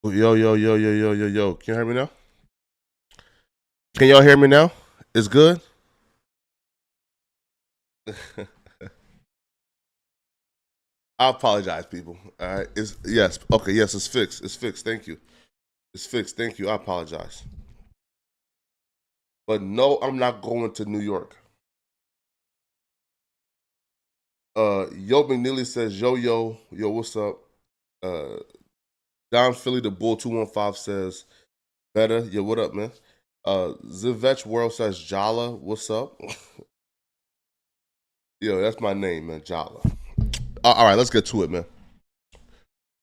Yo, yo, yo, yo, yo, yo, yo. Can you hear me now? Can y'all hear me now? It's good? I apologize, people. All right. It's yes. Okay, yes, it's fixed. It's fixed. Thank you. It's fixed. Thank you. I apologize. But no, I'm not going to New York. Yo McNeely says, yo, what's up? Uh Don Philly the Bull 215 says, better. Yo, what up, man? Zivech World says Jala, what's up? Yo, that's my name, man. Jala. All right, let's get to it, man.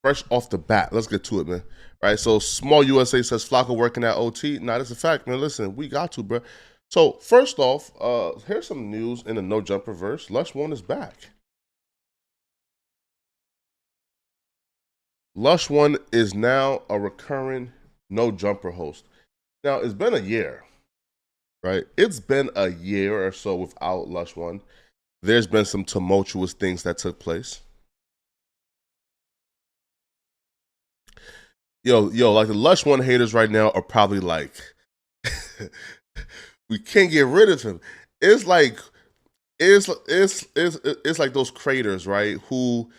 Fresh off the bat, let's get to it, man. Right, so Small USA says Flacco working at OT. Nah, that's a fact, man. Listen, we got to, bro. So first off, here's some news in the No Jumper verse. Lush One is back. Lush One is now a recurring No Jumper host. Now it's been a year, right? It's been a year or so without Lush One. There's been some tumultuous things that took place. Yo, like the Lush One haters right now are probably like, we can't get rid of him. It's like it's like those creators, right? Who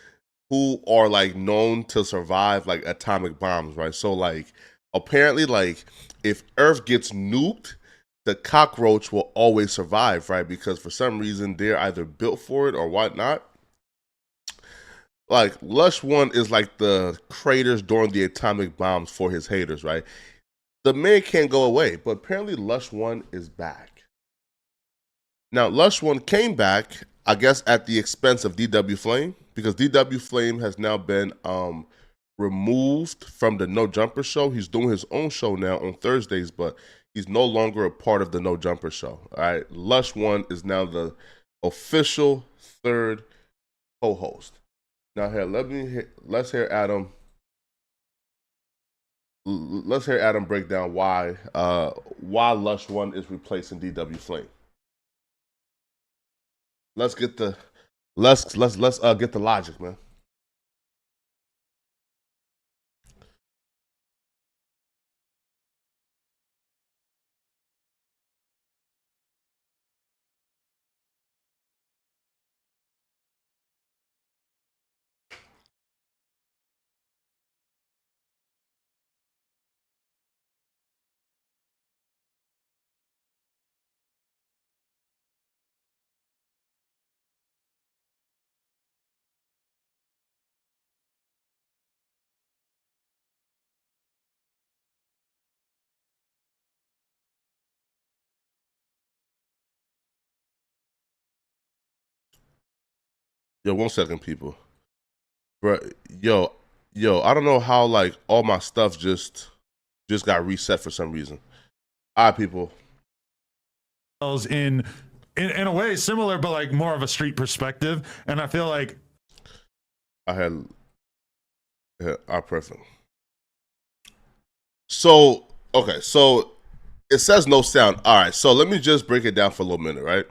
are like known to survive like atomic bombs, right? So like apparently like if Earth gets nuked, the cockroach will always survive, right? Because for some reason they're either built for it or whatnot. Like Lush One is like the craters during the atomic bombs for his haters, right? The man can't go away, but apparently Lush One is back. Now Lush One came back, I guess, at the expense of DW Flame, because DW Flame has now been removed from the No Jumper show. He's doing his own show now on Thursdays, but he's no longer a part of the No Jumper show. All right, Lush One is now the official third co-host. Now here, let's hear Adam. Let's hear Adam break down why Lush One is replacing DW Flame. Let's get the let's get the logic, man. Yo, 1 second, people. Bro, yo, I don't know how like all my stuff just got reset for some reason. All right, people. In a way similar, but like more of a street perspective. And I feel like I had our perfect. So okay, so it says no sound. All right, so let me just break it down for a little minute, right?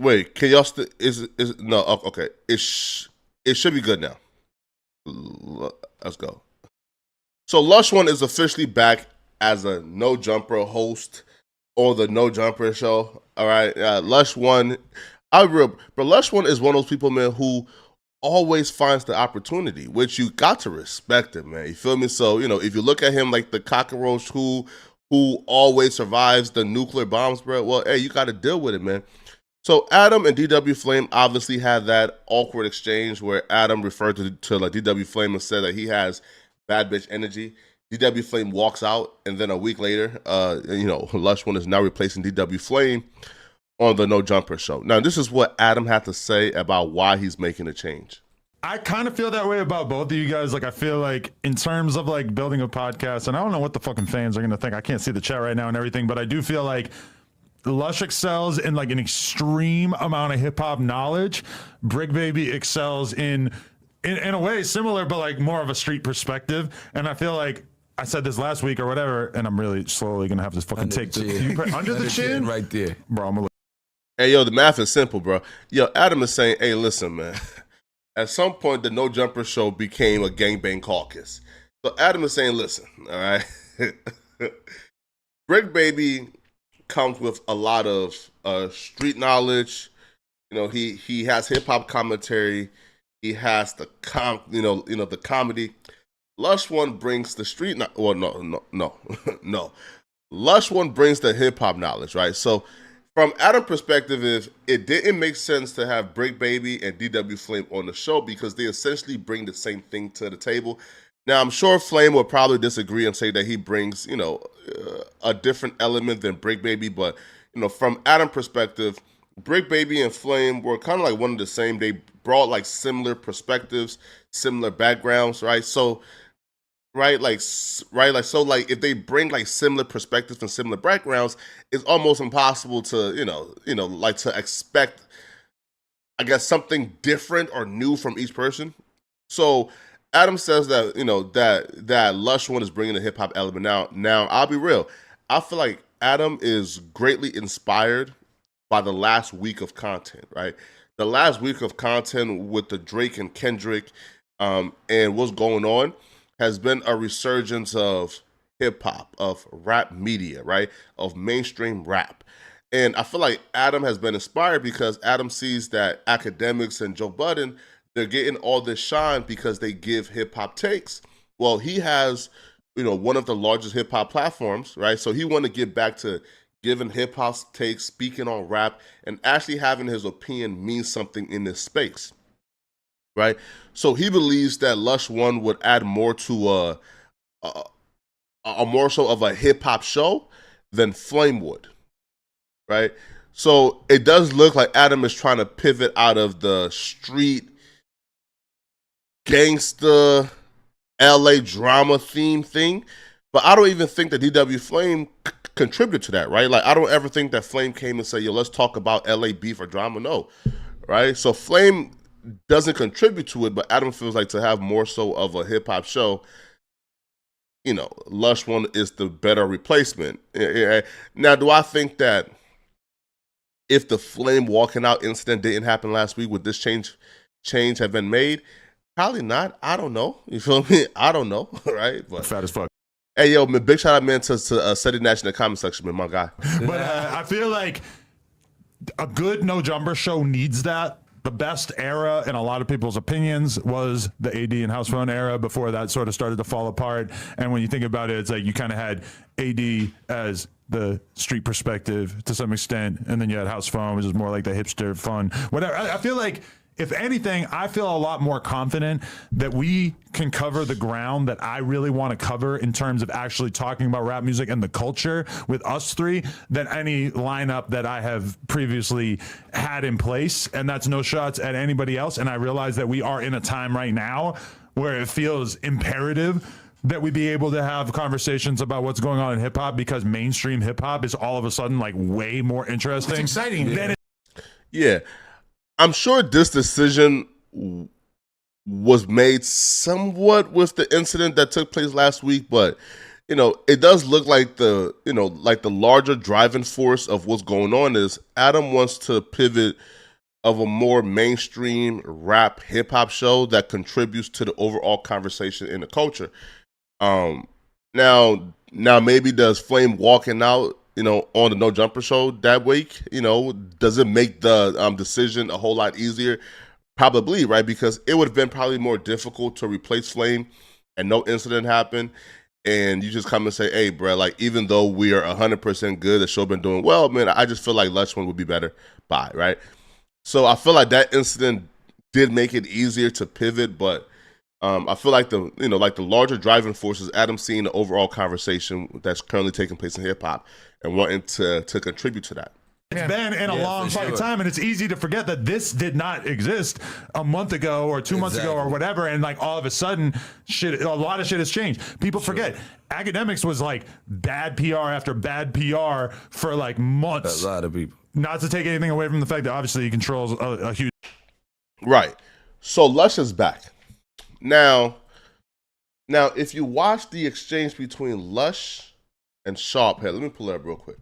Wait, can y'all still is no okay? It should be good now. Let's go. So Lush One is officially back as a No Jumper host on the No Jumper show. All right, Lush One, but Lush One is one of those people, man, who always finds the opportunity, which you got to respect him, man. You feel me? So if you look at him like the cockroach who always survives the nuclear bombs, bro. Well, hey, you got to deal with it, man. So Adam and DW Flame obviously had that awkward exchange where Adam referred to like DW Flame and said that he has bad bitch energy. DW Flame walks out, and then a week later, Lush One is now replacing DW Flame on the No Jumper show. Now, this is what Adam had to say about why he's making a change. I kind of feel that way about both of you guys. Like, I feel like in terms of like building a podcast, and I don't know what the fucking fans are going to think. I can't see the chat right now and everything, but I do feel like Lush excels in like an extreme amount of hip hop knowledge. Brick Baby excels in a way similar, but like more of a street perspective. And I feel like I said this last week or whatever, and I'm really slowly gonna have this fucking take this under the chin right there, bro. Hey, yo, the math is simple, bro. Yo, Adam is saying, hey, listen, man. at some point the No Jumper show became a gangbang caucus. So Adam is saying, listen, all right, Brick Baby comes with a lot of street knowledge. He has hip hop commentary. He has the the comedy. Lush One brings the street. No. Lush One brings the hip hop knowledge, right? So, from Adam's perspective, if it didn't make sense to have Brick Baby and DW Flame on the show because they essentially bring the same thing to the table. Now, I'm sure Flame will probably disagree and say that he brings, a different element than Brick Baby, but from Adam's perspective, Brick Baby and Flame were kind of like one of the same. They brought like similar perspectives, similar backgrounds, right? So, if they bring like similar perspectives and similar backgrounds, it's almost impossible to, to expect, I guess, something different or new from each person. So Adam says that, that Lush One is bringing the hip hop element. Now, I'll be real. I feel like Adam is greatly inspired by the last week of content, right? The last week of content with the Drake and Kendrick and what's going on has been a resurgence of hip hop, of rap media, right? Of mainstream rap. And I feel like Adam has been inspired because Adam sees that academics and Joe Budden, they're getting all this shine because they give hip hop takes. Well, he has, one of the largest hip hop platforms, right? So he wanted to get back to giving hip hop takes, speaking on rap, and actually having his opinion mean something in this space. Right, so he believes that Lush One would add more to a more so of a hip hop show than Flame would, right? So it does look like Adam is trying to pivot out of the street gangsta LA drama theme thing, but I don't even think that DW Flame contributed to that, right? Like I don't ever think that Flame came and said, "Yo, let's talk about LA beef or drama." No, right? So Flame doesn't contribute to it, but Adam feels like to have more so of a hip hop show, Lush One is the better replacement. Now, do I think that if the Flame walking out incident didn't happen last week, would this change have been made? Probably not. I don't know. You feel me? I don't know, right? But fat as fuck. Hey, yo, man, big shout out, man, to Seti Nash in the comment section, man, my guy. But I feel like a good No Jumper show needs that. The best era, in a lot of people's opinions, was the AD and House Phone era before that sort of started to fall apart. And when you think about it, it's like you kind of had AD as the street perspective to some extent, and then you had House Phone, which is more like the hipster fun, whatever. I feel like, if anything, I feel a lot more confident that we can cover the ground that I really want to cover in terms of actually talking about rap music and the culture with us three than any lineup that I have previously had in place. And that's no shots at anybody else. And I realize that we are in a time right now where it feels imperative that we be able to have conversations about what's going on in hip hop, because mainstream hip hop is all of a sudden like way more interesting. It's exciting. Than Yeah. I'm sure this decision was made somewhat with the incident that took place last week, but it does look like the larger driving force of what's going on is Adam wants to pivot of a more mainstream rap hip hop show that contributes to the overall conversation in the culture. Now maybe does Flame walking out on the No Jumper show that week, does it make the decision a whole lot easier? Probably, right? Because it would have been probably more difficult to replace Flame and no incident happened. And you just come and say, hey, bro, like, even though we are 100% good, the show been doing well, man, I just feel like Lush One would be better. Bye, right? So I feel like that incident did make it easier to pivot, but I feel like the larger driving force is Adam seeing the overall conversation that's currently taking place in hip hop and wanting to contribute to that. It's been in a long fucking time, and it's easy to forget that this did not exist a month ago or 2 months ago or whatever, and like all of a sudden, a lot of shit has changed. People forget. Academics was like bad PR after bad PR for like months. A lot of people. Not to take anything away from the fact that obviously he controls a huge... Right. So Lush is back. Now, if you watch the exchange between Lush and Sharp, here, let me pull it up real quick.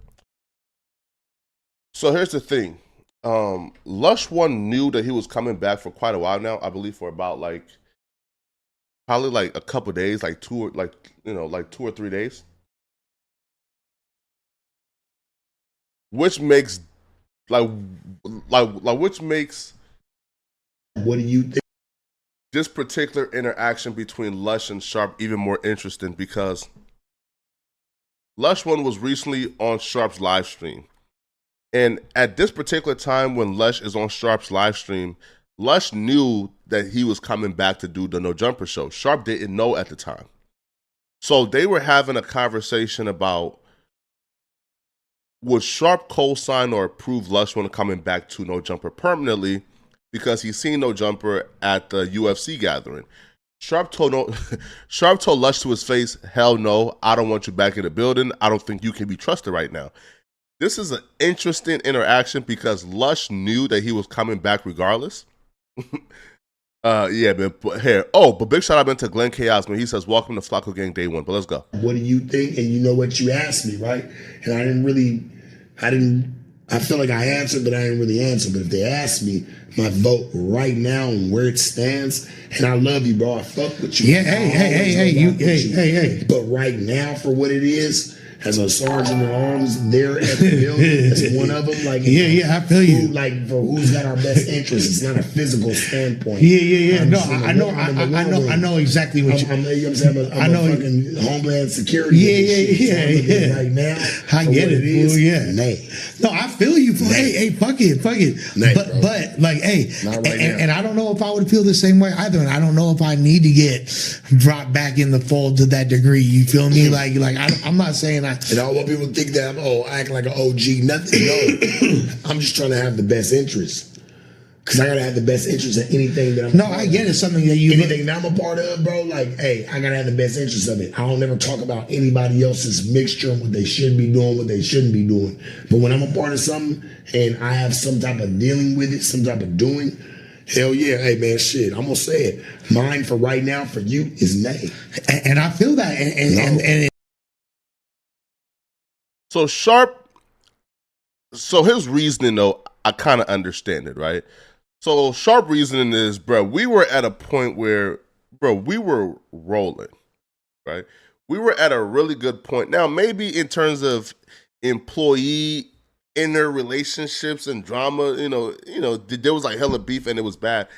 So here's the thing. Lush One knew that he was coming back for quite a while now. I believe for about probably like a couple days, like 2 or 3 days, which makes which makes what do you think? This particular interaction between Lush and Sharp even more interesting because Lush One was recently on Sharp's live stream. And at this particular time when Lush is on Sharp's live stream, Lush knew that he was coming back to do the No Jumper show. Sharp didn't know at the time. So they were having a conversation about would Sharp co-sign or approve Lush One coming back to No Jumper permanently because he's seen No Jumper at the UFC gathering. Sharp told Lush to his face, hell no, I don't want you back in the building. I don't think you can be trusted right now. This is an interesting interaction because Lush knew that he was coming back regardless. Yeah, man. But big shout out to Glenn Chaos, man. He says, welcome to Flacco Gang Day 1. But let's go. What do you think? And you know what you asked me, right? And I feel like I answered, but I didn't really answer. But if they ask me my vote right now and where it stands, and I love you, bro. I fuck with you. Yeah, hey. But right now, for what it is, as a sergeant at arms there at the building, as one of them, like I feel you. For who's got our best interest, it's not a physical standpoint. Yeah. No, I know exactly what you. I'm a fucking Homeland Security. Yeah. Right now, I get it. Yeah. Nay. No, I feel you. Hey, fuck it. Nay, but like, hey, not right now. And I don't know if I would feel the same way either, and I don't know if I need to get dropped back in the fold to that degree. You feel me? Like I'm not saying and all what people think that I'm acting like an OG, nothing. No, I'm just trying to have the best interest. Cause I gotta have the best interest in anything that I'm. No, I get it. Something that anything that I'm a part of, bro. Like, hey, I gotta have the best interest of it. I don't ever talk about anybody else's mixture and what they should be doing, what they shouldn't be doing. But when I'm a part of something and I have some type of dealing with it, some type of doing. Hell yeah, hey man, shit. I'm gonna say it. Mine for right now for you is nay, and I feel that. And so Sharp, so his reasoning though, I kind of understand it, right? So Sharp reasoning is, bro, we were at a point where, we were rolling, right? We were at a really good point. Now, maybe in terms of employee inner relationships and drama, there was like hella beef and it was bad.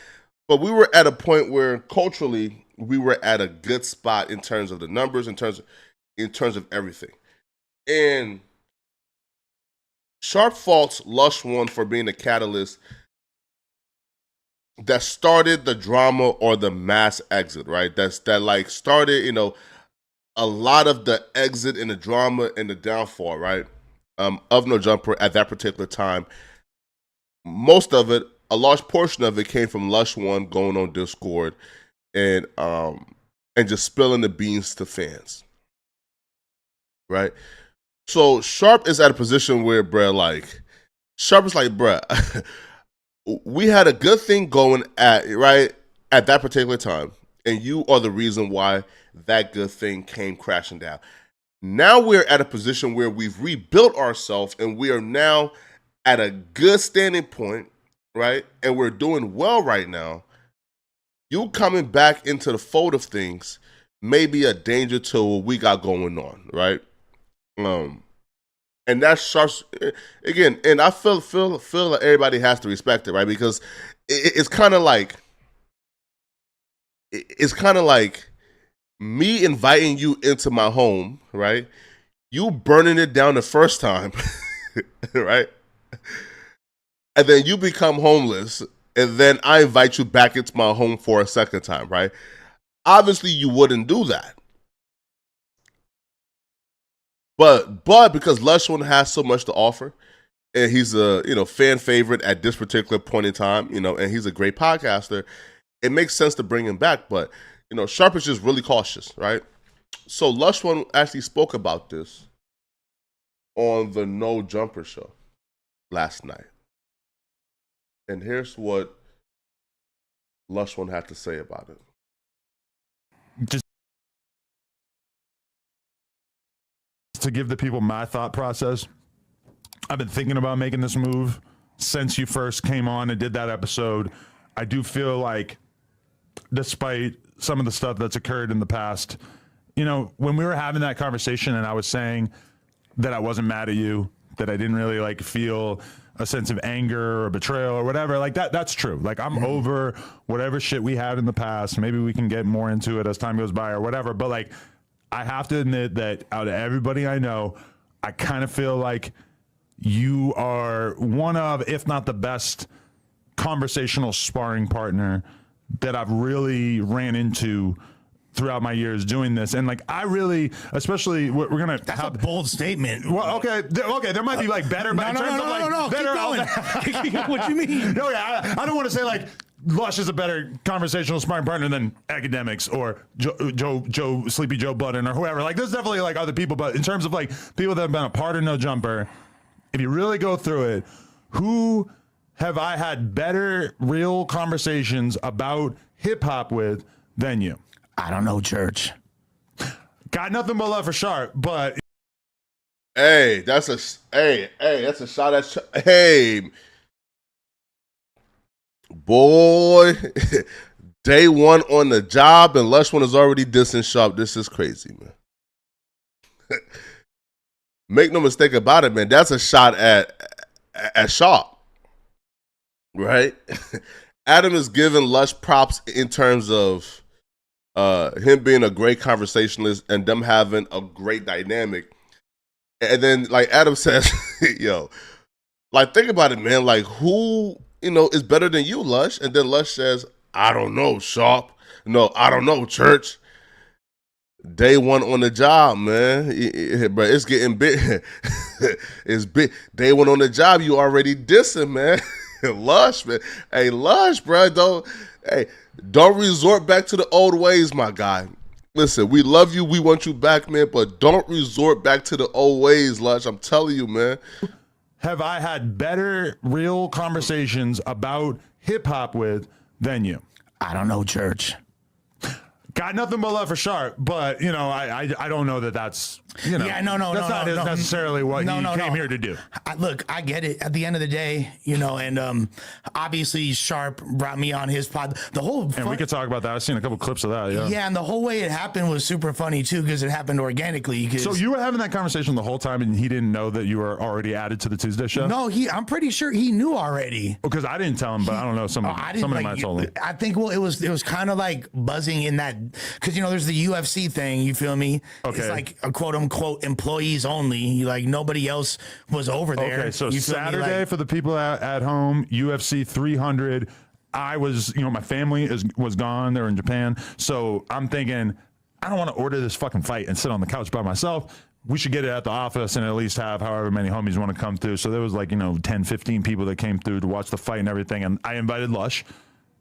But we were at a point where culturally we were at a good spot in terms of the numbers, in terms of everything. And Sharp faults Lush One for being a catalyst that started the drama or the mass exit, right? That started, a lot of the exit and the drama and the downfall, right? Of No Jumper at that particular time. Most of it, a large portion of it came from Lush One going on Discord and just spilling the beans to fans, right? So Sharp is at a position where, Sharp is like, we had a good thing going at that particular time, and you are the reason why that good thing came crashing down. Now we're at a position where we've rebuilt ourselves, and we are now at a good standing point, right? And we're doing well right now. You coming back into the fold of things may be a danger to what we got going on, right? And that's Sharp's again, and I feel like everybody has to respect it, right? Because it's kind of like me inviting you into my home, right? You burning it down the first time, right? And then you become homeless, and then I invite you back into my home for a second time, right? Obviously, you wouldn't do that. But because Lush One has so much to offer, and he's a fan favorite at this particular point in time, and he's a great podcaster, it makes sense to bring him back. But Sharp is just really cautious, right? So Lush One actually spoke about this on the No Jumper show last night, and here's what Lush One had to say about it. Just to give the people my thought process, I've been thinking about making this move since you first came on and did that episode. I do feel like, despite some of the stuff that's occurred in the past, you know, when we were having that conversation and I was saying that I wasn't mad at you, that I didn't really like feel a sense of anger or betrayal or whatever, like that's true. Like I'm over whatever shit we had in the past. Maybe we can get more into it as time goes by or whatever. But like, I have to admit that out of everybody I know, I kind of feel like you are one of, if not the best conversational sparring partner that I've really ran into throughout my years doing this. And like, I really, especially we're going to That's a bold statement. Well, okay. There might be like better, but in terms of like better, keep going. What you mean? No, yeah, I don't want to say like Lush is a better conversational sparring partner than academics or Sleepy Joe Budden or whoever. Like, there's definitely like other people, but in terms of like people that have been a part of No Jumper, if you really go through it, who have I had better real conversations about hip hop with than you? I don't know, Church. Got nothing but love for Sharp, but Hey, that's a shot at hey, boy. Day one on the job and Lush One is already dissing Sharp. This is crazy, man. Make no mistake about it, man. That's a shot at Sharp, right? Adam is giving Lush props in terms of him being a great conversationalist and them having a great dynamic. And then, like Adam says, yo, like think about it, man. Like who, you know, is better than you, Lush? And then Lush says, I don't know, Sharp. No, I don't know, Church. Day one on the job, man. But it's getting big. It's big. Day one on the job, you already dissing, man. Lush, man. Hey, Lush, bro. Don't resort back to the old ways, my guy. Listen, we love you. We want you back, man. But don't resort back to the old ways, Lush. I'm telling you, man. Have I had better real conversations about hip hop with than you? I don't know, Church. Got nothing but love for Sharp, but you know, I don't know that that's, you know, Yeah, no, that's not necessarily what he came here to do. Look, I get it. At the end of the day, you know, and obviously Sharp brought me on his pod. The whole And we could talk about that. I've seen a couple clips of that. Yeah, and the whole way it happened was super funny too because it happened organically. So you were having that conversation the whole time, and he didn't know that you were already added to the Tuesday show. No, I'm pretty sure he knew already. Because I didn't tell him, but I don't know. Somebody might have told him. I think it was kind of like buzzing in that because you know there's the UFC thing. You feel me? Okay. It's like a quote unquote employees only. Like nobody else was over there. Okay, so you feel me? Saturday for the people at home, UFC 300. I was, you know, my family was gone. They were in Japan. So I'm thinking, I don't want to order this fucking fight and sit on the couch by myself. We should get it at the office and at least have however many homies want to come through. So there was like, you know, 10, 15 people that came through to watch the fight and everything. And I invited Lush.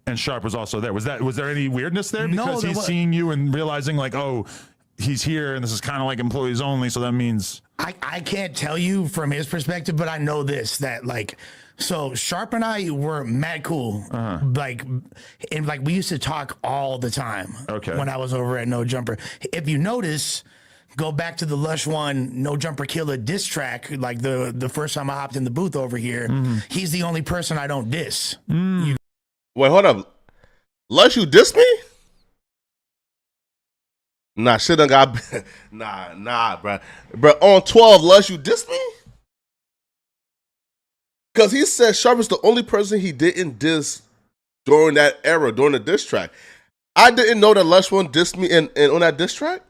And Sharp was also there. Was there any weirdness there? Because he's seeing you and realizing like, oh, he's here and this is kind of like employees only. So that means I can't tell you from his perspective, but I know this, that like, so Sharp and I were mad cool. Like, and like we used to talk all the time. Okay. When I was over at No Jumper. If you notice, go back to the Lush One No Jumper Killer diss track, like the first time I hopped in the booth over here, he's the only person I don't diss. Wait, hold up. Lush, you diss me? Nah, shit done got... Nah, bro. Bro, on 12, Lush, you diss me? Because he said Sharp is the only person he didn't diss during that era, during the diss track. I didn't know that Lush One dissed me in on that diss track.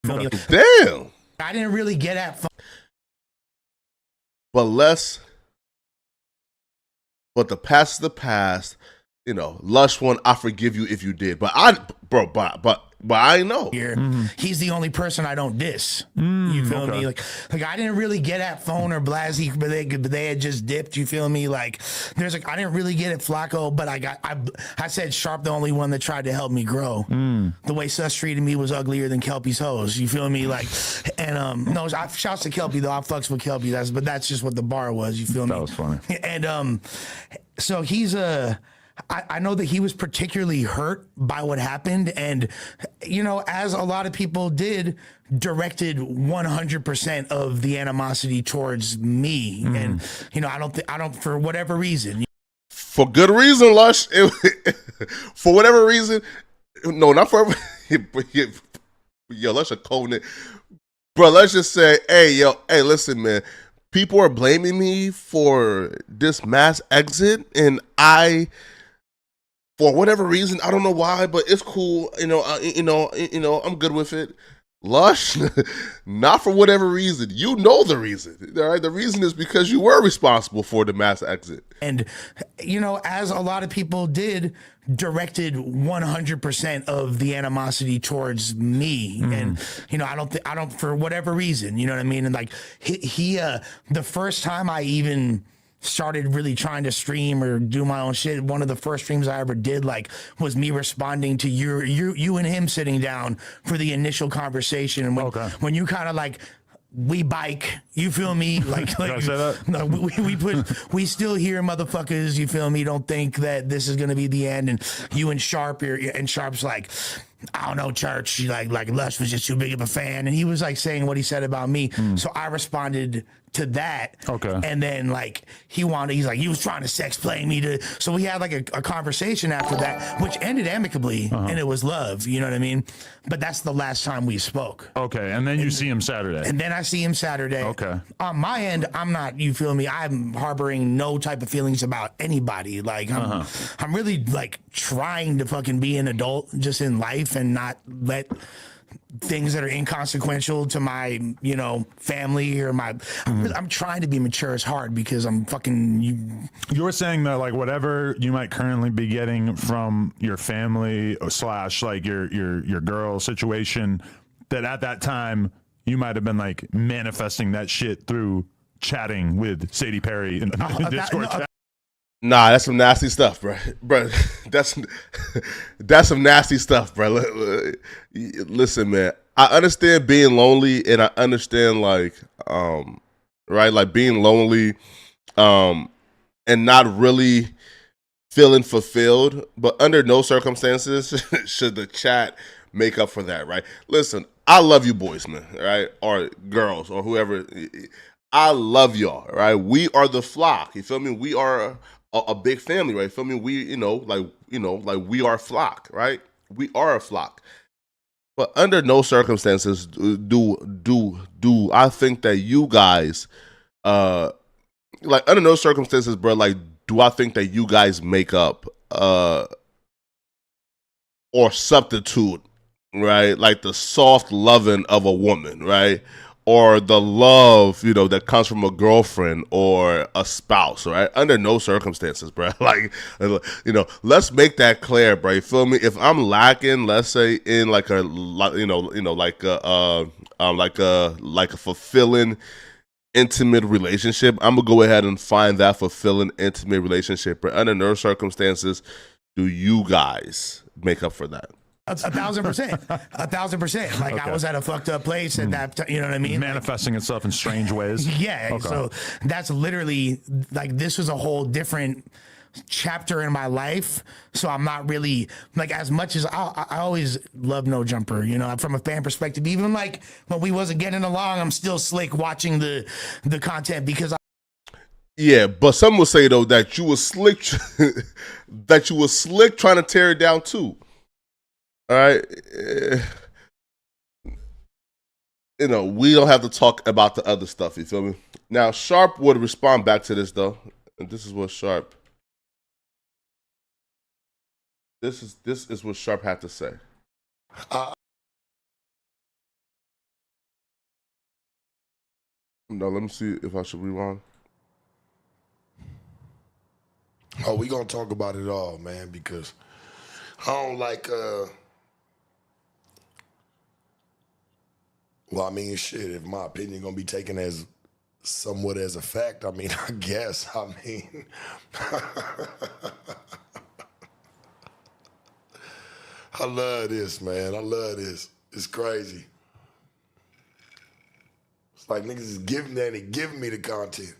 Damn. I didn't really get at... But the past is the past. You know, Lush One, I forgive you if you did. But I know. He's the only person I don't diss. You feel me? Like I didn't really get at Phone or Blasey, but they had just dipped. You feel me? Like there's like I didn't really get at Flacco, but I said Sharp the only one that tried to help me grow. The way Sus treated me was uglier than Kelpie's hoes. You feel me? Like and no, shouts to Kelpie though. I fucks with Kelpie. But that's just what the bar was. You feel me? That was funny. And so he's I know that he was particularly hurt by what happened, and you know, as a lot of people did, directed 100% of the animosity towards me. And you know, I don't for whatever reason. For good reason, Lush. For whatever reason, no, not for. Yo, Lush a cold nigga. Bro, let's just say, hey, listen, man. People are blaming me for this mass exit, and for whatever reason, I don't know why, but it's cool. I'm good with it. Lush, not for whatever reason. You know the reason. All right? The reason is because you were responsible for the mass exit. And, you know, as a lot of people did, directed 100% of the animosity towards me. And, you know, I don't, for whatever reason, you know what I mean? And like, he the first time I even started really trying to stream or do my own shit, one of the first streams I ever did like was me responding to you and him sitting down for the initial conversation. And when you kind of like, we bike, you feel me? Like no, we still hear motherfuckers, you feel me? Don't think that this is gonna be the end. And you and Sharp, and Sharp's like, I don't know, Church. Like Lush was just too big of a fan, and he was like saying what he said about me. So I responded to that. And then like he's like, he was trying to sex play me to. So we had like a conversation after that, which ended amicably, and it was love. You know what I mean? But that's the last time we spoke. And then you see him Saturday. And then I see him Saturday. On my end, I'm not. You feel me? I'm harboring no type of feelings about anybody. Like I'm really like trying to fucking be an adult just in life and not let things that are inconsequential to my, you know, family or my. I'm trying to be mature as hard because I'm fucking. You were saying that like whatever you might currently be getting from your family / like your girl situation, that at that time you might have been like manifesting that shit through chatting with Sadie Perry in the Discord chat. Nah, that's some nasty stuff, bro. That's some nasty stuff, bro. Listen, man. I understand being lonely, and I understand like, right, like being lonely, and not really feeling fulfilled. But under no circumstances should the chat make up for that, right? Listen, I love you, boys, man, right, or girls, or whoever. I love y'all, right? We are the flock. You feel me? We are a big family, right? Feel me? We, like we are a flock, right? We are a flock. But under no circumstances do I think that you guys, like under no circumstances, bro, like do I think that you guys make up or substitute, right? Like the soft loving of a woman, right? Or the love, that comes from a girlfriend or a spouse, right? Under no circumstances, bro. Like, let's make that clear, bro. You feel me? If I'm lacking, let's say in like a, like a fulfilling, intimate relationship, I'm gonna go ahead and find that fulfilling, intimate relationship. But under no circumstances do you guys make up for that. 1,000%, 1,000%. Like I was at a fucked up place at that, you know what I mean? Manifesting itself in strange ways. Yeah. So that's literally like, this was a whole different chapter in my life. So I'm not really like, as much as I always love No Jumper, from a fan perspective, even like when we wasn't getting along, I'm still slick watching the content because yeah, but some will say though that you were slick, trying to tear it down too. All right, we don't have to talk about the other stuff. You feel me? Now, Sharp would respond back to this though, and this is what Sharp. This is what Sharp had to say. No, let me see if I should rewind. Oh, we gonna talk about it all, man, because I don't like. Well, I mean, shit, if my opinion gonna be taken as somewhat as a fact, I mean, I guess, I love this, man. I love this. It's crazy. It's like niggas is giving me the content.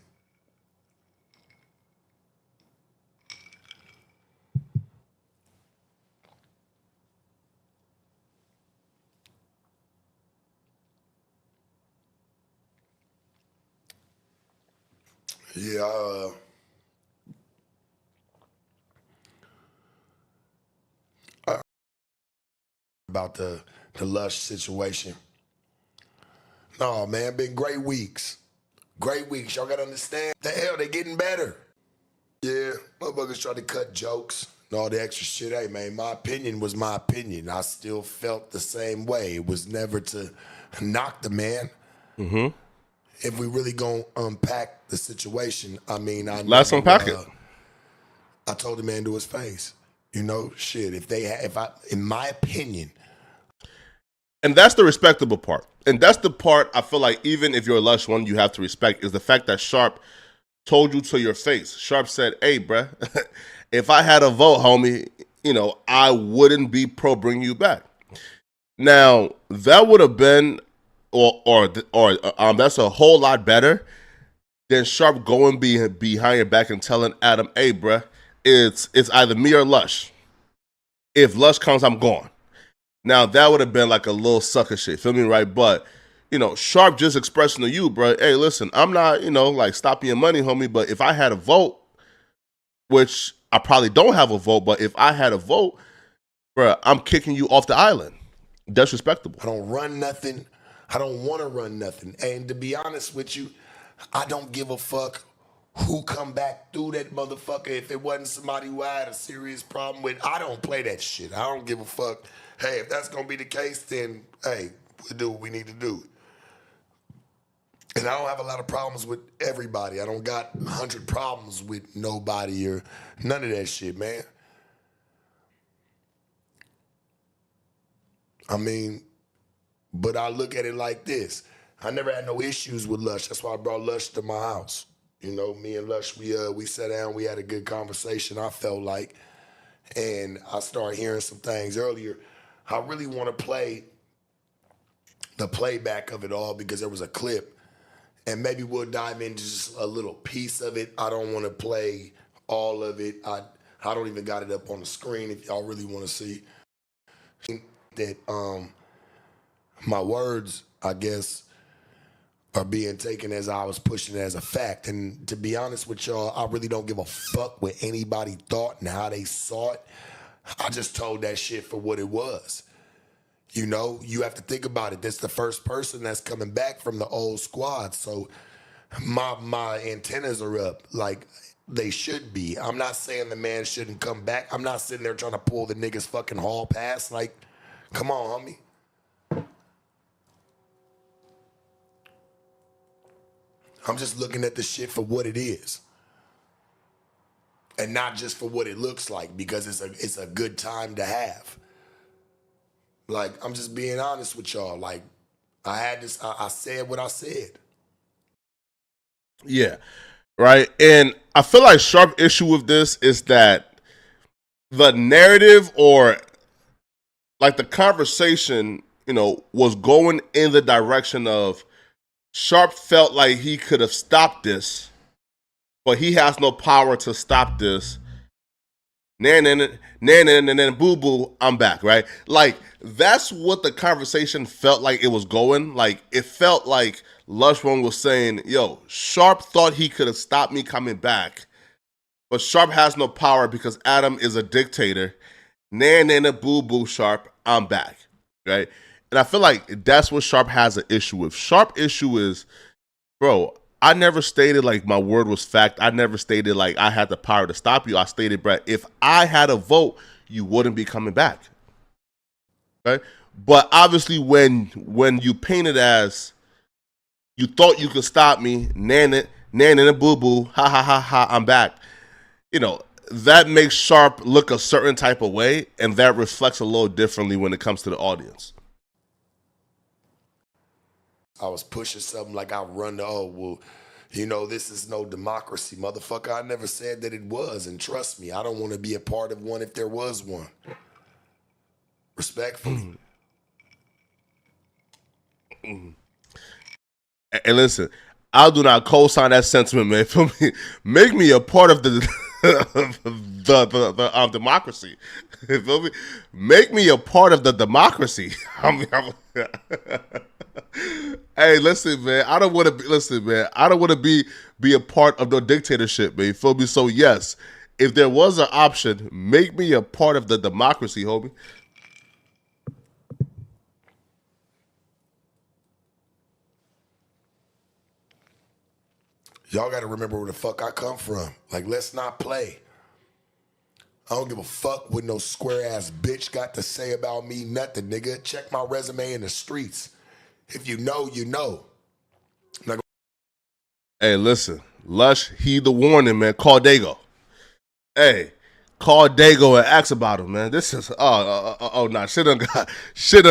Yeah, about the Lush situation. No, man, been great weeks. Great weeks. Y'all gotta understand. The hell, they getting better. Yeah, motherfuckers try to cut jokes and all the extra shit. Hey, man, my opinion was my opinion. I still felt the same way. It was never to knock the man. Mm-hmm. If we really gonna unpack the situation, I mean, Let's unpack it. I told the man to his face, you know, shit. In my opinion, and that's the respectable part, and that's the part I feel like even if you're a Lush One, you have to respect is the fact that Sharp told you to your face. Sharp said, "Hey, bruh, if I had a vote, homie, you know, I wouldn't be pro bringing you back." Now that would have been, or that's a whole lot better than Sharp going behind your back and telling Adam, "Hey, bruh, it's either me or Lush. If Lush comes, I'm gone." Now that would have been like a little sucker shit, feel me, right? But you know, Sharp just expressing to you, bro, hey, listen, I'm not, you know, like stopping your money, homie, but if I had a vote, which I probably don't have a vote, but if I had a vote, bro, I'm kicking you off the island. That's respectable. I don't run nothing. I don't want to run nothing. And to be honest with you, I don't give a fuck who come back through that motherfucker. If it wasn't somebody who I had a serious problem with, I don't play that shit. I don't give a fuck. Hey, if that's going to be the case, then, hey, we'll do what we need to do. And I don't have a lot of problems with everybody. I don't got 100 problems with nobody or none of that shit, man. I mean, but I look at it like this. I never had no issues with Lush. That's why I brought Lush to my house. You know, me and Lush, we sat down, we had a good conversation, I felt like. And I started hearing some things earlier. I really want to play the playback of it all because there was a clip. And maybe we'll dive into just a little piece of it. I don't want to play all of it. I don't even got it up on the screen if y'all really want to see. That my words, I guess, are being taken as I was pushing it as a fact. And to be honest with y'all, I really don't give a fuck what anybody thought and how they saw it. I just told that shit for what it was. You know, you have to think about it. This is the first person that's coming back from the old squad. So my antennas are up like they should be. I'm not saying the man shouldn't come back. I'm not sitting there trying to pull the nigga's fucking hall pass. Like, come on, homie. I'm just looking at the shit for what it is. And not just for what it looks like, because it's a good time to have. Like, I'm just being honest with y'all. Like, I said what I said. Yeah, right. And I feel like Sharp issue with this is that the narrative or like the conversation, you know, was going in the direction of Sharp felt like he could have stopped this, but he has no power to stop this. Boo boo, I'm back, right? Like, that's what the conversation felt like it was going. Like, it felt like Lush One was saying, yo, Sharp thought he could have stopped me coming back, but Sharp has no power because Adam is a dictator. Boo boo, Sharp, I'm back, right? And I feel like that's what Sharp has an issue with. Sharp issue is, bro, I never stated like my word was fact. I never stated like I had the power to stop you. I stated, bro, if I had a vote, you wouldn't be coming back. Right? But obviously when you paint it as you thought you could stop me, nana boo boo, ha ha ha ha, I'm back. You know, that makes Sharp look a certain type of way, and that reflects a little differently when it comes to the audience. I was pushing something like I run the, oh, well, you know, this is no democracy, motherfucker. I never said that it was, and trust me, I don't want to be a part of one if there was one. Respectfully. And listen, I do not co-sign that sentiment, man. Feel me? Make me a part of the democracy. You feel me? Make me a part of the democracy. Hey, listen, man. I don't want to be. Listen, man. I don't want to be a part of no dictatorship, man. You feel me? So yes, if there was an option, make me a part of the democracy, homie. Y'all got to remember where the fuck I come from. Like, let's not play. I don't give a fuck what no square ass bitch got to say about me. Nothing, nigga. Check my resume in the streets. If you know, you know. Hey, listen, Lush, heed the warning, man. Call Dago. Hey, call Dago and ask about him, man. This is nah, shit done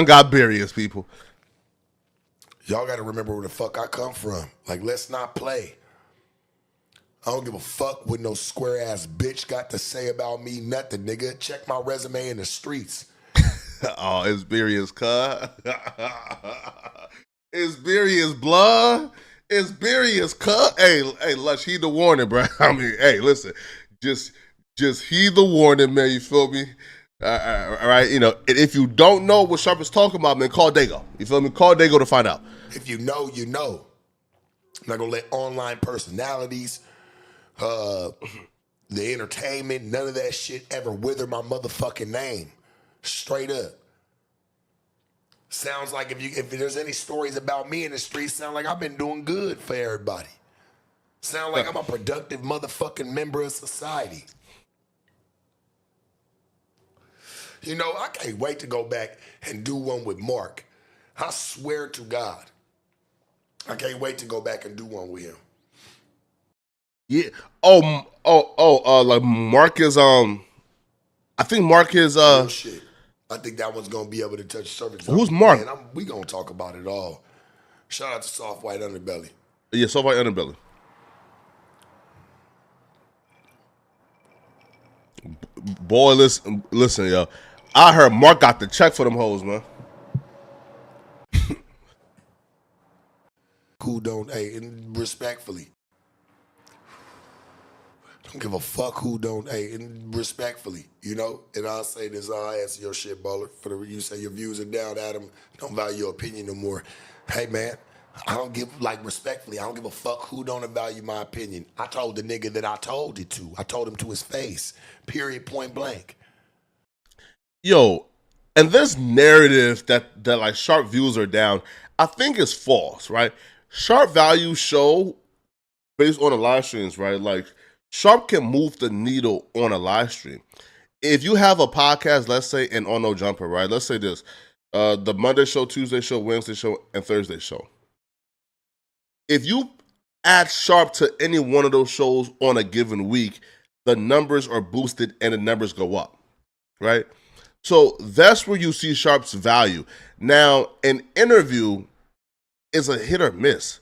got serious, people. Y'all got to remember where the fuck I come from. Like, let's not play. I don't give a fuck what no square ass bitch got to say about me. Nothing, nigga. Check my resume in the streets. Oh, it's serious, cuz. It's serious, blood. It's serious, cuz. Hey, Lush, heed the warning, bro. I mean, hey, listen, just heed the warning, man. You feel me? All right, you know, if you don't know what Sharp is talking about, man, call Dago. You feel me? Call Dago to find out. If you know, you know. I'm not gonna let online personalities, the entertainment, none of that shit ever wither my motherfucking name. Straight up. Sounds like if there's any stories about me in the streets, sound like I've been doing good for everybody. Sound like I'm a productive motherfucking member of society. You know, I can't wait to go back and do one with Mark. I swear to God. I can't wait to go back and do one with him. Yeah. Like Mark is I think Mark is Oh shit. I think that one's gonna be able to touch surface. Who's Mark? Man, we gonna talk about it all. Shout out to Soft White Underbelly. Yeah, Soft White Underbelly. Boy, listen, yo. I heard Mark got the check for them hoes, man. Who don't, hey, and respectfully. Don't give a fuck who don't, hey, and respectfully, you know? And I'll say this, I'll answer your shit, baller. You say your views are down, Adam. Don't value your opinion no more. Hey, man, I don't give, like, respectfully, I don't give a fuck who don't value my opinion. I told the nigga that I told it to. I told him to his face. Period, point blank. Yo, and this narrative that like Sharp views are down, I think is false, right? Sharp values show based on the live streams, right? Like Sharp can move the needle on a live stream. If you have a podcast, let's say, and on No Jumper, right? Let's say this, the Monday show, Tuesday show, Wednesday show, and Thursday show. If you add Sharp to any one of those shows on a given week, the numbers are boosted and the numbers go up, right? So that's where you see Sharp's value. Now, an interview is a hit or miss.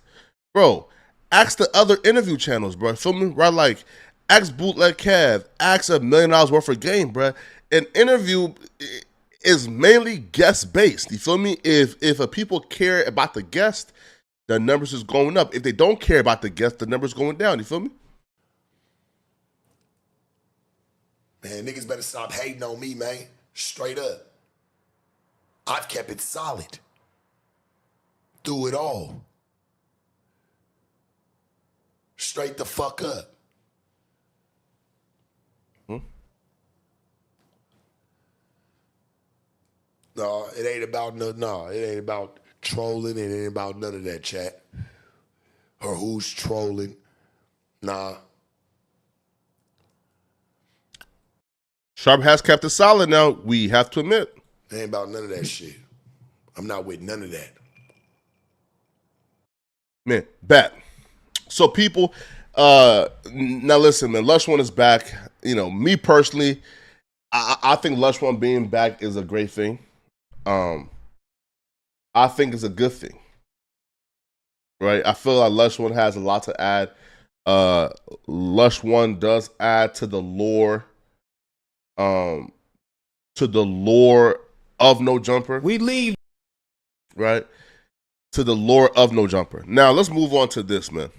Bro, ask the other interview channels, bro. Feel me? Right? Like, ask Bootleg Cav, ask $1 million worth of game, bro. An interview is mainly guest-based. You feel me? If a people care about the guest, the numbers is going up. If they don't care about the guest, the numbers going down. You feel me? Man, niggas better stop hating on me, man. Straight up. I've kept it solid. Through it all. Straight the fuck up. No, it ain't about it ain't about trolling. It ain't about none of that, chat. Or who's trolling. Nah. Sharp has kept it solid now, we have to admit. It ain't about none of that shit. I'm not with none of that. Man, bet. So people, now listen, man, Lush One is back. You know, me personally, I think Lush One being back is a great thing. I think it's a good thing. Right? I feel like Lush One has a lot to add. Lush One does add to the lore. To the lore of No Jumper. We leave. Right? To the lore of No Jumper. Now, let's move on to this, man.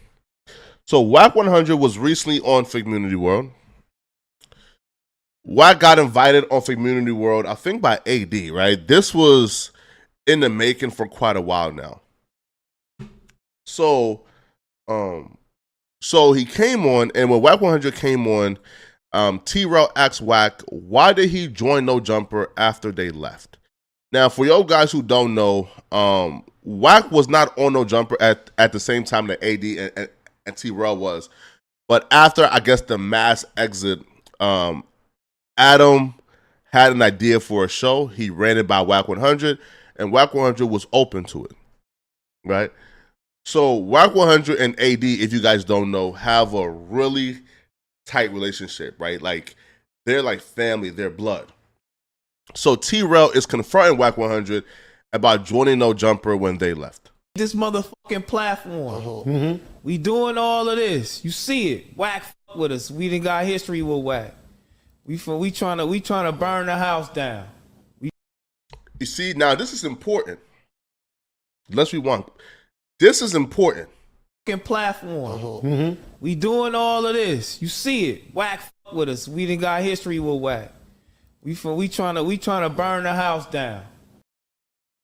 So, Wack 100 was recently on Figgmunity World. Wack got invited on Figgmunity World, I think by AD, right? This was in the making for quite a while now. So he came on, and when Wack 100 came on, T-Rail asked Wack, why did he join No Jumper after they left? Now, for y'all guys who don't know, Wack was not on No Jumper at the same time that AD and T-Rail was. But after, I guess, the mass exit, Adam had an idea for a show. He ran it by Wack 100, and Wack 100 was open to it, right? So Wack 100 and AD, if you guys don't know, have a really tight relationship, right? Like, they're like family, they're blood. So T-Rail is confronting Wack 100 about joining No Jumper when they left. This motherfucking platform. We doing all of this. You see it. Wack fuck with us. We done got history with Wack. We trying to burn the house down. You see, now this is important. Let's rewind. This is important. Platform. We doing all of this. You see it. Wack fuck with us. We done got history with Wack. We trying to burn the house down.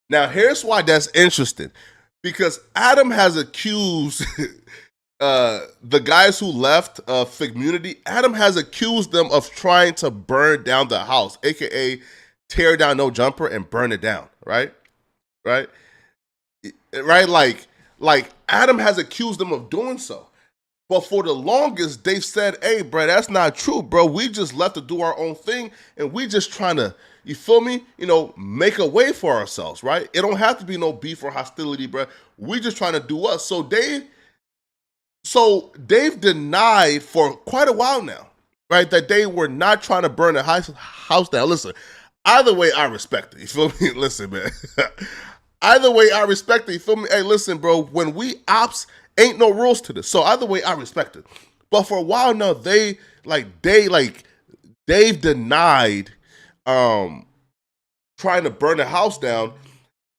Now here's why that's interesting. Because Adam has accused the guys who left Figgmunity, Adam has accused them of trying to burn down the house, aka tear down No Jumper and burn it down, right? Right? Like Adam has accused them of doing so. But for the longest, they've said, hey, bro, that's not true, bro. We just left to do our own thing, and we just trying to, you feel me? Make a way for ourselves, right? It don't have to be no beef or hostility, bro. We just trying to do us. So they've denied for quite a while now, right, that they were not trying to burn the house down. Listen, either way, I respect it. You feel me? Listen, man. Either way, I respect it. You feel me? Hey, listen, bro. When we ops, ain't no rules to this. So either way, I respect it. But for a while now, they've denied trying to burn the house down.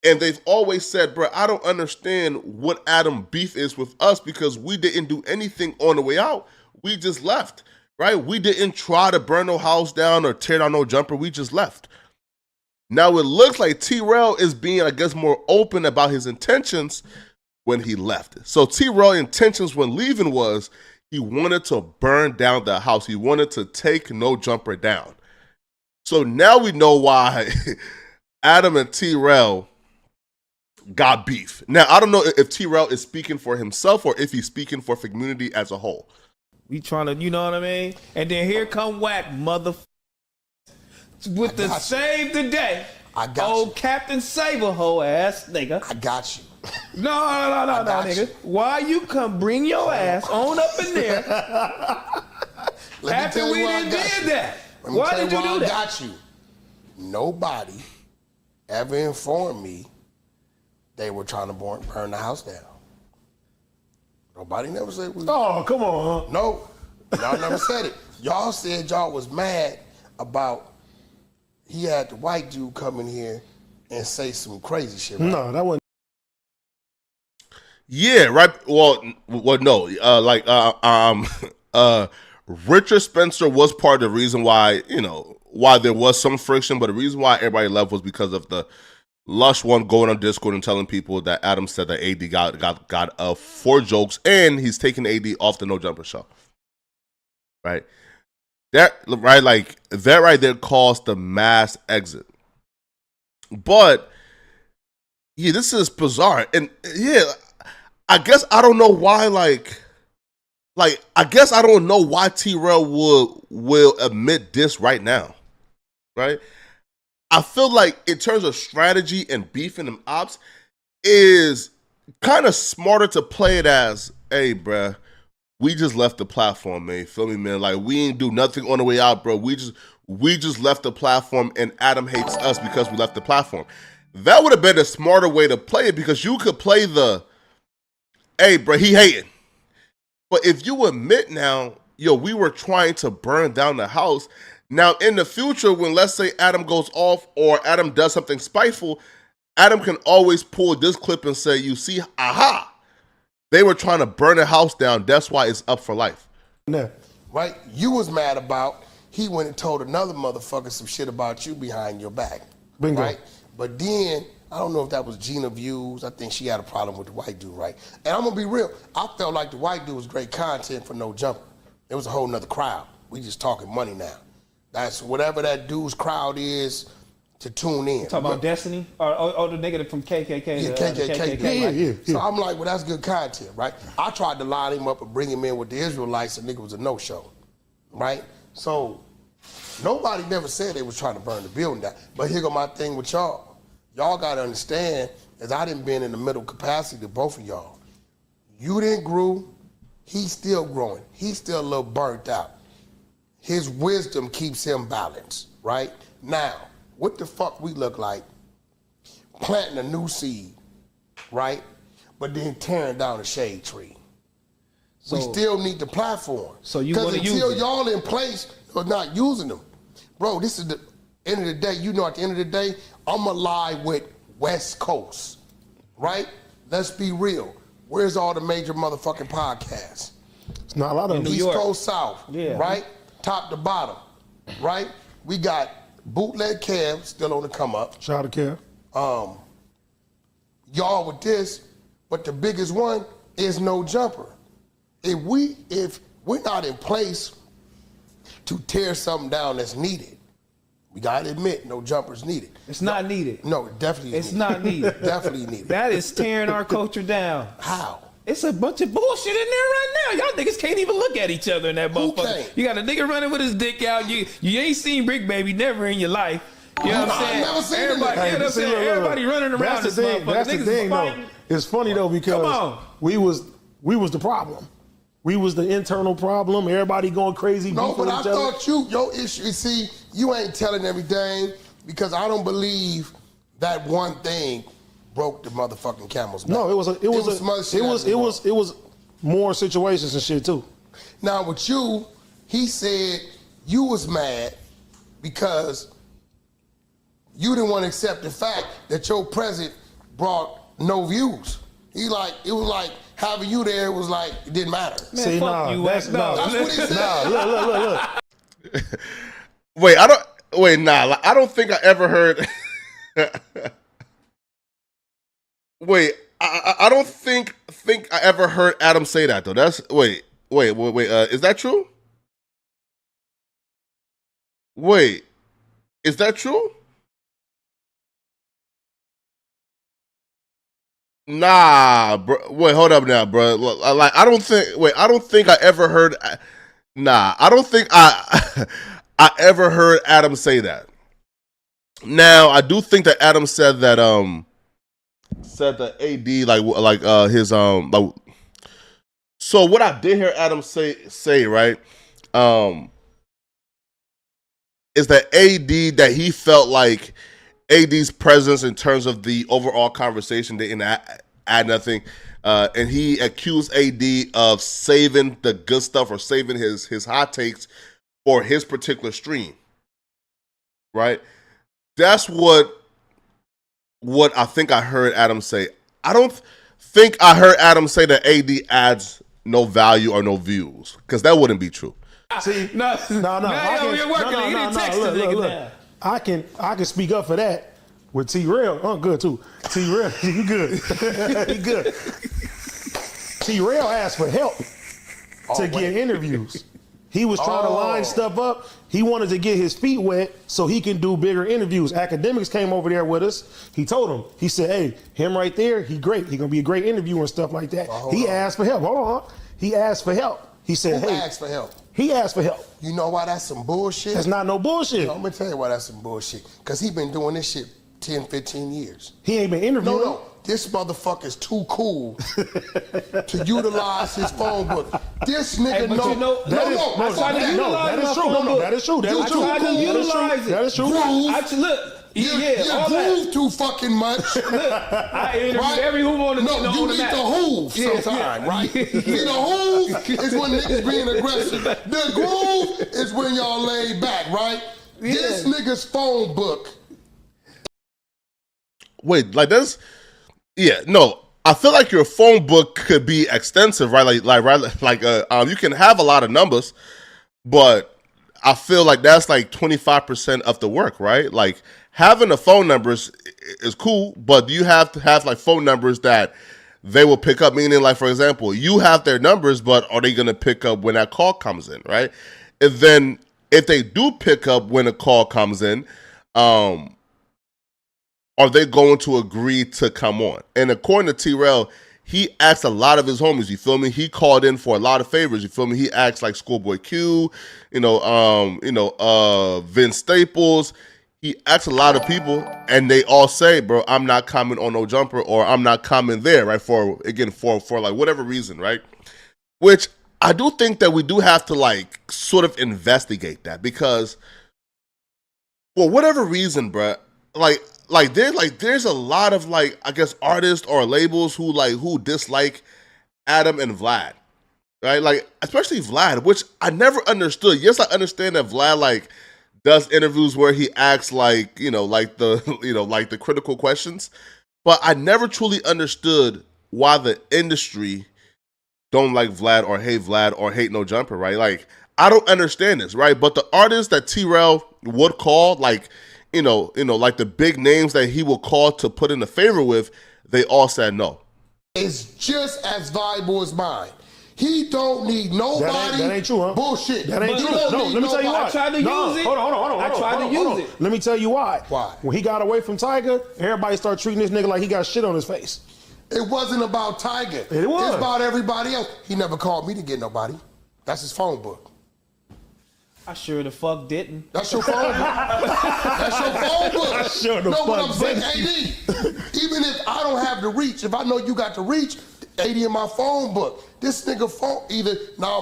And they've always said, bro, I don't understand what Adam beef is with us because we didn't do anything on the way out. We just left, right? We didn't try to burn no house down or tear down No Jumper. We just left. Now it looks like T-Rail is being, I guess, more open about his intentions when he left. So T-Rail intentions when leaving was he wanted to burn down the house. He wanted to take No Jumper down. So now we know why Adam and T-Rail got beef. Now, I don't know if T-Rail is speaking for himself or if he's speaking for Figgmunity as a whole. We trying to, you know what I mean? And then here come Wack, with the save the day. I got old you. Captain Saber hoe ass nigga. I got you. No, nigga. Why you come bring your ass on up in there after we done did that? Why did you do that? I got you. Nobody ever informed me they were trying to burn the house down. Nobody never said we. Oh, come on. No, y'all never said it. Y'all said y'all was mad about he had the white dude come in here and say some crazy shit. Right? No, that wasn't. Yeah, right. Well, no. Richard Spencer was part of the reason why, why there was some friction, but the reason why everybody left was because of the Lush One going on Discord and telling people that Adam said that AD got 4 jokes and he's taking AD off the No Jumper show. Right? That right there caused the mass exit. But yeah, this is bizarre. And yeah, I guess I don't know why I guess I don't know why T-Rail will admit this right now. Right? I feel like in terms of strategy and beef in them ops is kind of smarter to play it as, hey, bruh, we just left the platform, man. Feel me, man? Like, we ain't do nothing on the way out, bro. We just left the platform and Adam hates us because we left the platform. That would have been a smarter way to play it because you could play the, hey, bro, he hating. But if you admit now, we were trying to burn down the house. Now, in the future, when let's say Adam goes off or Adam does something spiteful, Adam can always pull this clip and say, you see, aha, they were trying to burn the house down. That's why it's up for life. No. Right? You was mad about he went and told another motherfucker some shit about you behind your back. Bingo. Right? But then, I don't know if that was Gina Views. I think she had a problem with the white dude, right? And I'm gonna be real. I felt like the white dude was great content for No Jumper. It was a whole nother crowd. We just talking money now. That's whatever that dude's crowd is to tune in. Talk about Destiny or the nigga from KKK. Yeah, KKK. Yeah. So I'm like, well, that's good content, right? I tried to line him up and bring him in with the Israelites, and nigga was a no-show, right? So nobody never said they was trying to burn the building down. But here go my thing with y'all. Y'all got to understand, as I done been in the middle capacity to both of y'all. You didn't grew, he's still growing. He's still a little burnt out. His wisdom keeps him balanced, right? Now, what the fuck we look like planting a new seed, right? But then tearing down a shade tree. We still need the platform. So you want to use until it. y'all in place are not using them. Bro, this is the end of the day. You know, at the end of the day, I'm alive with West Coast, right? Let's be real. Where's all the major motherfucking podcasts? It's not a lot of them. New East York. Coast, South, Yeah. right? Top to bottom, right? We got Bootleg Kev still on the come up. Shout out to Kev. Y'all with this, but the biggest one is No Jumper. If we're not in place to tear something down that's needed, we gotta admit No Jumper's needed. It's not needed. No, it definitely is It's needed. not needed. Definitely needed. That is tearing our culture down. How? It's a bunch of bullshit in there right now. Y'all niggas can't even look at each other in that Who motherfucker. can't? You got a nigga running with his dick out. You ain't seen Brick Baby never in your life. You know what I'm I saying? never seen Everybody, it. you know what I'm saying? Everybody running around That's this the thing. motherfucker. That's the Niggas thing, though. fighting. It's funny though because Come on. we was the problem. We was the internal problem. Everybody going crazy. No, beefing but I with each other. thought your issue, see, you ain't telling everything because I don't believe that one thing broke the motherfucking camel's back. No, it was more situations and shit too. Now with you, he said you was mad because you didn't want to accept the fact that your president brought no views. It was like having you there was like it didn't matter. Man, See, fuck nah, you, that's Wack. nah. That's what he said. Nah, look. Wait, I don't think I ever heard. Wait, I don't think I ever heard Adam say that though. That's wait. Is that true? Wait, is that true? Nah, bro. Wait, hold up now, bro. Like, I don't think I ever heard. Nah, I don't think I ever heard Adam say that. Now, I do think that Adam said that AD like his like. So what I did hear Adam say right, is that AD that he felt like AD's presence in terms of the overall conversation didn't add nothing, and he accused AD of saving the good stuff or saving his hot takes for his particular stream. Right? That's what I think I heard Adam say. I don't think I heard Adam say that AD adds no value or no views, because that wouldn't be true. See, No. I can speak up for that with T-Rail. Oh, good too. T-Rail, you good. You good. T-Rail asked for help to get interviews. He was trying to line stuff up. He wanted to get his feet wet so he can do bigger interviews. Academics came over there with us. He told him, he said, hey, him right there, he great. He gonna be a great interviewer and stuff like that. He asked for help. Hold on. He asked for help. He said, Who hey. asked for help? He asked for help. You know why that's some bullshit? That's not no bullshit. I'm gonna tell you why that's some bullshit. Cause he been doing this shit 10, 15 years. He ain't been interviewing. No. This motherfucker's too cool to utilize his phone book. This nigga Hey, but you know- I tried to utilize my phone book. That is true. That You is true. tried to That is true. utilize it. That is true. Groove. You You groove too fucking much. I interviewed Right? every Hoover on the No, on you the need map. to hoove sometime, right? See, the hoove is when niggas being aggressive. The groove is when y'all laid back, right? This nigga's phone book. Wait, like that's no. I feel like your phone book could be extensive, right? You can have a lot of numbers, but I feel like that's like 25% of the work, right? Like having the phone numbers is cool, but you have to have like phone numbers that they will pick up. Meaning, like for example, you have their numbers, but are they going to pick up when that call comes in, right? And then if they do pick up when a call comes in, are they going to agree to come on? And according to T-Rail, he asked a lot of his homies, you feel me? He called in for a lot of favors, you feel me? He asked like Schoolboy Q, Vince Staples. He asked a lot of people, and they all say, bro, I'm not coming on No Jumper, or I'm not coming there, right? For like whatever reason, right? Which I do think that we do have to like sort of investigate that, because for whatever reason, bro, there's a lot of like, I guess, artists or labels who dislike Adam and Vlad, right? Like especially Vlad, which I never understood. Yes, I understand that Vlad like does interviews where he asks like the critical questions, but I never truly understood why the industry don't like Vlad or hate No Jumper, right? Like I don't understand this, right? But the artists that T-Rail would call like like the big names that he will call to put in a favor with, they all said no. It's just as valuable as mine. He don't need nobody. That ain't true, huh? Bullshit. That ain't true. Don't No, need let me tell you nobody. why. I tried to use it. Hold on. I tried to use it. Let me tell you why. Why? When he got away from Tiger, everybody started treating this nigga like he got shit on his face. It wasn't about Tiger. It was. It's about everybody else. He never called me to get nobody. That's his phone book. I sure the fuck didn't. That's your phone book. That's your phone book. I sure the know what fuck I'm saying, AD? Even if I don't have the reach, if I know you got the reach, 80 in my phone book. This nigga phone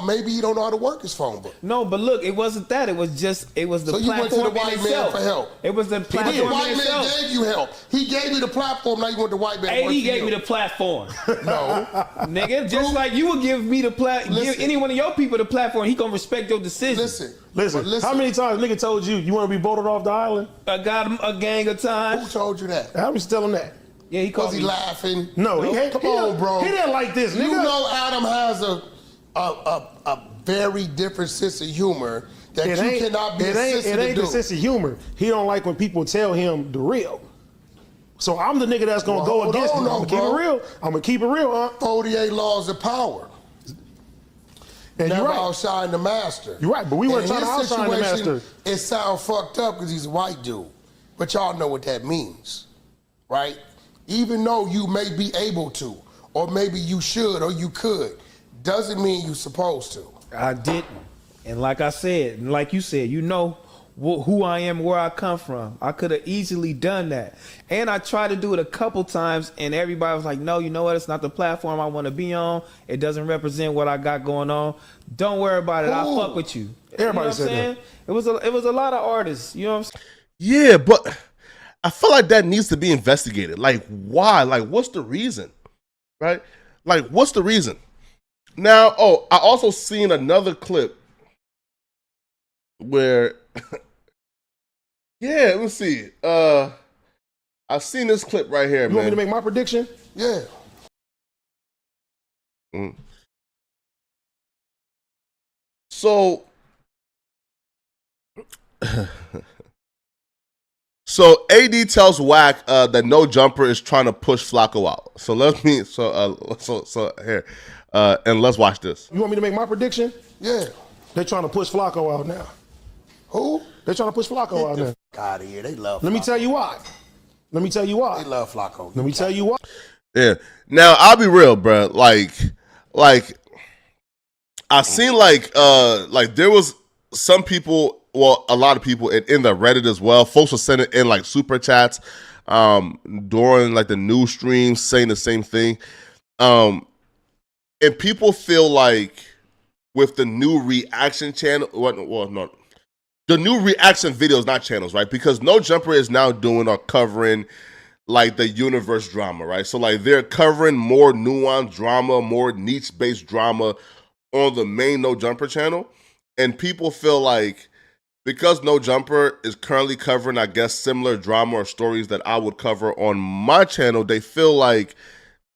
maybe he don't know how to work his phone book. No, but look, it wasn't that. It was the So you went to the platform white man itself. for help. It was the The platform white man itself. gave you help. He gave me the platform. Now you want the white man. Hey, he gave me the platform. No. Nigga, just like you would give me the give Listen. any one of your people the platform, he gonna respect your decision. Listen, how many times nigga told you want to be voted off the island? I got him a gang of times. Who told you that? How many tell him that? Yeah, he called Was he me. laughing? No, Come on, bro. He didn't like this, nigga. You know Adam has a very different sense of humor that you cannot be assisted It ain't to the do. sense of humor. He don't like when people tell him the real. So I'm the nigga that's gonna go against him. I'm gonna keep it real. I'm gonna keep it real, huh? 48 laws of power. And Never you're right. outshine the master. You're right, but we weren't In trying to his outshine the situation, master. It sounds fucked up because he's a white dude. But y'all know what that means, right? Even though you may be able to, or maybe you should, or you could, doesn't mean you're supposed to. I didn't. And like I said, and like you said, you know who I am, where I come from. I could have easily done that. And I tried to do it a couple times, and everybody was like, no, you know what? It's not the platform I want to be on. It doesn't represent what I got going on. Don't worry about it. I'll fuck with you. Everybody said that. It was a lot of artists. You know what I'm saying? Yeah, but I feel like that needs to be investigated. Like, why? Like, what's the reason? Right? Like, what's the reason? Now, I also seen another clip where, yeah, let me see. I've seen this clip right here, man. You want me to make my prediction? Yeah. So, AD tells Wack that No Jumper is trying to push Flacco out. So here, and let's watch this. You want me to make my prediction? Yeah. They're trying to push Flacco out now. Who? They're trying to push Flacco out now. Out of here. They love Let me Flacco. tell you why. Let me tell you why. They love Flacco. Let me tell you why. Yeah. Now I'll be real, bro. Like I seen like there was some people, well, a lot of people in the Reddit as well. Folks were sending in like super chats during like the news streams saying the same thing. And people feel like with the new reaction channel, the new reaction videos, not channels, right? Because No Jumper is now doing or covering like the universe drama, right? So like they're covering more nuanced drama, more niche-based drama on the main No Jumper channel. And people feel like because No Jumper is currently covering, I guess, similar drama or stories that I would cover on my channel, they feel like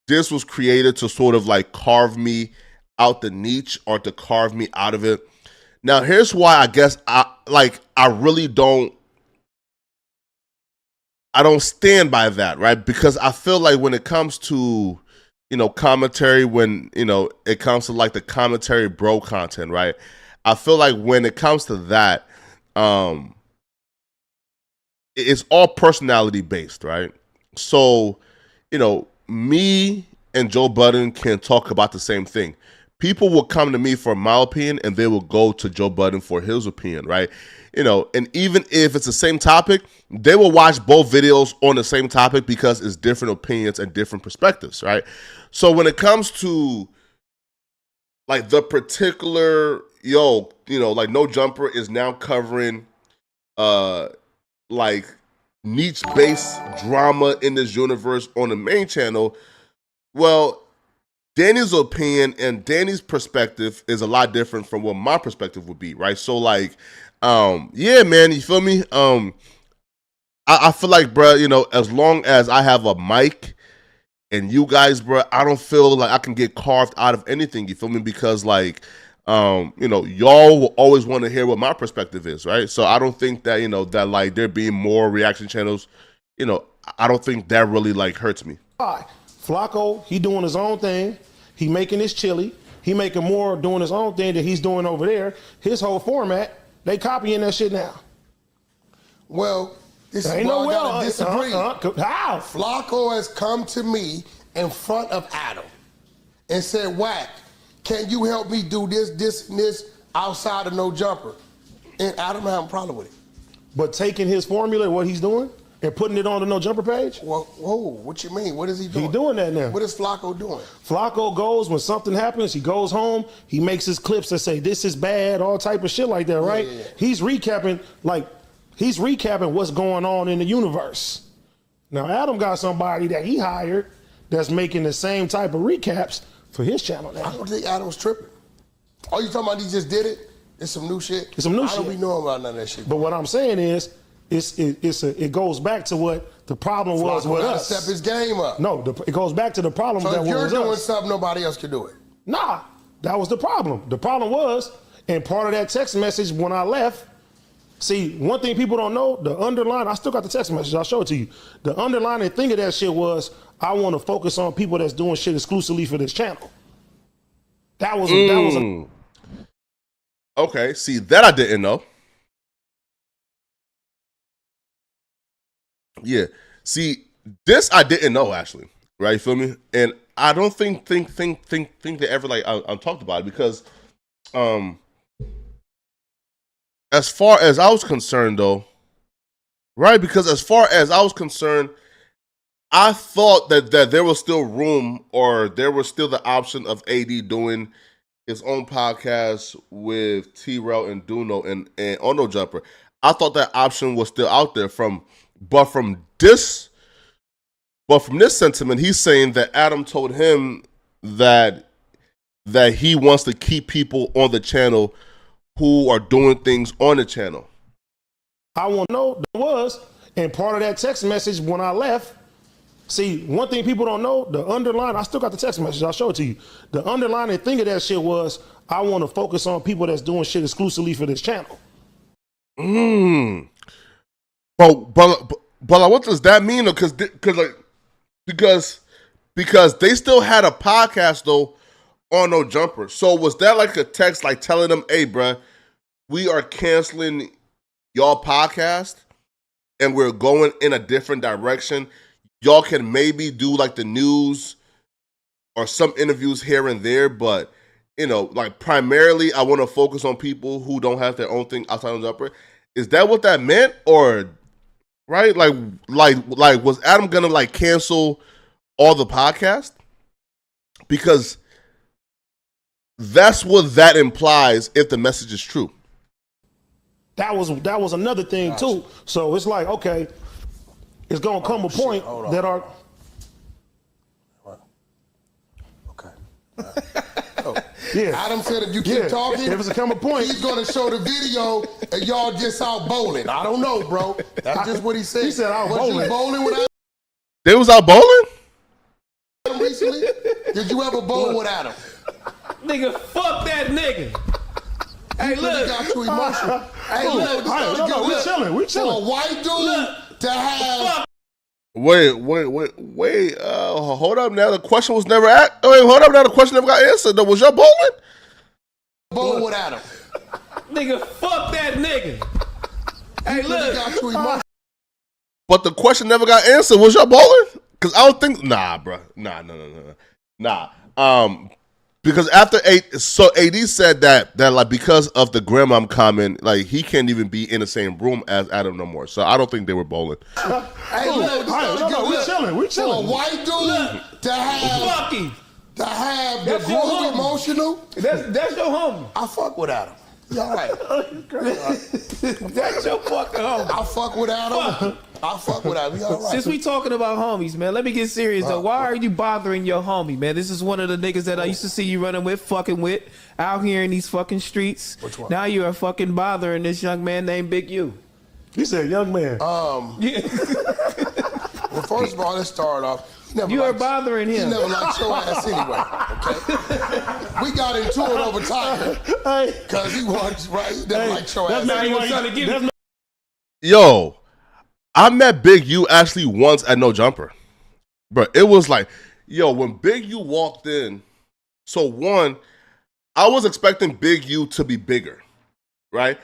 this was created to sort of like carve me out the niche or to carve me out of it. Now, here's why I guess I really don't stand by that, right? Because I feel like when it comes to, commentary, when, it comes to like the commentary bro content, right? I feel like when it comes to that, it's all personality based, right? So, me and Joe Budden can talk about the same thing. People will come to me for my opinion, and they will go to Joe Budden for his opinion, right? And even if it's the same topic, they will watch both videos on the same topic because it's different opinions and different perspectives, right? So when it comes to like the particular, like No Jumper is now covering like niche-based drama in this universe on the main channel, well, Danny's opinion and Danny's perspective is a lot different from what my perspective would be, right? So, like, yeah, man, you feel me? I feel like, bro, as long as I have a mic and you guys, bro, I don't feel like I can get carved out of anything, you feel me? Because, like, y'all will always want to hear what my perspective is, right? So I don't think that, that, like, there being more reaction channels, I don't think that really, like, hurts me. Flacco, he doing his own thing. He making his chili. He making more doing his own thing that he's doing over there. His whole format, they copying that shit now. Well, this is why I gotta disagree. How? Flacco has come to me in front of Adam and said, Wack, can you help me do this, and this outside of No Jumper? And Adam don't have a problem with it. But taking his formula, what he's doing, and putting it on the No Jumper page? Well, whoa, what you mean? What is he doing? He doing that now. What is Flacco doing? Flacco goes, when something happens, he goes home, he makes his clips that say, this is bad, all type of shit like that, right? Yeah. He's recapping what's going on in the universe. Now, Adam got somebody that he hired that's making the same type of recaps for his channel now. I don't think Adam's tripping. Oh, you talking about he just did it? It's some new shit? It's some new shit. I don't be knowing about none of that shit. But what I'm saying is, it goes back to what the problem was with us. Step his game up. No, it goes back to the problem that was us. So if you're doing something, nobody else can do it. Nah, that was the problem. The problem was, and part of that text message when I left, see, one thing people don't know, the underlying, I still got the text message, I'll show it to you. The underlying thing of that shit was, I want to focus on people that's doing shit exclusively for this channel. That was okay, see, that I didn't know. Yeah. See, this I didn't know actually, right? You feel me? And I don't think they ever like I talked about it because, as far as I was concerned though, right? Because as far as I was concerned, I thought that there was still room or there was still the option of AD doing his own podcast with T-Rail and Duno and on No Jumper. I thought that option was still out there from this sentiment, he's saying that Adam told him that he wants to keep people on the channel who are doing things on the channel. I want to know and part of that text message when I left, see, one thing people don't know, the underlying, I still got the text message, I'll show it to you. The underlying thing of that shit was, I want to focus on people that's doing shit exclusively for this channel. But what does that mean? Because they still had a podcast though on No Jumper. So was that like a text like telling them, "Hey, bruh, we are canceling y'all podcast and we're going in a different direction. Y'all can maybe do like the news or some interviews here and there, but like primarily I want to focus on people who don't have their own thing outside of No Jumper." Is that what that meant, or right? Like was Adam gonna like cancel all the podcast? Because that's what that implies if the message is true. That was another thing too. So it's like, okay, it's gonna come a point that our yeah. Adam said if you keep talking, if it's come a point, he's gonna show the video and y'all just out bowling. I don't know, bro. That's just what he said. He said out bowling. Was you bowling with Adam? They was out bowling? Recently? Did you ever bowl with Adam? Nigga, fuck that nigga. Hey, look, got too emotional. Hey, look, no, we chilling. We for a chilling. white dude to have. Wait. Hold up now. The question was never asked. Wait, hold up now. The question never got answered. Though. Was y'all bowling? Bowl without him. Nigga, fuck that nigga. Hey, look. Got too emotional. But the question never got answered. Was y'all bowling? Because I don't think. Nah, bro. Nah. Because after AD said that like because of the grandmom comment, like he can't even be in the same room as Adam no more. So I don't think they were bowling. Hey, look, we chilling. We for a chilling. white dude to have. To have the That's your groove homie. emotional. That's your homie. I fuck with Adam. You all right? That's your fucking homie. I fuck with Adam. I fuck with Adam. You all right? Since we talking about homies, man, let me get serious though. Why are you bothering your homie, man? This is one of the niggas that I used to see you running with, fucking with, out here in these fucking streets. Which one? Now you are fucking bothering this young man named Big U. He said, young man. Well, first of all, let's start off. You are bothering He him. never liked your ass anyway. Okay. We got into it over Tiger because he was right. He never liked your ass. Now he was trying to get me. Yo, I met Big U actually once at No Jumper. But it was like, yo, when Big U walked in, so one, I was expecting Big U to be bigger, right?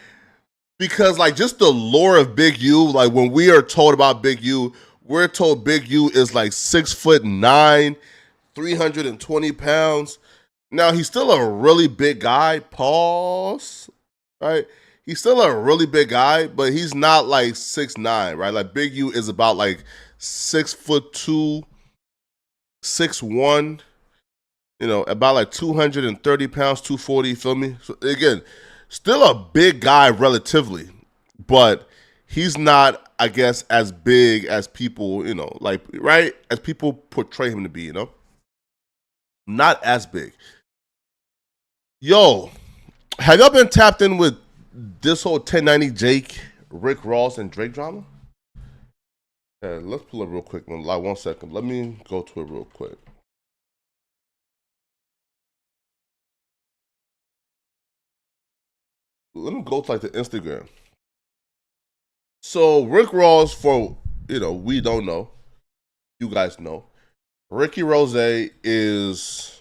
Because like just the lore of Big U, like when we are told about Big U, we're told Big U is like 6'9", 320 pounds. Now he's still a really big guy, pause, right? He's still a really big guy, but he's not like 6'9", right? Like Big U is about like 6'2", 6'1", you know, about like 230 pounds, 240, you feel me? So again, still a big guy relatively, but he's not, I guess, as big as people, you know, like, right? As people portray him to be, you know? Not as big. Yo, have y'all been tapped in with this whole 1090 Jake, Rick Ross, and Drake drama? Yeah, let's pull it real quick, man. Like 1 second. Let me go to it real quick. Let me go to like the Instagram. So Rick Ross, for we don't know, you guys know, Ricky Rose is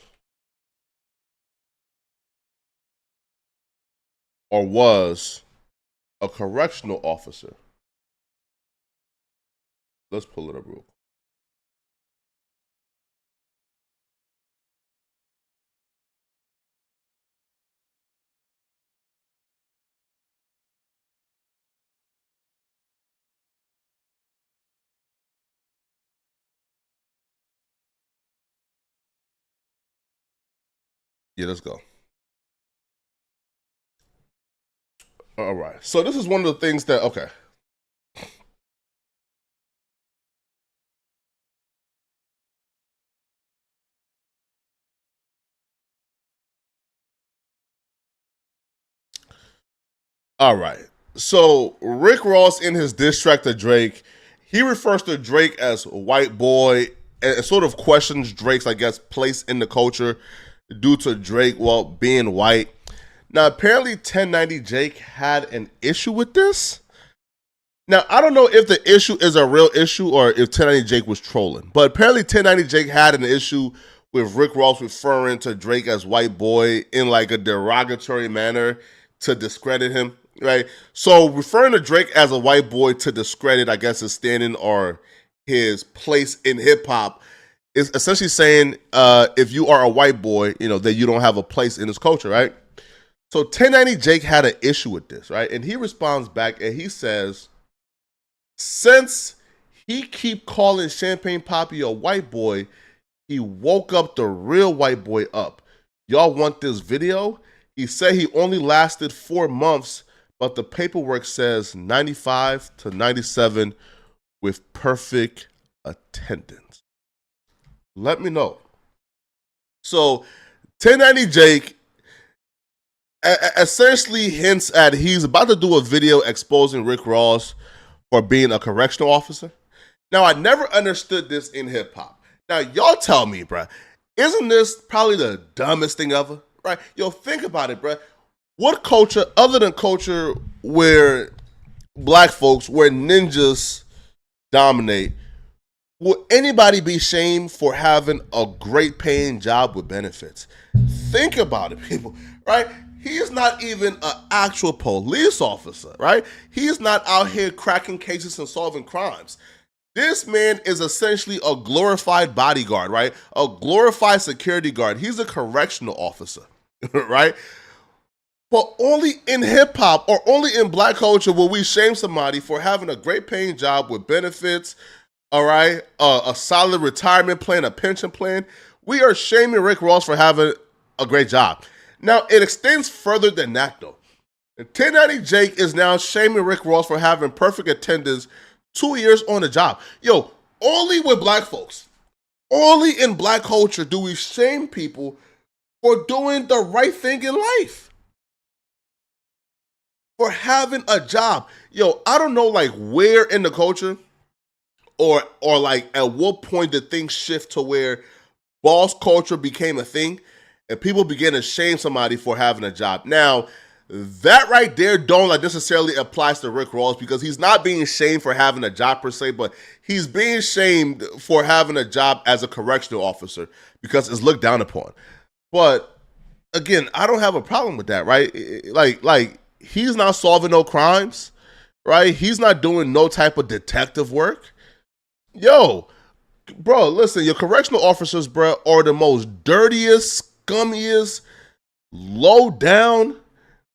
or was a correctional officer. Let's pull it up real quick. Yeah, let's go. All right. So this is one of the things that, okay. All right. So Rick Ross in his diss track to Drake, he refers to Drake as white boy and sort of questions Drake's, I guess, place in the culture due to Drake, being white. Now, apparently 1090 Jake had an issue with this. Now, I don't know if the issue is a real issue or if 1090 Jake was trolling, but apparently 1090 Jake had an issue with Rick Ross referring to Drake as white boy in like a derogatory manner to discredit him, right? So referring to Drake as a white boy to discredit, I guess, his standing or his place in hip hop is essentially saying if you are a white boy, that you don't have a place in this culture, right? So 1090 Jake had an issue with this, right? And he responds back and he says, since he keep calling Champagne Poppy a white boy, he woke up the real white boy up. Y'all want this video? He said he only lasted 4 months, but the paperwork says 95 to 97 with perfect attendance. Let me know. So 1090 Jake essentially hints at he's about to do a video exposing Rick Ross for being a correctional officer. Now, I never understood this in hip hop. Now, y'all tell me, bruh, isn't this probably the dumbest thing ever? Right? Yo, think about it, bruh. what culture other than culture where black folks, where ninjas dominate, will anybody be shamed for having a great paying job with benefits? Think about it, people, right? He is not even an actual police officer, right? He's not out here cracking cases and solving crimes. This man is essentially a glorified bodyguard, right? A glorified security guard. He's a correctional officer, right? But only in hip hop or only in black culture will we shame somebody for having a great paying job with benefits, all right? A solid retirement plan, a pension plan. We are shaming Rick Ross for having a great job. Now, it extends further than that, though. 1090 Jake is now shaming Rick Ross for having perfect attendance 2 years on the job. Yo, only with black folks, only in black culture do we shame people for doing the right thing in life, for having a job. Yo, I don't know, like, where in the culture or like at what point did things shift to where boss culture became a thing and people began to shame somebody for having a job. Now, that right there don't like necessarily applies to Rick Ross because he's not being shamed for having a job per se, but he's being shamed for having a job as a correctional officer because it's looked down upon. But again, I don't have a problem with that, right? Like he's not solving no crimes, right? He's not doing no type of detective work. Yo, bro, listen, your correctional officers, bro, are the most dirtiest, scummiest, low down,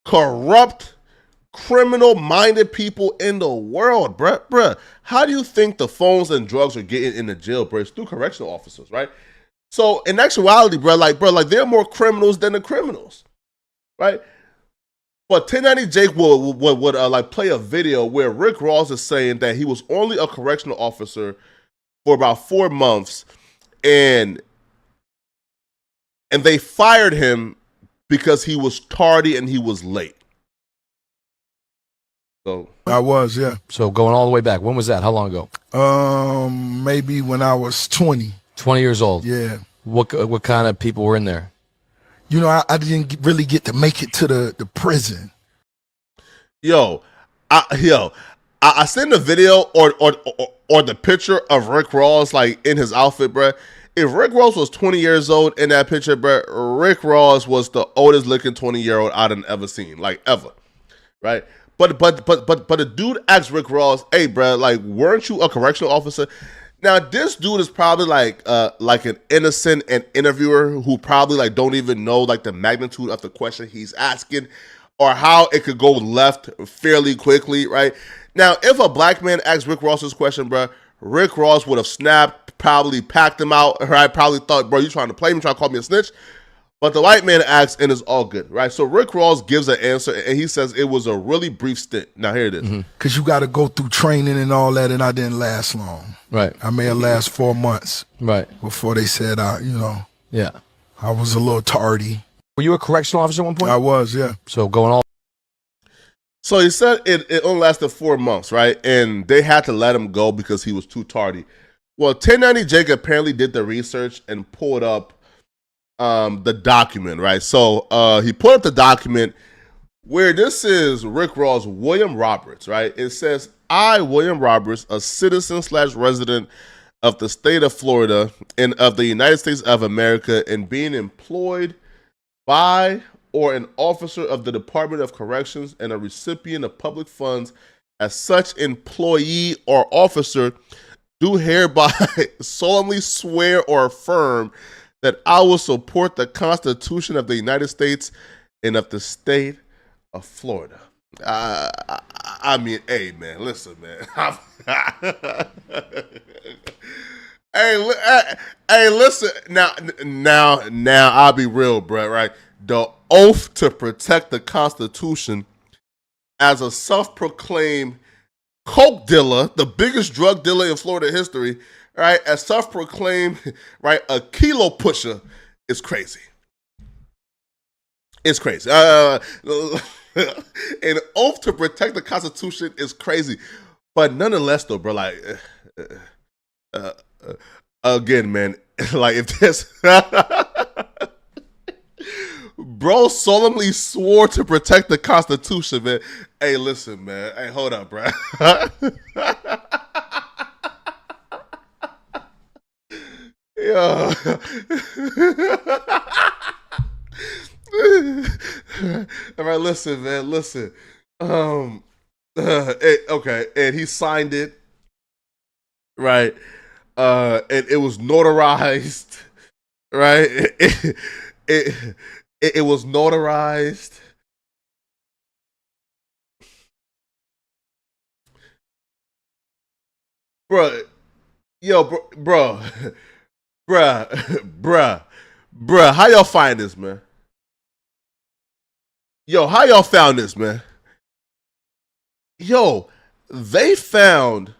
corrupt, criminal-minded people in the world, bruh. How do you think the phones and drugs are getting in the jail, bro? It's through correctional officers, right? So in actuality, bro, they're more criminals than the criminals, right? But 1090 Jake would like play a video where Rick Ross is saying that he was only a correctional officer for about 4 months, and they fired him because he was tardy and he was late. So I was, yeah. So going all the way back, when was that? How long ago? Maybe when I was 20. 20 years old. Yeah. What kind of people were in there? You know, I didn't really get to make it to the prison. I sent the video or the picture of Rick Ross like in his outfit, bro. If Rick Ross was 20 years old in that picture, bro, Rick Ross was the oldest looking 20-year-old I'd ever seen, like ever, right? But the dude asked Rick Ross, "Hey, bro, like, weren't you a correctional officer?" Now this dude is probably like an innocent and interviewer who probably like don't even know like the magnitude of the question he's asking or how it could go left fairly quickly, right? Now, if a black man asked Rick Ross this question, bro, Rick Ross would have snapped, probably packed him out, right? Probably thought, bro, you trying to play me, trying to call me a snitch? But the white man asks, and it's all good, right? So Rick Ross gives an answer, and he says it was a really brief stint. Now, here it is. Because you got to go through training and all that, and I didn't last long. Right. I may have lasted 4 months. Right. Before they said, yeah, I was a little tardy. Were you a correctional officer at one point? I was, yeah. So going all. So he said it only lasted 4 months, right? And they had to let him go because he was too tardy. Well, 1090 Jake apparently did the research and pulled up the document, right? So he pulled up the document where this is Rick Ross, William Roberts, right? It says, "I, William Roberts, a citizen/resident of the state of Florida and of the United States of America, and being employed by or an officer of the Department of Corrections and a recipient of public funds as such employee or officer, do hereby solemnly swear or affirm that I will support the Constitution of the United States and of the state of Florida." I mean, hey, man, listen, man. Hey, listen. Now, I'll be real, bro, right? The oath to protect the Constitution as a self-proclaimed coke dealer, the biggest drug dealer in Florida history, right? As self-proclaimed, right, a kilo pusher is crazy. It's crazy. An oath to protect the Constitution is crazy. But nonetheless, though, bro, like, again, man, like if this, Bro solemnly swore to protect the Constitution, man. Hey, listen, man. Hey, hold up, bro. Yo. All right, listen, man. Listen. Okay, and he signed it, right? And it was notarized, right? It was notarized. Bruh, yo, bruh, how y'all find this, man? Yo, how y'all found this, man? Yo, they found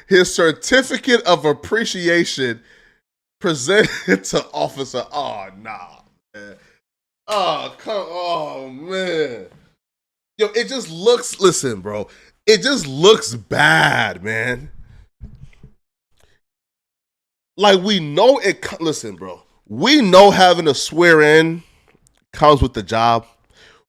his certificate of appreciation presented to officer. Oh, nah, man. Oh, man. Yo, it just looks, listen, bro. It just looks bad, man. Like, we know it, listen, bro. We know having to swear in comes with the job.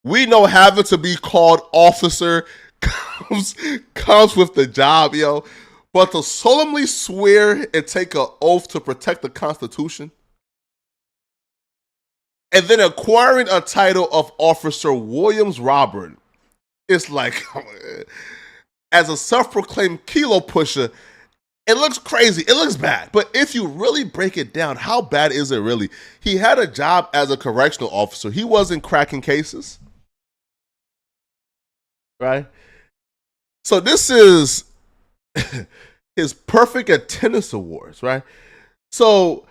We know having to be called officer comes with the job, yo. But to solemnly swear and take an oath to protect the Constitution, and then acquiring a title of Officer Williams Robert, it's like, as a self-proclaimed kilo pusher, it looks crazy. It looks bad. But if you really break it down, how bad is it really? He had a job as a correctional officer. He wasn't cracking cases. Right? So this is his perfect attendance awards, right? So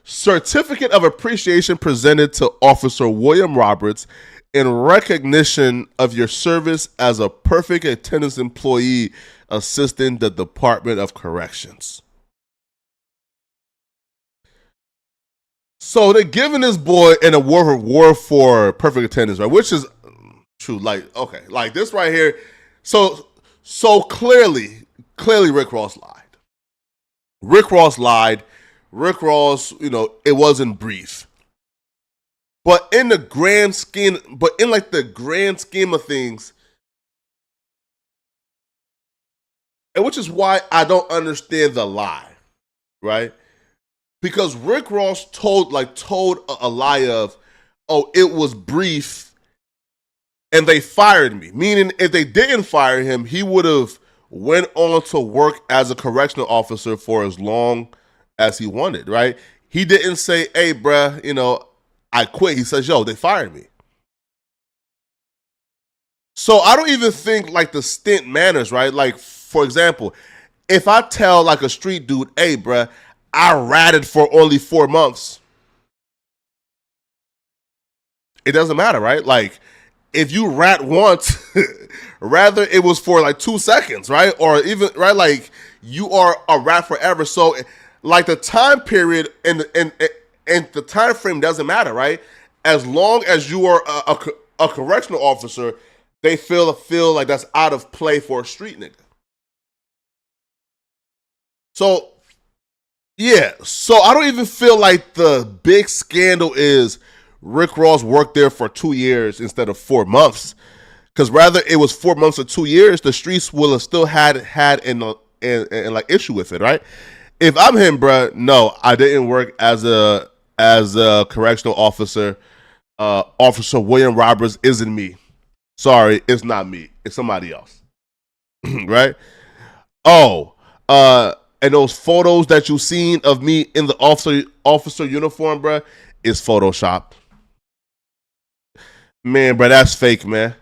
certificate of appreciation presented to Officer William Roberts in recognition of your service as a perfect attendance employee assisting the Department of Corrections. So they're giving this boy an award for perfect attendance, right? Which is true. Like, okay, like this right here. So clearly Rick Ross lied. Rick Ross lied. Rick Ross, it wasn't brief. But in the grand scheme of things, and which is why I don't understand the lie, right? Because Rick Ross told a lie of, oh, it was brief and they fired me. Meaning if they didn't fire him, he would have went on to work as a correctional officer for as long as he wanted, right? He didn't say, hey, bruh, I quit. He says, yo, they fired me. So I don't even think like the stint matters, right? Like, for example, if I tell like a street dude, hey, bruh, I ratted for only 4 months, it doesn't matter, right? Like, if you rat once, rather it was for like 2 seconds, right? Or even, right, like you are a rat forever. So like the time period and the time frame doesn't matter, right? As long as you are a correctional officer, they feel like that's out of play for a street nigga. So, yeah. So I don't even feel like the big scandal is Rick Ross worked there for 2 years instead of 4 months. Because rather it was 4 months or 2 years, the streets will have still had an like issue with it, right? If I'm him, bruh, no, I didn't work as a correctional officer. Officer William Roberts isn't me. Sorry, it's not me. It's somebody else. Right? Oh, and those photos that you've seen of me in the officer uniform, bruh, is Photoshop. Man, bruh, that's fake, man.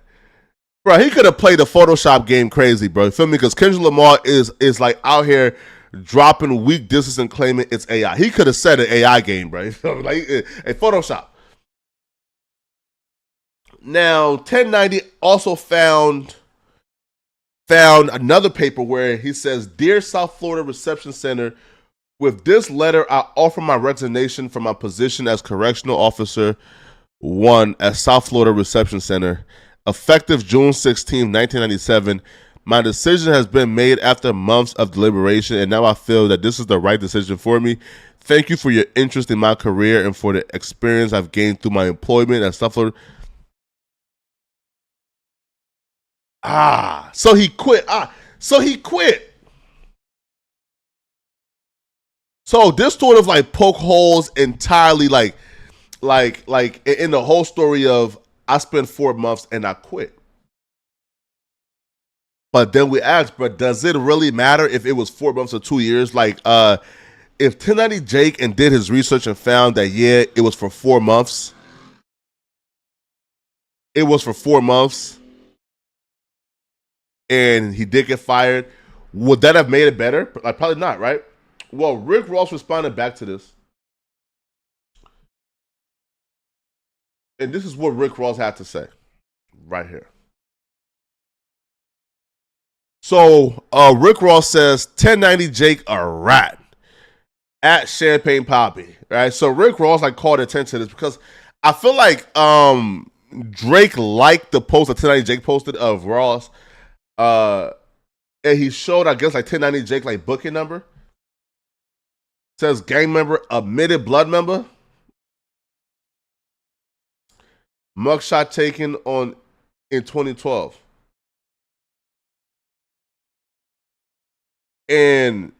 Bro, he could have played the Photoshop game crazy, bro. You feel me? Because Kendrick Lamar is like out here dropping weak distance and claiming it's AI. He could have said an AI game, bro. Like a Photoshop. Now, 1090 also found another paper where he says, Dear South Florida Reception Center, with this letter, I offer my resignation from my position as Correctional Officer 1 at South Florida Reception Center. Effective June 16, 1997, My decision has been made after months of deliberation, and now I feel that this is the right decision for me. Thank you for your interest in my career and for the experience I've gained through my employment and stuff. So he quit. So he quit. So this sort of like poke holes entirely like in the whole story of I spent 4 months and I quit. But then we asked, but does it really matter if it was 4 months or 2 years? Like, if 1090 Jake and did his research and found that, yeah, it was for 4 months. It was for 4 months. And he did get fired. Would that have made it better? Like, probably not, right? Well, Rick Ross responded back to this. And this is what Rick Ross had to say right here. So Rick Ross says 1090 Jake a rat at Champagne Poppy, right? So Rick Ross like called attention to this because I feel like Drake liked the post that 1090 Jake posted of Ross, and he showed I guess like 1090 Jake like booking number. Says gang member admitted blood member. Mugshot taken in 2012. And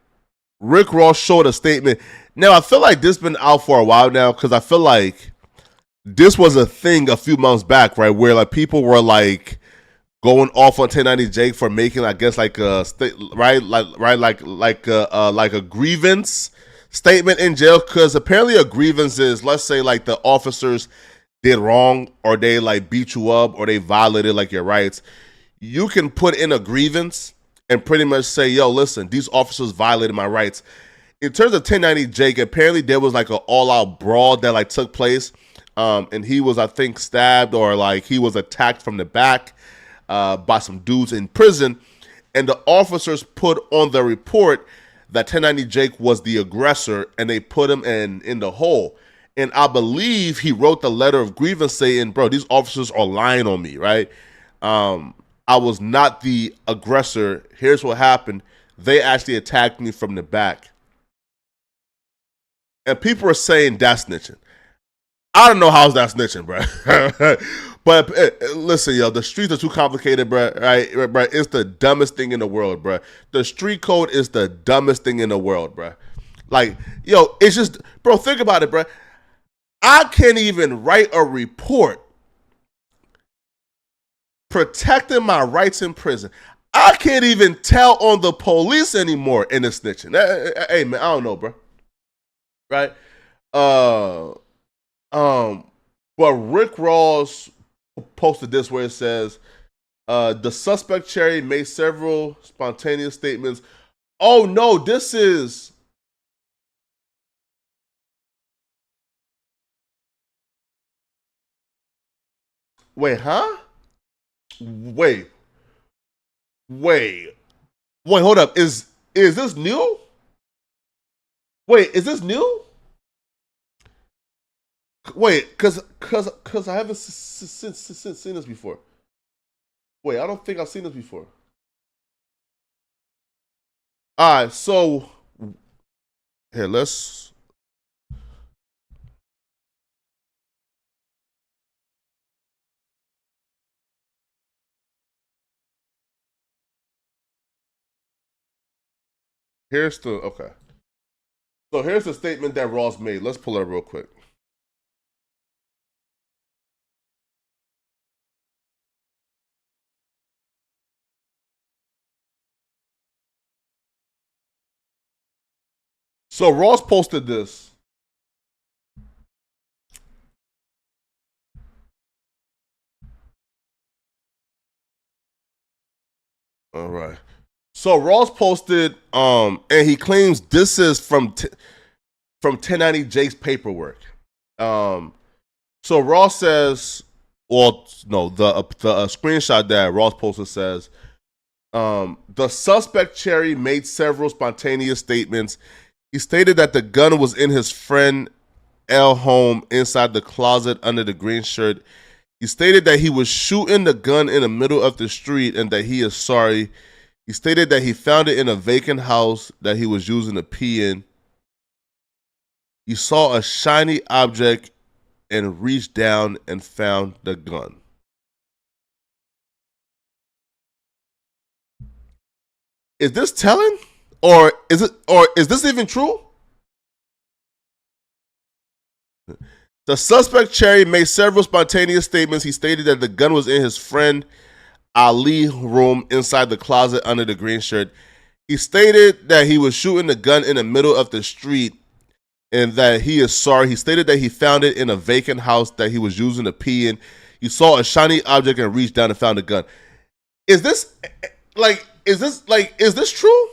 Rick Ross showed a statement. Now, I feel like this has been out for a while now because I feel like this was a thing a few months back, right? Where like people were like going off on 1090 Jake for making, I guess, like a like a grievance statement in jail. Because apparently a grievance is, let's say, like the officers did wrong or they like beat you up or they violated like your rights. You can put in a grievance and pretty much say, yo, listen, these officers violated my rights. In terms of 1090 Jake, apparently there was like an all-out brawl that like took place. And he was, I think, stabbed or like he was attacked from the back by some dudes in prison. And the officers put on the report that 1090 Jake was the aggressor and they put him in the hole. And I believe he wrote the letter of grievance saying, bro, these officers are lying on me, right? I was not the aggressor. Here's what happened. They actually attacked me from the back. And people are saying that's snitching. I don't know how's that snitching, bro. But listen, yo, the streets are too complicated, bro. Right, bro? It's the dumbest thing in the world, bro. The street code is the dumbest thing in the world, bro. Like, yo, it's just, bro, think about it, bro. I can't even write a report protecting my rights in prison. I can't even tell on the police anymore in the snitching. Hey, man, I don't know, bro. Right? But Rick Ross posted this where it says, the suspect Cherry made several spontaneous statements. Oh, no, this is... Wait, huh? Wait, hold up. Is this new? Wait, is this new? Wait, cause I haven't seen this before. Wait, I don't think I've seen this before. All right, so here, let's. Okay. So here's the statement that Ross made. Let's pull it up real quick. So Ross posted this. All right. So Ross posted, and he claims this is from 1090 Jake's paperwork. So Ross says, well, no, the screenshot that Ross posted says, the suspect Cherry made several spontaneous statements. He stated that the gun was in his friend L home inside the closet under the green shirt. He stated that he was shooting the gun in the middle of the street and that he is sorry. He stated that he found it in a vacant house that he was using to pee in. He saw a shiny object and reached down and found the gun. Is this telling? Or is this even true? The suspect, Cherry, made several spontaneous statements. He stated that the gun was in his friend Ali's room inside the closet under the green shirt. He stated that he was shooting the gun in the middle of the street and that he is sorry. He stated that he found it in a vacant house that he was using to pee in. He saw a shiny object and reached down and found the gun. Is this true?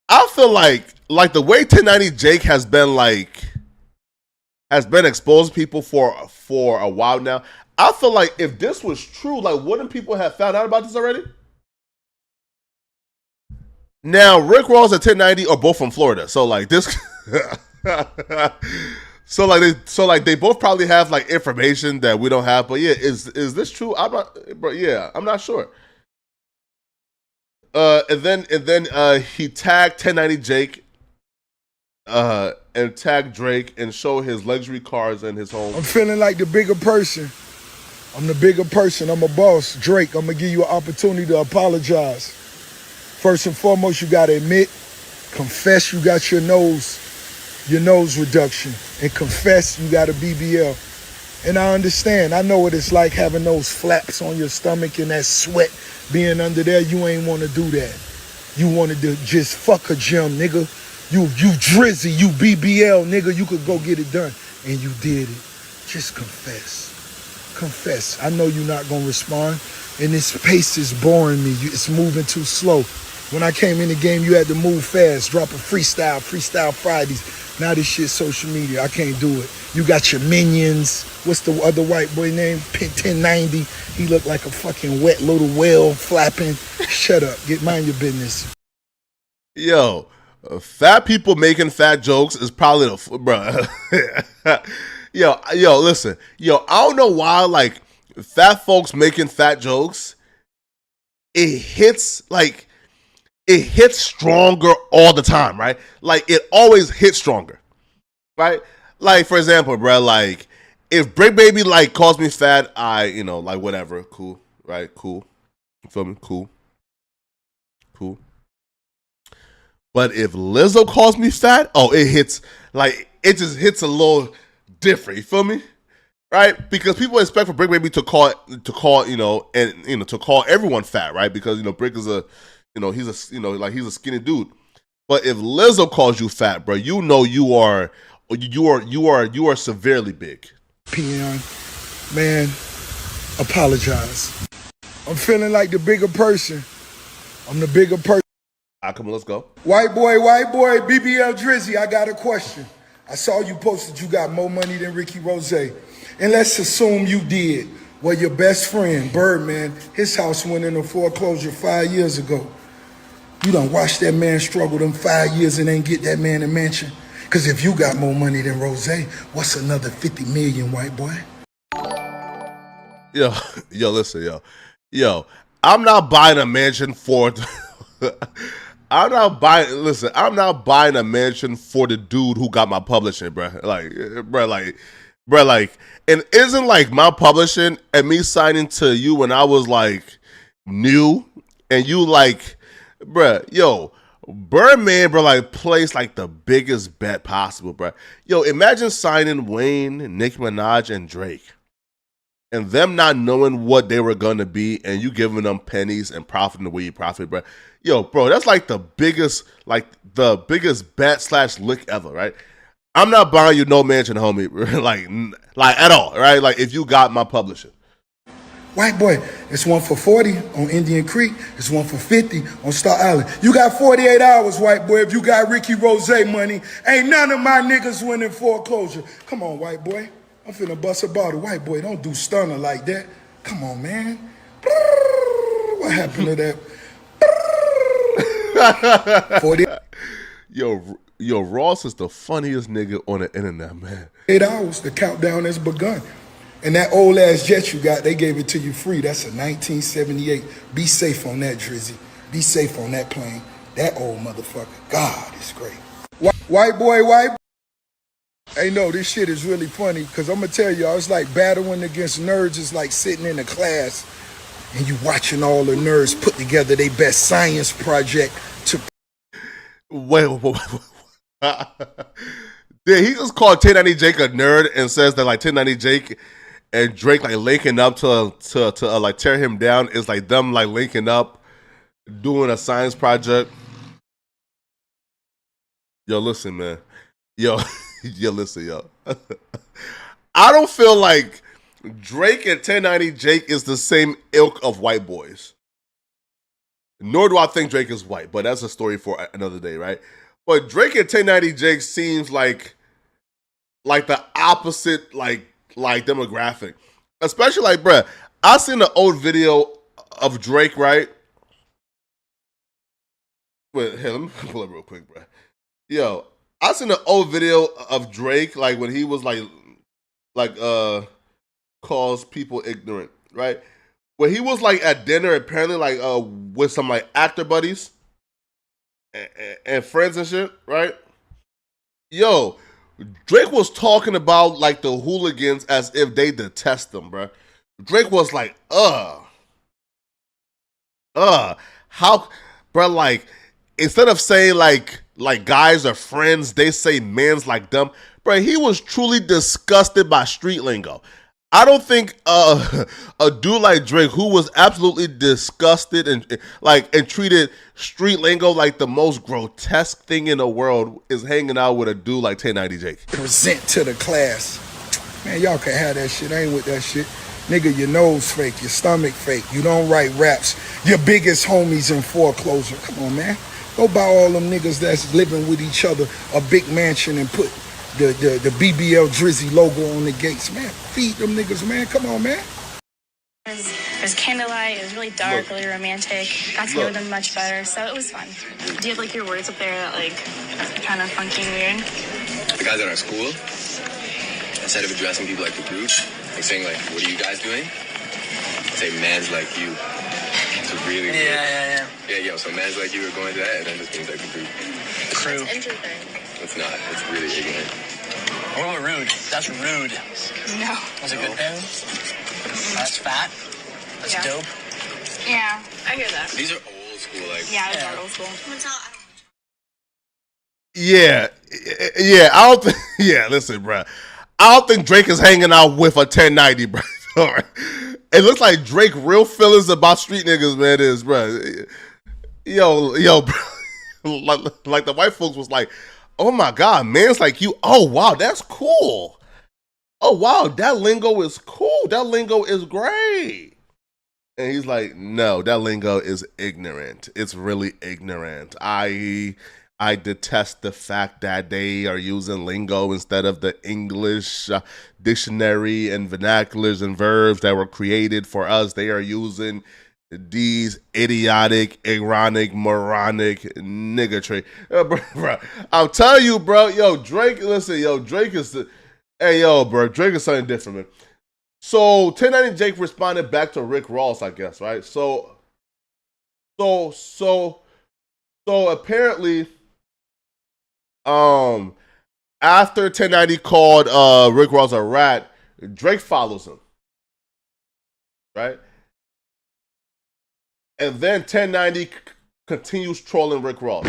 I feel like the way 1090 Jake has been exposing people for a while now. I feel like if this was true, like wouldn't people have found out about this already? Now Rick Ross and 1090 are both from Florida, so like this, so they both probably have like information that we don't have. But yeah, is this true? I'm not sure. And then he tagged 1090 Jake and tagged Drake and showed his luxury cars and his home. I'm feeling like the bigger person. I'm the bigger person. I'm a boss. Drake, I'm going to give you an opportunity to apologize. First and foremost, you got to admit, confess you got your nose reduction, and confess you got a BBL. And I understand. I know what it's like having those flaps on your stomach and that sweat being under there. You ain't want to do that. You wanted to just fuck a gym, nigga. You drizzy, you BBL, nigga. You could go get it done. And you did it. Just confess. Confess. I know you're not going to respond. And this pace is boring me. It's moving too slow. When I came in the game, you had to move fast, drop a freestyle Fridays. Now this shit social media. I can't do it. You got your minions. What's the other white boy name? 1090. He looked like a fucking wet little whale flapping. Shut up. Mind your business. Yo, fat people making fat jokes is probably bruh. Yo, listen. Yo, I don't know why, like, fat folks making fat jokes, it hits stronger all the time, right? Like, it always hits stronger, right? Like, for example, bro, like, if Brick Baby, like, calls me fat, like, whatever, cool, right? Cool. You feel me? Cool. But if Lizzo calls me fat, it just hits a little different, you feel me? Right? Because people expect for Brick Baby to call everyone fat, right? Because, Brick is he's a skinny dude. But if Lizzo calls you fat, bro, you are severely big. Peon, man, apologize. I'm feeling like the bigger person. I'm the bigger person. All right, come on, let's go. White boy, BBL Drizzy, I got a question. I saw you posted you got more money than Ricky Rose. And let's assume you did. Well, your best friend, Birdman, his house went into foreclosure 5 years ago. You done watched that man struggle them 5 years and ain't get that man a mansion? Because if you got more money than Rose, what's another 50 million, white boy? Yo, listen, yo, I'm not buying a mansion for... I'm not buying a mansion for the dude who got my publishing, bro. And isn't like my publishing and me signing to you when I was like new, and you like, bruh, yo, Birdman, bro, like placed like the biggest bet possible, bro. Yo, imagine signing Wayne, Nicki Minaj, and Drake, and them not knowing what they were gonna be, and you giving them pennies and profiting the way you profit, bro. Yo, bro, that's like the biggest bet / lick ever, right? I'm not buying you no mansion, homie, like at all, right? Like if you got my publishing. White boy, it's one for 40 on Indian Creek. It's one for 50 on Star Island. You got 48 hours, white boy. If you got Ricky Rose money, ain't none of my niggas winning foreclosure. Come on, white boy. I'm finna bust a bottle. White boy, don't do stunner like that. Come on, man. What happened to that? 40. Yo, Ross is the funniest nigga on the internet, man. 8 hours, the countdown has begun. And that old ass jet you got, they gave it to you free. That's a 1978. Be safe on that, Drizzy. Be safe on that plane. That old motherfucker. God, it's great. White boy. Hey, no, this shit is really funny because I'm going to tell y'all, it's like battling against nerds. It's like sitting in a class and you watching all the nerds put together their best science project to... Wait. Yeah, he just called 1090 Jake a nerd and says that like 1090 Jake and Drake like linking up to like tear him down is like them like linking up doing a science project. Yo, listen, man. Yo, listen, yo. I don't feel like Drake and 1090 Jake is the same ilk of white boys. Nor do I think Drake is white, but that's a story for another day, right? But Drake and 1090 Jake seems like the opposite like demographic. Especially like, bruh, I seen an old video of Drake, right? Wait, hey, let me pull it real quick, bruh. Yo, I seen an old video of Drake, like when he was like calls people ignorant, right? Where he was like at dinner, apparently like with some like actor buddies and friends and shit, right? Yo, Drake was talking about like the hooligans as if they detest them, bruh. Drake was like, how, bruh, like, instead of saying like guys are friends, they say men's like them. Bruh, he was truly disgusted by street lingo. I don't think a dude like Drake, who was absolutely disgusted and treated street lingo like the most grotesque thing in the world, is hanging out with a dude like 1090 Jake. Present to the class. Man, y'all can have that shit. I ain't with that shit. Nigga, your nose fake, your stomach fake. You don't write raps. Your biggest homies in foreclosure. Come on, man. Go buy all them niggas that's living with each other a big mansion and put the BBL Drizzy logo on the gates. Man, feed them niggas, man. Come on, man. There's candlelight. It was really dark, really romantic. Got to know them much better, so it was fun. Do you have like your words up there that like kind of funky and weird? The guys at our school, instead of addressing people like the group, like saying like, "What are you guys doing?" Say "man's like you." It's really weird. Yeah. So man's like you are going to that, and then this means like the group. Crew. That's interesting. It's not. It's really ignorant. What about rude? That's rude. No. That's a good thing. That's fat. That's dope. Yeah, I hear that. These are old school, like. Yeah, these are old school. Yeah. I don't think. Yeah, listen, bro. I don't think Drake is hanging out with a 1090, bro. All right. It looks like Drake real feelings about street niggas, man. Is bro. Yo, bro. like the white folks was like, "Oh my God, man's like you. Oh wow, that's cool. Oh wow, that lingo is cool. That lingo is great." And he's like, "No, that lingo is ignorant. It's really ignorant. I detest the fact that they are using lingo instead of the English dictionary and vernaculars and verbs that were created for us. They are using these idiotic, ironic, moronic niggatry." Bro, I'm telling you, bro. Yo, Drake, listen, yo, Drake is the... Hey, yo, bro, Drake is something different, man. So, 1090 Jake responded back to Rick Ross, I guess, right? So apparently, after 1090 called Rick Ross a rat, Drake follows him, right? And then 1090 continues trolling Rick Ross.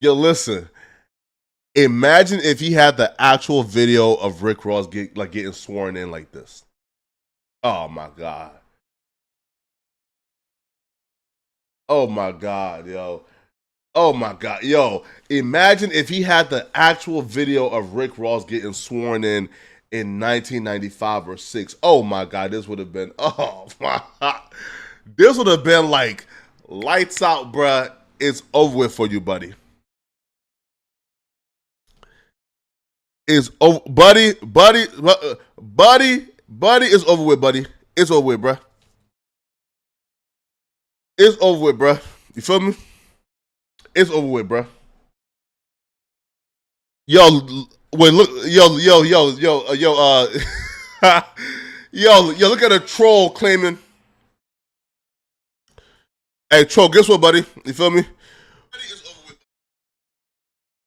Yo, listen. Imagine if he had the actual video of Rick Ross getting sworn in like this. Oh my God. Oh my God, yo. Oh my God, yo. Imagine if he had the actual video of Rick Ross getting sworn in 1995 or 6. Oh my God, this would have been, oh my God. This would have been like lights out, bruh. It's over with for you, buddy. It's over, buddy, it's over with, buddy. It's over with, bruh. It's over with, bro. You feel me? It's over with, bro. Yo, wait, look, yo, look at a troll claiming. Hey, troll, guess what, buddy? You feel me?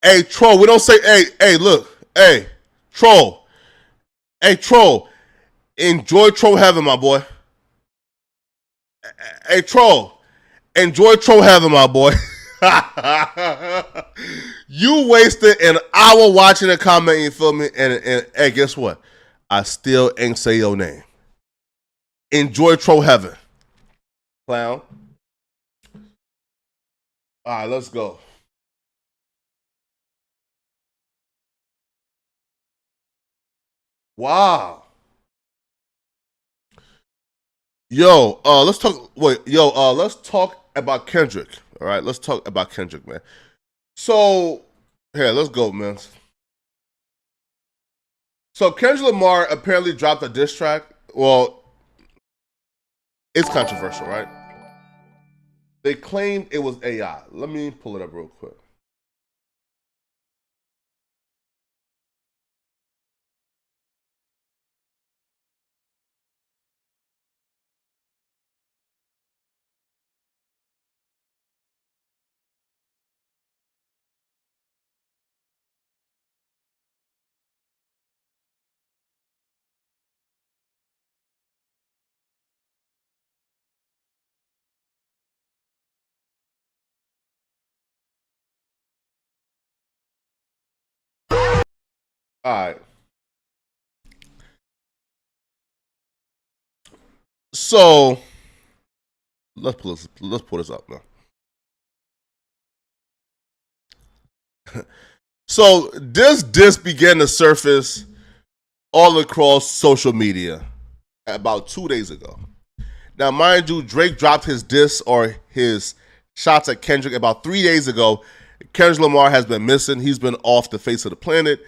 Hey, troll, we don't say, hey, look, hey, troll. Hey, troll, enjoy troll heaven, my boy. Hey, troll, enjoy troll heaven, my boy. You wasted an hour watching and commenting, you feel me? And hey, guess what? I still ain't say your name. Enjoy troll heaven, clown. All right, let's go. Wow. Yo, let's talk. Wait, yo, let's talk about Kendrick. All right, let's talk about Kendrick, man. So, here, let's go, man. So, Kendrick Lamar apparently dropped a diss track. Well, it's controversial, right? They claimed it was AI. Let me pull it up real quick. All right. So let's pull this up now. So this disc began to surface all across social media about 2 days ago. Now, mind you, Drake dropped his diss or his shots at Kendrick about 3 days ago. Kendrick Lamar has been missing. He's been off the face of the planet.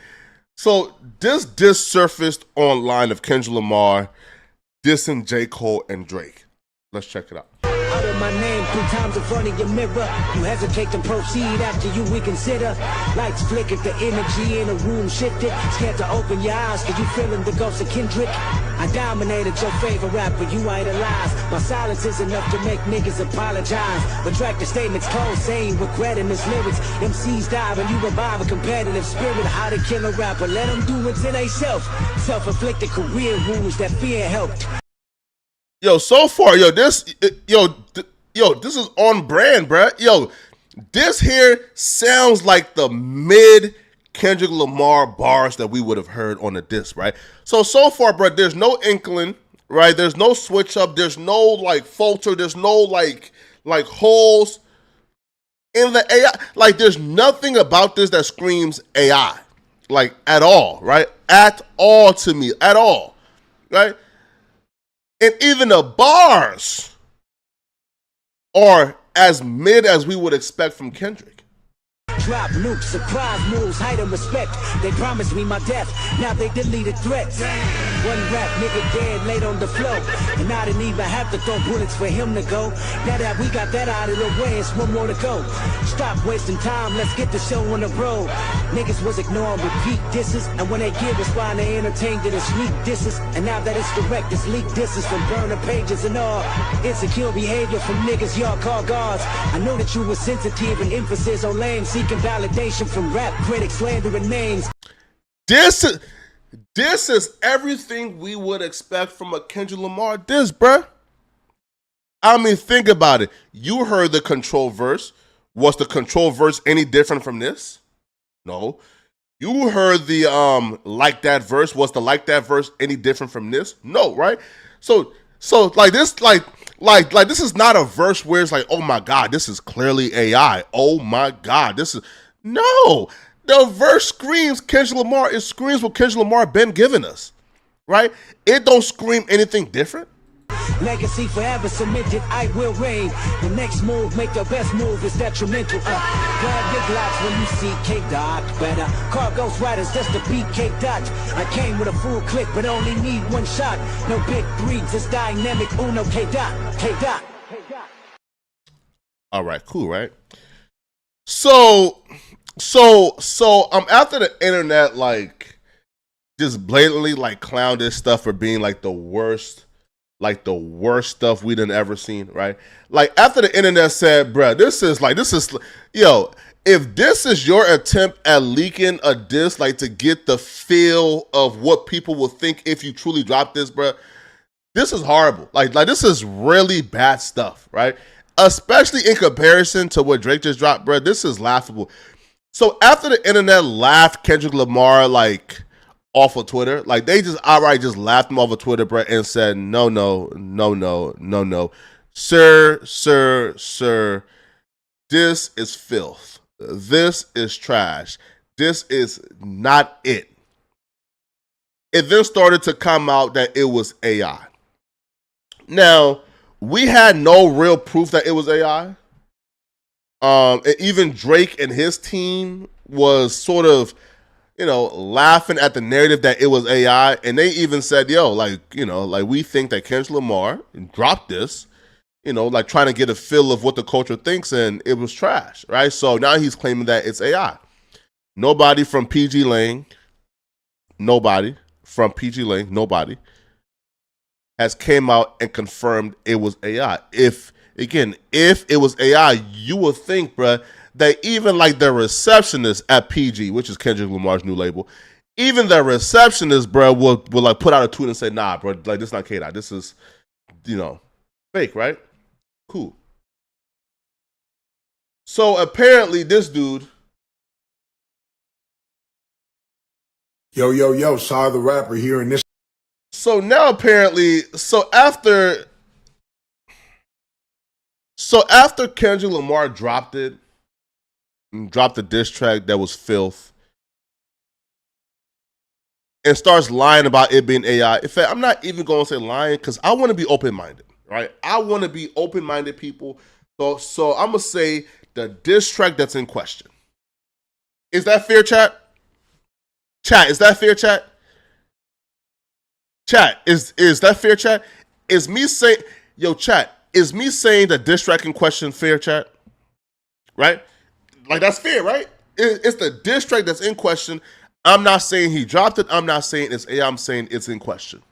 So this diss surfaced online of Kendrick Lamar dissing J. Cole and Drake. Let's check it out. Out of my name 3 times in front of your mirror. You hesitate to proceed after you reconsider. Lights flickered, the energy in the room shifted. Scared to open your eyes, cause you feeling the ghost of Kendrick. I dominated your favorite rapper, you idolize. My silence is enough to make niggas apologize. Retract the statements closed, saying regretting his lyrics. MCs die when you revive a competitive spirit. How to kill a rapper, let them do it to they self. Self-inflicted career wounds that fear helped. Yo, so far, this is on brand, bruh. Yo, this here sounds like the mid Kendrick Lamar bars that we would have heard on the disc, right? So far, bruh, there's no inkling, right? There's no switch up. There's no like falter. There's no like holes in the AI. Like, there's nothing about this that screams AI, like at all, right? At all to me, at all, right? And even the bars are as mid as we would expect from Kendrick. Drop nukes, surprise moves, height of respect. They promised me my death, now they deleted threats. One rap nigga dead, laid on the floor. And I didn't even have to throw bullets for him to go. Now that we got that out of the way, it's one more to go. Stop wasting time, let's get the show on the road. Niggas was ignoring repeat disses, and when they give respond, they entertained it as sneak disses. And now that it's direct, it's leaked disses from burner pages and all. Insecure behavior from niggas y'all call guards. I know that you were sensitive and emphasis on lame, seeking validation from rap critics, slandering names. This is everything we would expect from a Kendrick Lamar diss, bruh. I mean, think about it. You heard the control verse. Was the control verse any different from this? No. You heard the like that verse. Was the like that verse any different from this? No, right? So like this, like this is not a verse where it's like, oh my God, this is clearly AI. Oh my God, this is no. The verse screams Kendrick Lamar. It screams what Kendrick Lamar been giving us, right? It don't scream anything different. Legacy forever cemented, I will reign. The next move, make the best move is detrimental. Grab your glocks when you see K-Dot. Better car ghost riders just to beat K-Dot. I came with a full clip, but only need one shot. No big breeds, it's dynamic. Uno K-Dot, K-Dot. All right, cool, right? So after the internet like just blatantly like clowned this stuff for being like the worst stuff we done ever seen, right? Like after the internet said, bruh, this is yo, if this is your attempt at leaking a diss, like to get the feel of what people will think if you truly drop this, bruh, this is horrible. Like this is really bad stuff, right? Especially in comparison to what Drake just dropped, bruh, this is laughable. So after the internet laughed Kendrick Lamar like off of Twitter, like they just outright just laughed him off of Twitter, bruh, and said, no, sir, this is filth. This is trash. This is not it. It then started to come out that it was AI. Now, we had no real proof that it was AI. And even Drake and his team was sort of, laughing at the narrative that it was AI. And they even said, we think that Kendrick Lamar dropped this, like trying to get a feel of what the culture thinks, and it was trash, right? So now he's claiming that it's AI. Nobody from PG Lang has came out and confirmed it was AI. If it was AI, you would think, bruh, that even like the receptionist at PG, which is Kendrick Lamar's new label, even the receptionist, bruh, will like put out a tweet and say, nah, bro, like this is not K-Dot. This is, fake, right? Cool. So apparently this dude. Yo, Sai the Rapper here in this. So now apparently, after Kendrick Lamar dropped the diss track that was filth, and starts lying about it being AI. In fact, I'm not even going to say lying because I want to be open-minded, right? I want to be open-minded people. So I'm going to say the diss track that's in question. Is that fair, chat? Chat, is that fair, chat? Chat, is that fair, chat? Is me saying, chat, is me saying the diss track in question fair, chat? Right? Like, that's fair, right? It's the diss track that's in question. I'm not saying he dropped it. I'm not saying it's AI. I'm saying it's in question.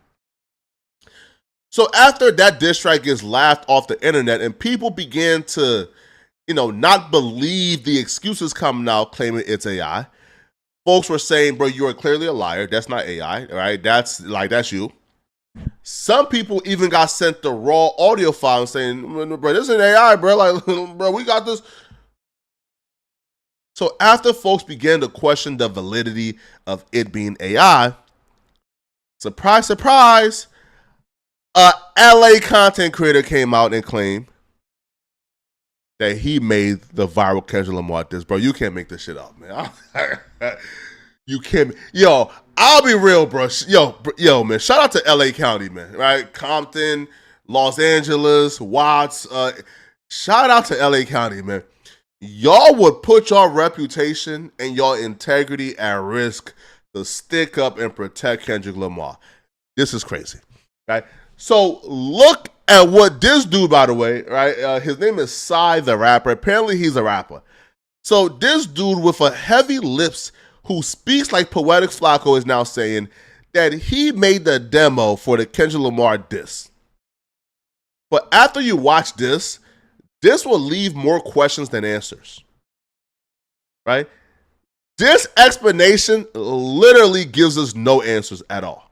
So after that diss track gets laughed off the internet and people began to, not believe the excuses coming out claiming it's AI, folks were saying, bro, you are clearly a liar. That's not AI, right? That's you. Some people even got sent the raw audio file saying, bro, this isn't AI, bro. Like, bro, we got this. So after folks began to question the validity of it being AI, surprise, surprise, a LA content creator came out and claimed that he made the viral Kendrick Lamar diss. Bro, you can't make this shit up, man. You can't. Yo, I'll be real, bro. Yo, man. Shout out to LA County, man. Right? Compton, Los Angeles, Watts. Shout out to LA County, man. Y'all would put your reputation and your integrity at risk to stick up and protect Kendrick Lamar. This is crazy, right? So look at what this dude, by the way, right? His name is Sai the Rapper. Apparently he's a rapper. So this dude with a heavy lips who speaks like Poetic Flacco is now saying that he made the demo for the Kendrick Lamar diss. But after you watch this will leave more questions than answers, right? This explanation literally gives us no answers at all.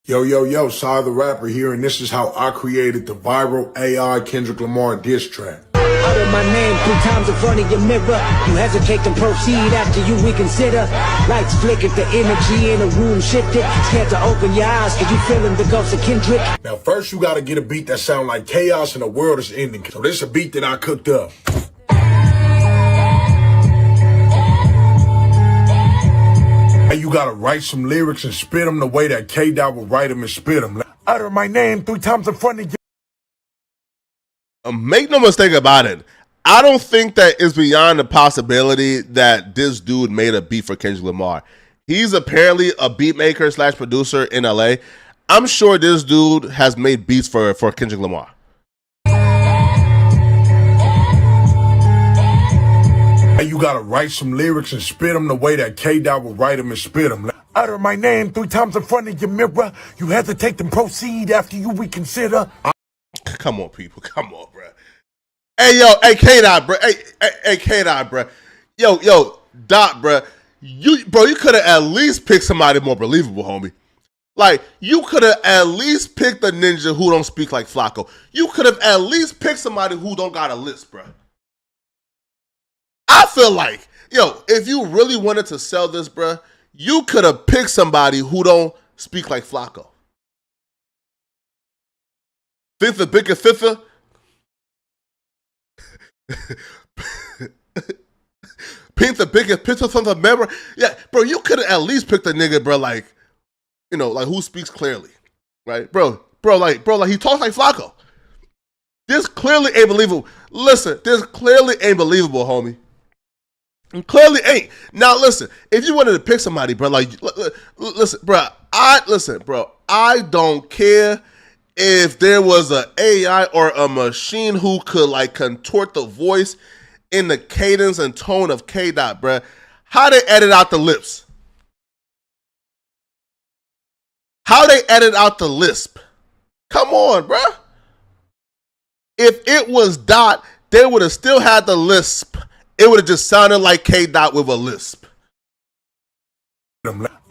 Yo, Sai the Rapper here, and this is how I created the viral AI Kendrick Lamar diss track. Utter my name 3 times in front of your mirror. You hesitate to proceed after you reconsider. Lights flickered, the energy in the room shifted. Scared to open your eyes, cause you feeling the ghost of Kendrick. Now first you gotta get a beat that sound like chaos and the world is ending. So this is a beat that I cooked up. And you gotta write some lyrics and spit them the way that K-Dot would write them and spit them. Utter my name 3 times in front of you. Make no mistake about it. I don't think that it's beyond the possibility that this dude made a beat for Kendrick Lamar. He's apparently a beat maker / producer in LA. I'm sure this dude has made beats for Kendrick Lamar. you gotta write some lyrics and spit them the way that K-Dot would write them and spit them. Utter my name 3 times in front of your mirror. You hesitate and proceed after you reconsider. Come on, people. Come on, bro. Hey, yo, hey, K-Dot, bro. Hey, K-Dot, bro. Yo, Dot, bro. You could have at least picked somebody more believable, homie. Like, you could have at least picked a ninja who don't speak like Flacco. You could have at least picked somebody who don't got a list, bro. I feel like, yo, if you really wanted to sell this, bro, you could have picked somebody who don't speak like Flacco. Fifth, bigger fifth. Paint the biggest picture from the mirror. Yeah, bro, you could have at least picked a nigga, bro, like, you know, like who speaks clearly, right? Bro, like he talks like Flacco. This clearly ain't believable. Listen, this clearly ain't believable, homie. It clearly ain't. Now, listen, if you wanted to pick somebody, bro, like, listen, bro, I don't care if there was an AI or a machine who could, like, contort the voice in the cadence and tone of K-Dot, bro. How they edit out the lips? How they edit out the lisp? Come on, bro. If it was Dot, they would have still had the lisp. It would have just sounded like K-Dot with a lisp.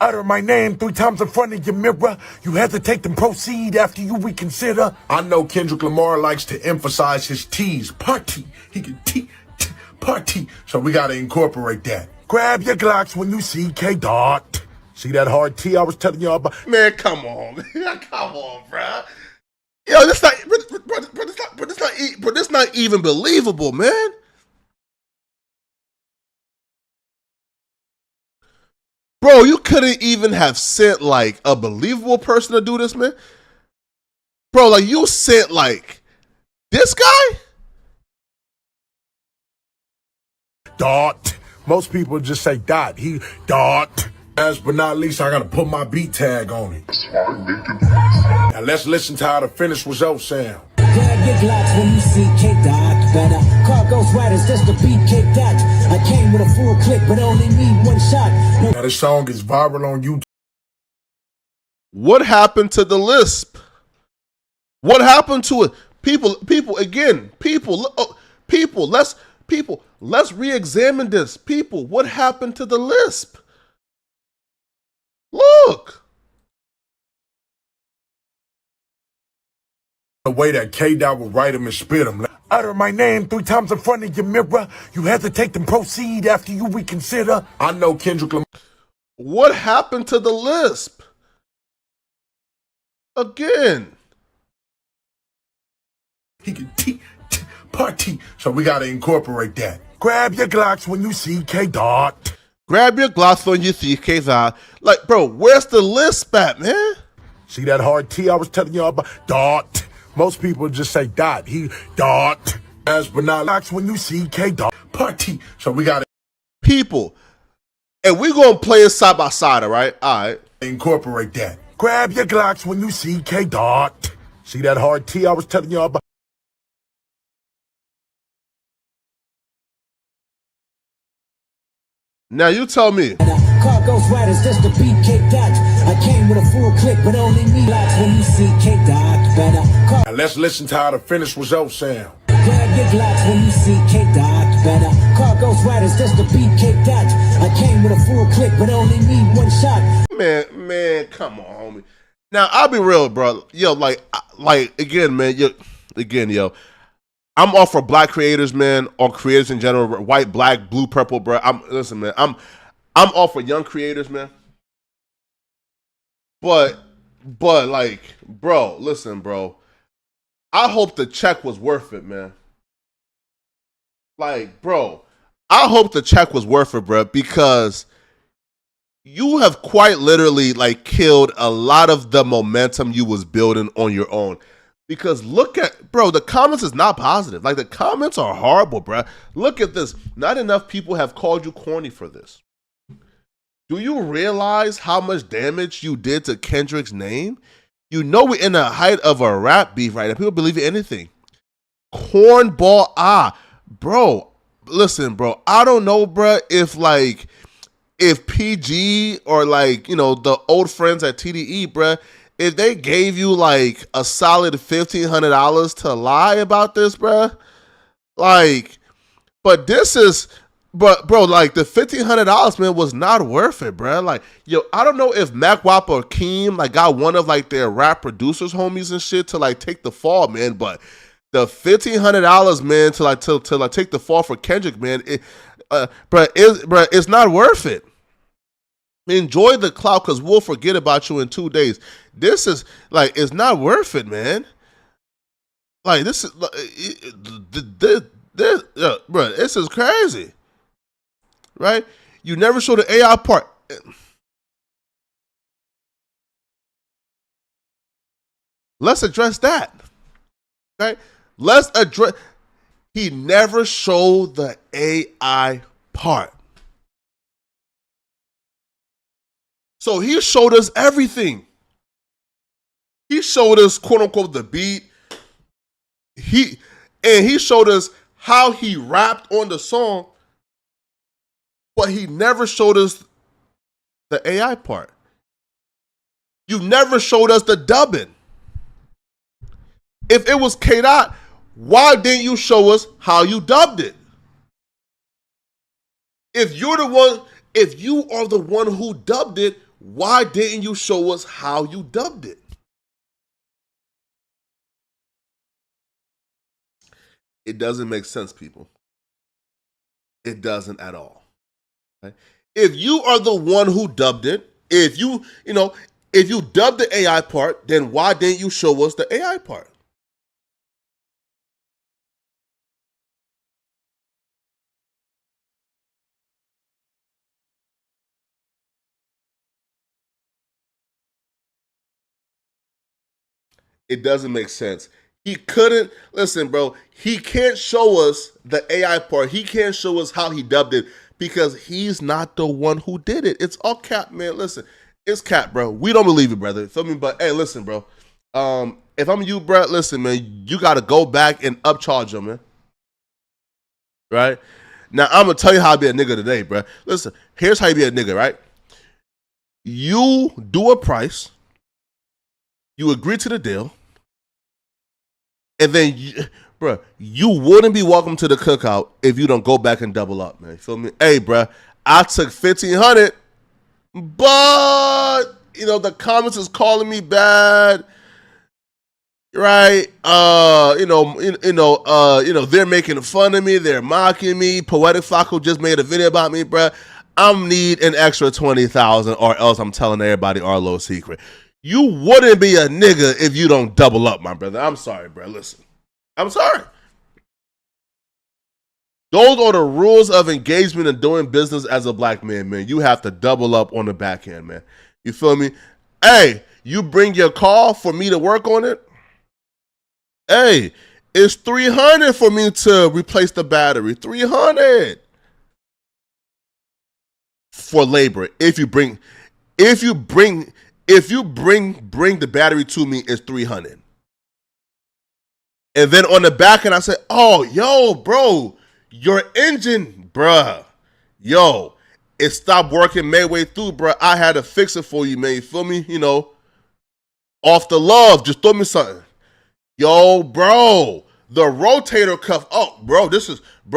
Utter my name 3 times in front of your mirror. You hesitate and proceed after you reconsider. I know Kendrick Lamar likes to emphasize his T's. Party. He can party. So we got to incorporate that. Grab your Glocks when you see K-Dot. See that hard T I was telling y'all about? Man, come on. Come on, bro. Yo, this not even believable, man. Bro, you couldn't even have sent, like, a believable person to do this, man. Bro, like, you sent, like, this guy? Dot. Most people just say Dot. He Dot. Last but not least, I gotta put my beat tag on it. Now let's listen to how the finished result sound. Grab your Glocks when you see K-Dot. Better cargo's riders just to beat K-Dot. I came with a full clip, but only need one shot. Now this song is viral on YouTube. What happened to the lisp? What happened to it? People, let's re-examine this. People, what happened to the lisp? Look. The way that K-Dot will write him and spit him. Utter my name 3 times in front of your mirror. You hesitate and proceed after you reconsider. I know Kendrick Lamar. What happened to the lisp? Again. He can party. So we got to incorporate that. Grab your Glocks when you see K-Dot. Grab your Glocks when you see K-Dot. Like, bro, where's the lisp at, man? See that hard T I was telling y'all about? Dot. Most people just say Dot. He Dot. As but not Glocks when you see K-Dot. Party. So we got to people. And we're going to play it side by side, all right? All right. Incorporate that. Grab your Glocks when you see K-Dot. See that hard T I was telling y'all about? Now you tell me. Cargo's riders just to beat K-Dot. I came with a full clip, but only need Glocks when you see K-Dot. Now let's listen to how the finished result sound. Grab your Glocks when you see K-Dot. Better cargo's riders just to beat K-Dot. I came with a full clip, but only need one shot. Man, come on, homie. Now I'll be real, bro. Yo, like again, man. Yo. I'm all for black creators, man, or creators in general, white, black, blue, purple, bro. Listen, man, I'm all for young creators, man. But like, bro, listen, bro. I hope the check was worth it, man. Like, bro, I hope the check was worth it, bro, because you have quite literally, like, killed a lot of the momentum you was building on your own. Because look at, bro, the comments is not positive. Like, the comments are horrible, bro. Look at this. Not enough people have called you corny for this. Do you realize how much damage you did to Kendrick's name? You know we're in the height of a rap beef right now. People believe in anything. Cornball, bro, listen, bro. I don't know, bro, if PG or like, you know, the old friends at TDE, bro, if they gave you like a solid $1,500 to lie about this, bro, like, but this is, but bro, like the $1,500, man, was not worth it, bro. Like, yo, I don't know if Mac Wap or Keem like got one of like their rap producers homies and shit to like take the fall, man, but the $1,500, man, to like take the fall for Kendrick, man, it's not worth it. Enjoy the clout because we'll forget about you in 2 days. This is like, it's not worth it, man. Like, this is, bro, this is crazy, right? You never show the AI part. Let's address that, right? Let's address. He never showed the AI part. So he showed us everything. He showed us, quote unquote, the beat. He showed us how he rapped on the song, but he never showed us the AI part. You never showed us the dubbing. If it was K-Dot, why didn't you show us how you dubbed it? If you are the one who dubbed it, why didn't you show us how you dubbed it? It doesn't make sense, people. It doesn't at all. Right? If you are the one who dubbed it, if you dubbed the AI part, then why didn't you show us the AI part? It doesn't make sense. He couldn't, listen, bro, he can't show us the AI part. He can't show us how he dubbed it because he's not the one who did it. It's all cap, man. Listen, it's cap, bro. We don't believe it, brother. Feel me? But hey, listen, bro. If I'm you, bro, listen, man, you got to go back and upcharge him, man. Right? Now, I'm going to tell you how to be a nigga today, bro. Listen, here's how you be a nigga, right? You do a price. You agree to the deal, and then, you wouldn't be welcome to the cookout if you don't go back and double up, man. You feel me? Hey, bro, I took $1,500, but the comments is calling me bad, right? They're making fun of me, they're mocking me. Poetic Flacco just made a video about me, bro. I'm need an extra 20,000, or else I'm telling everybody our little secret. You wouldn't be a nigga if you don't double up, my brother. I'm sorry, bro. Listen. I'm sorry. Those are the rules of engagement and doing business as a black man, man. You have to double up on the back end, man. You feel me? Hey, you bring your car for me to work on it? Hey, it's $300 for me to replace the battery. $300 for labor. If you bring the battery to me, it's $300. And then on the back end, I said, oh, yo, bro, your engine, bruh, yo, it stopped working midway through, bruh. I had to fix it for you, man. You feel me? Off the love, just throw me something. Yo, bro, the rotator cuff. Oh, bro,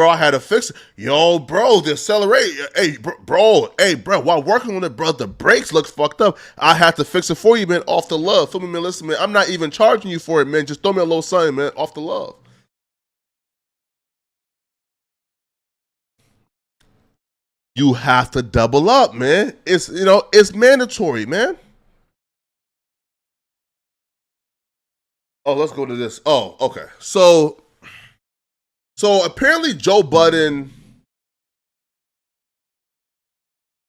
I had to fix it. Yo, bro, the accelerator. Hey, bro, while working on it, bro, the brakes look fucked up. I had to fix it for you, man, off the love. Feel me, man? Listen, man, I'm not even charging you for it, man. Just throw me a little something, man, off the love. You have to double up, man. It's mandatory, man. Oh, let's go to this. Oh, okay. So apparently Joe Budden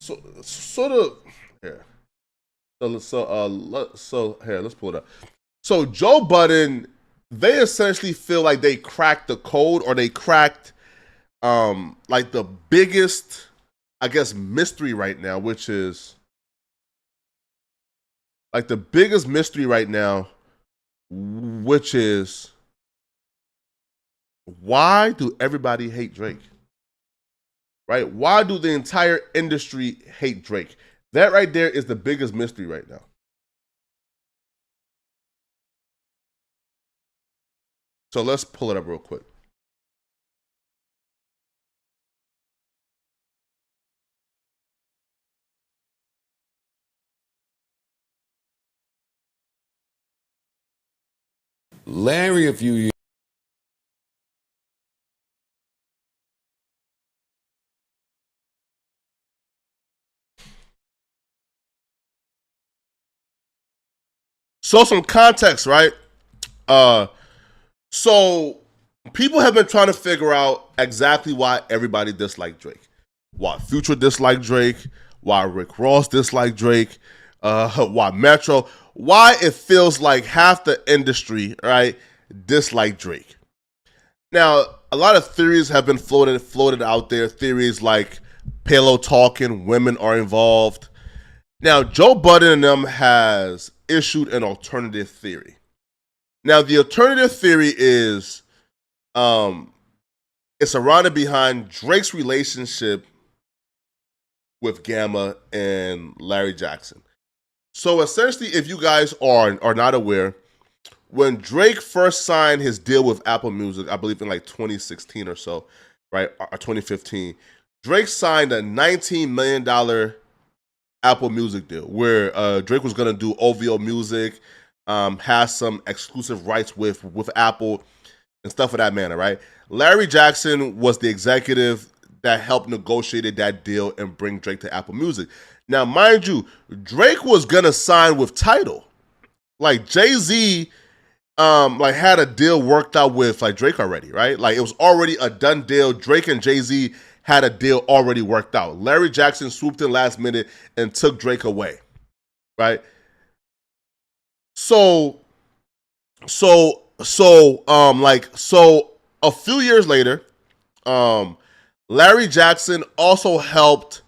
sort of here. So here, let's pull it up. So Joe Budden, they essentially feel like they cracked the code, or they cracked like the biggest, I guess, mystery right now, which is like the biggest mystery right now, which is, why do everybody hate Drake? right? Why do the entire industry hate Drake? That right there is the biggest mystery right now. So let's pull it up real quick. Larry, a few years. So some context, right? So people have been trying to figure out exactly why everybody disliked Drake. Why Future disliked Drake, why Rick Ross disliked Drake, why Metro, why it feels like half the industry, right, dislike Drake. Now, a lot of theories have been floated out there. Theories like pillow talking, women are involved. Now, Joe Budden and them has issued an alternative theory. Now, the alternative theory is it's surrounded behind Drake's relationship with Gamma and Larry Jackson. So essentially, if you guys are not aware, when Drake first signed his deal with Apple Music, I believe in like 2016 or so, right, or 2015, Drake signed a $19 million Apple Music deal where Drake was going to do OVO music, has some exclusive rights with Apple and stuff of that manner, right? Larry Jackson was the executive that helped negotiated that deal and bring Drake to Apple Music. Now, mind you, Drake was going to sign with Tidal. Like Jay-Z like had a deal worked out with like Drake already, right? Like it was already a done deal. Drake and Jay-Z had a deal already worked out. Larry Jackson swooped in last minute and took Drake away, right? So a few years later, Larry Jackson also helped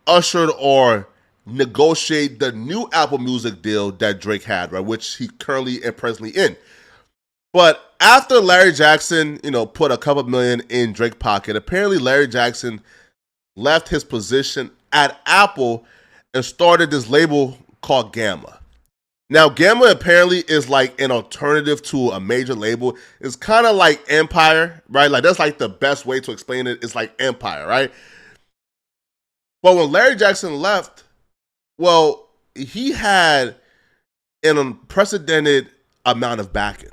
ushered or negotiate the new Apple Music deal that Drake had, right, which he currently and presently in. But after Larry Jackson, put a couple million in Drake's pocket, apparently Larry Jackson left his position at Apple and started this label called Gamma. Now, Gamma apparently is like an alternative to a major label. It's kind of like Empire, right? Like that's like the best way to explain it. It's like Empire, right? But when Larry Jackson left, well, he had an unprecedented amount of backing,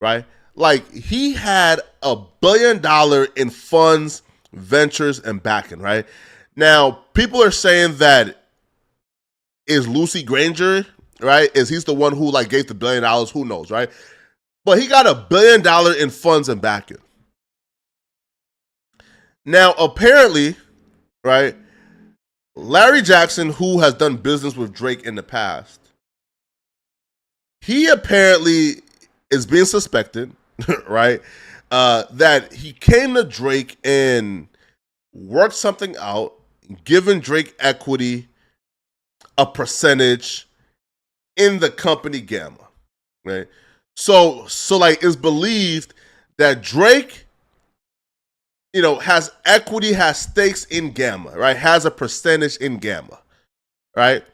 right? Like he had $1 billion in funds, ventures, and backing, right? Now, people are saying that is Lucy Granger, right? Is he's the one who like gave the $1 billion? Who knows, right? But he got $1 billion in funds and backing. Now, apparently, right, Larry Jackson, who has done business with Drake in the past, he apparently is being suspected, right, that he came to Drake and worked something out, giving Drake equity, a percentage in the company Gamma, right? So like it's believed that Drake, has equity, has stakes in Gamma, right? Has a percentage in Gamma, right?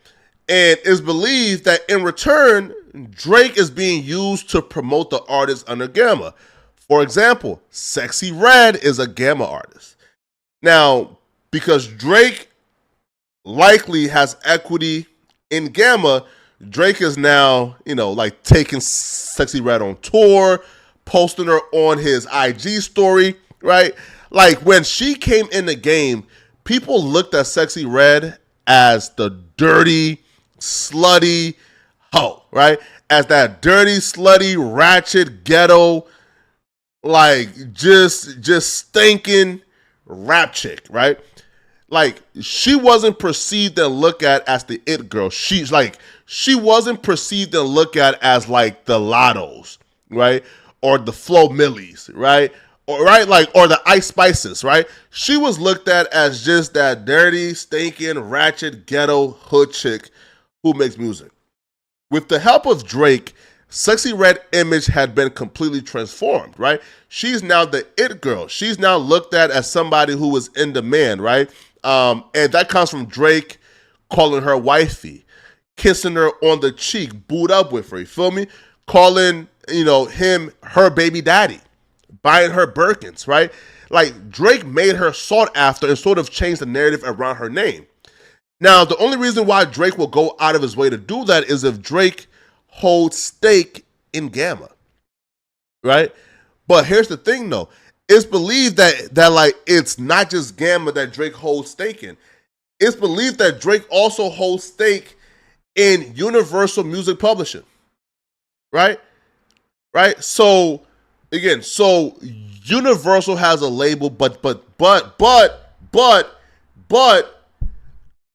And it's believed that in return, Drake is being used to promote the artist under Gamma. For example, Sexy Red is a Gamma artist. Now, because Drake likely has equity in Gamma, Drake is now, like taking Sexy Red on tour, posting her on his IG story, right? Like when she came in the game, people looked at Sexy Red as the dirty, slutty hoe, right? As that dirty, slutty, ratchet, ghetto, like just stinking rap chick, right? Like she wasn't perceived and looked at as the it girl. She wasn't perceived and looked at as like the Lottos, right? Or the Flo Millies, right? Or the Ice Spices, right? She was looked at as just that dirty, stinking, ratchet, ghetto hood chick who makes music. With the help of Drake, Sexy Red image had been completely transformed, right? She's now the it girl. She's now looked at as somebody who is in demand, right? And that comes from Drake calling her wifey, kissing her on the cheek, booed up with her, you feel me? Calling, him her baby daddy, buying her Birkins, right? Like, Drake made her sought after and sort of changed the narrative around her name. Now, the only reason why Drake will go out of his way to do that is if Drake holds stake in Gamma, right? But here's the thing, though. It's believed that like, it's not just Gamma that Drake holds stake in. It's believed that Drake also holds stake in Universal Music Publishing, right? Right? So, again, Universal has a label, but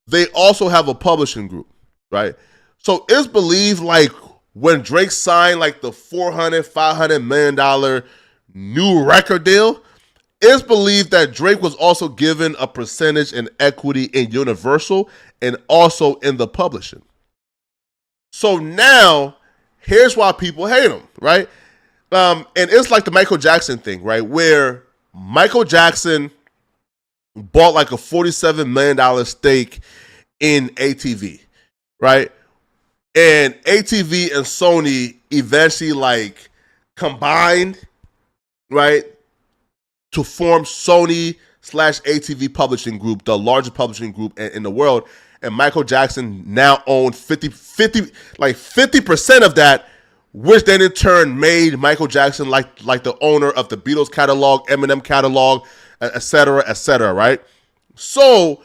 they also have a publishing group, right? So it's believed like when Drake signed like the $400-500 million new record deal, it's believed that Drake was also given a percentage in equity in Universal and also in the publishing. So now, here's why people hate him, right? And it's like the Michael Jackson thing, right? Where Michael Jackson bought like a $47 million stake in ATV, right? And ATV and Sony eventually like combined, right, to form Sony/ATV Publishing Group, the largest publishing group in the world. And Michael Jackson now owned 50% of that, which then in turn made Michael Jackson like the owner of the Beatles catalog, Eminem catalog, et cetera, right? So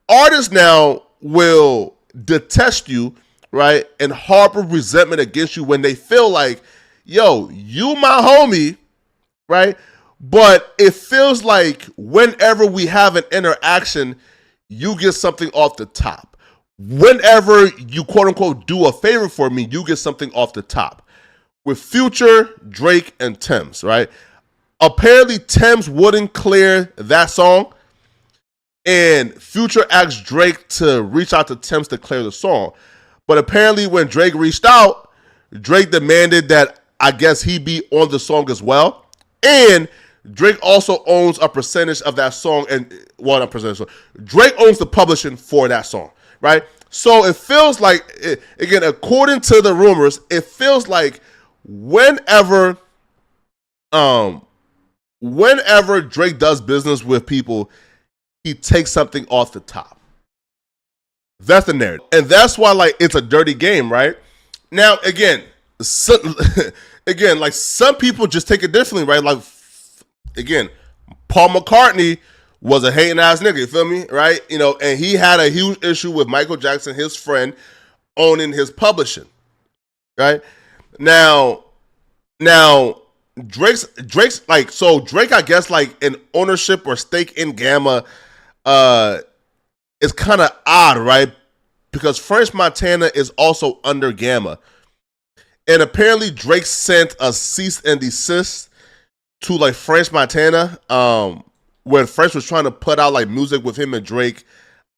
artists now will detest you, right, and harbor resentment against you when they feel like, yo, you my homie, right? But it feels like whenever we have an interaction, you get something off the top. Whenever you quote unquote do a favor for me, you get something off the top. With Future, Drake, and Tems, right? Apparently, Tems wouldn't clear that song, and Future asked Drake to reach out to Tems to clear the song. But apparently, when Drake reached out, Drake demanded that I guess he be on the song as well. And Drake also owns a percentage of that song, and well, not percentage. Drake owns the publishing for that song, right? So it feels like, again, according to the rumors, it feels like whenever Drake does business with people, he takes something off the top. That's the narrative, and that's why like it's a dirty game, right? Now, again, like some people just take it differently, right? Like, again, Paul McCartney was a hating ass nigga, you feel me, right? And he had a huge issue with Michael Jackson, his friend, owning his publishing, right? Now Drake's like, so Drake, I guess, like an ownership or stake in Gamma is kind of odd, right? Because French Montana is also under Gamma. And apparently Drake sent a cease and desist to like French Montana when French was trying to put out like music with him and Drake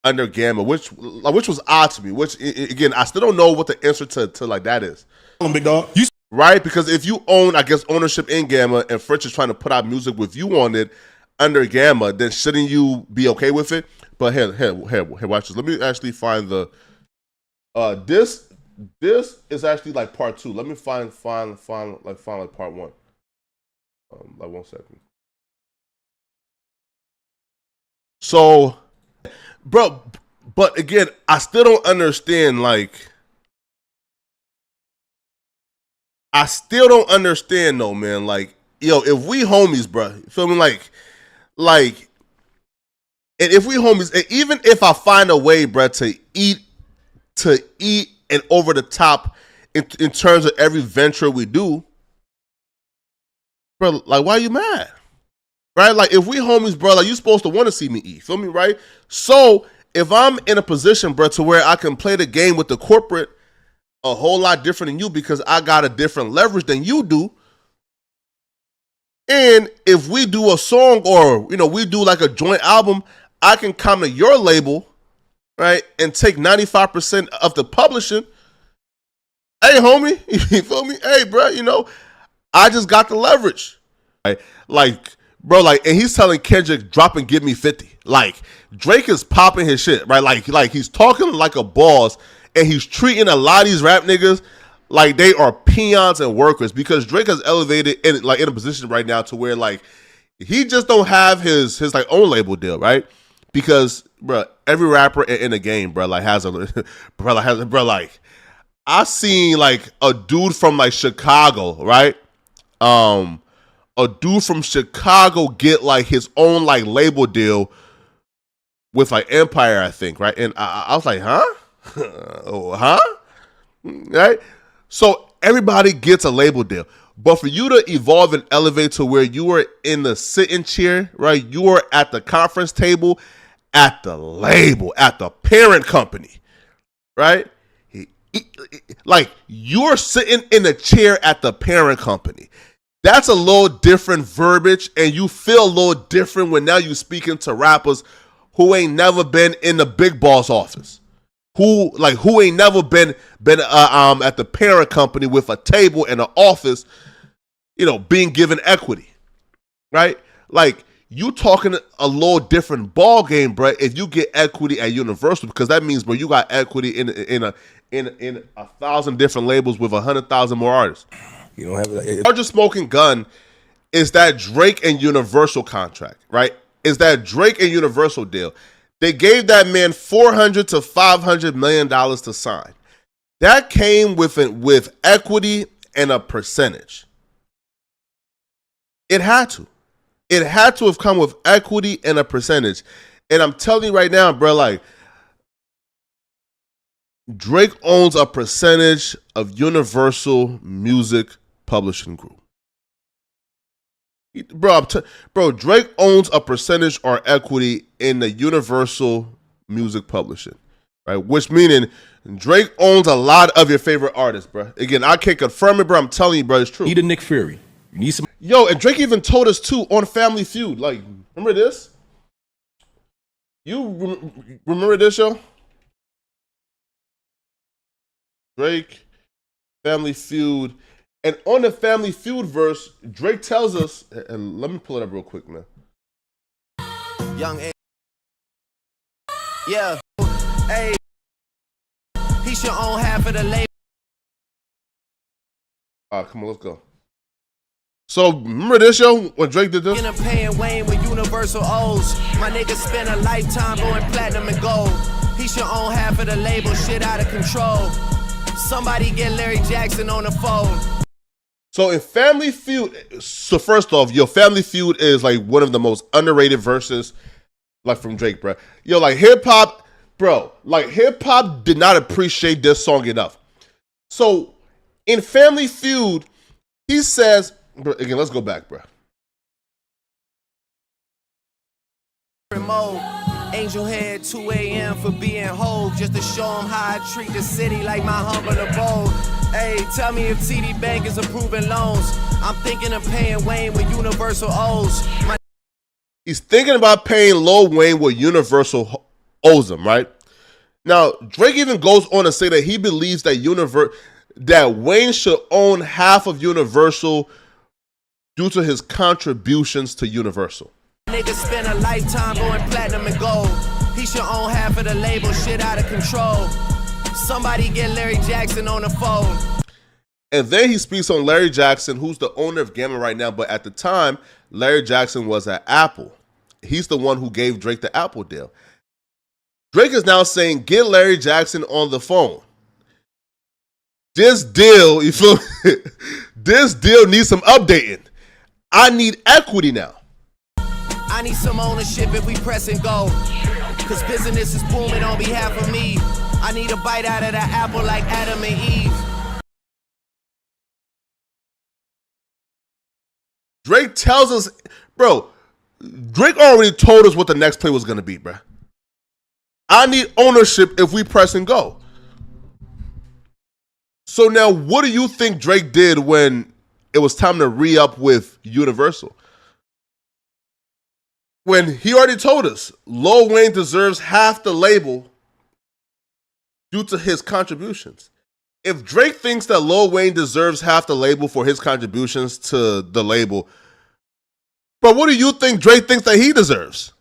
under Gamma, which was odd to me, which again, I still don't know what the answer to like that is. Big dog. Right? Because if you own, I guess, ownership in Gamma and French is trying to put out music with you on it under Gamma, then shouldn't you be okay with it? But here, watch this. Let me actually find the this is actually like part 2. Let me find like part 1. Like 1 second. So, bro, but again, I still don't understand, like, I still don't understand though, man. Like, yo, if we homies, bro, you feel me? Like, and if we homies, and even if I find a way, bro, to eat and over the top in terms of every venture we do, bro, like, why are you mad? Right? Like, if we homies, bro, like, you supposed to want to see me eat. Feel me, right? So, if I'm in a position, bro, to where I can play the game with the corporate a whole lot different than you because I got a different leverage than you do. And if we do a song or, we do like a joint album, I can come to your label, right, and take 95% of the publishing. Hey, homie, you feel me? Hey, bro, you know, I just got the leverage. Right? Like, bro, like, and he's telling Kendrick, drop and give me 50. Like, Drake is popping his shit, right? Like he's talking like a boss, and he's treating a lot of these rap niggas like they are peons and workers, because Drake has elevated in a position right now to where like he just don't have his like own label deal, right? Because bro, every rapper in the game, bro, like has a like I seen like a dude from like Chicago, right? A dude from Chicago get like his own like label deal with like Empire, I think, right? And I was like, huh? Oh, huh? Right? So everybody gets a label deal. But for you to evolve and elevate to where you are in the sitting chair, right? You are at the conference table, at the label, at the parent company, right? Like you're sitting in a chair at the parent company. That's a little different verbiage, and you feel a little different when now you're speaking to rappers who ain't never been in the big boss office. Who ain't never been at the parent company with a table and an office, you know, being given equity, right? Like you talking a little different ball game, bro. If you get equity at Universal, because that means, bro, you got equity in 1,000 different labels with 100,000 more artists. You don't have the largest smoking gun is that Drake and Universal contract, right? Is that Drake and Universal deal? They gave that man $400 to $500 million to sign. That came with equity and a percentage. It had to. It had to have come with equity and a percentage. And I'm telling you right now, bro, like Drake owns a percentage of Universal Music Publishing Group. Bro, Drake owns a percentage or equity in the Universal Music Publishing, right? Which meaning Drake owns a lot of your favorite artists, bro. Again, I can't confirm it, bro. I'm telling you, bro, it's true. Need a Nick Fury. You need some. Yo, and Drake even told us too on Family Feud. Like, remember this? You remember this, yo? Drake, Family Feud. And on the Family Feud verse, Drake tells us, and let me pull it up real quick, man. Young A. Yeah. Hey. He should own half of the label. All right, come on, let's go. So, remember this, yo, when Drake did this? Paying Wayne with Universal O's. My nigga spent a lifetime going platinum and gold. He should own half of the label, shit out of control. Somebody get Larry Jackson on the phone. So in Family Feud, so first off, yo, Family Feud is like one of the most underrated verses, like from Drake, bro. Yo, like hip hop, bro, like hip hop did not appreciate this song enough. So in Family Feud, he says, bro, again, let's go back, bro. Angel Head 2 a.m. for being whole, just to show him how I treat the city like my humble abode. Hey, tell me if TD Bank is approving loans. I'm thinking of paying Wayne with Universal O's. He's thinking about paying Lil Wayne what Universal owes him, right? Now, Drake even goes on to say that he believes that Wayne should own half of Universal due to his contributions to Universal. Nigga spent a lifetime going platinum and gold. He should own half of the label, shit out of control. Somebody get Larry Jackson on the phone. And then he speaks on Larry Jackson, who's the owner of Gamma right now. But at the time, Larry Jackson was at Apple. He's the one who gave Drake the Apple deal. Drake is now saying, get Larry Jackson on the phone. This deal, you feel me? This deal needs some updating. I need equity now. I need some ownership if we press and go. Cause business is booming on behalf of me. I need a bite out of the apple like Adam and Eve. Drake tells us, bro, Drake already told us what the next play was going to be, bro. I need ownership if we press and go. So now what do you think Drake did when it was time to re-up with Universal? When he already told us Lil Wayne deserves half the label due to his contributions. if Drake thinks that Lil Wayne deserves half the label for his contributions to the label, but what do you think Drake thinks that he deserves?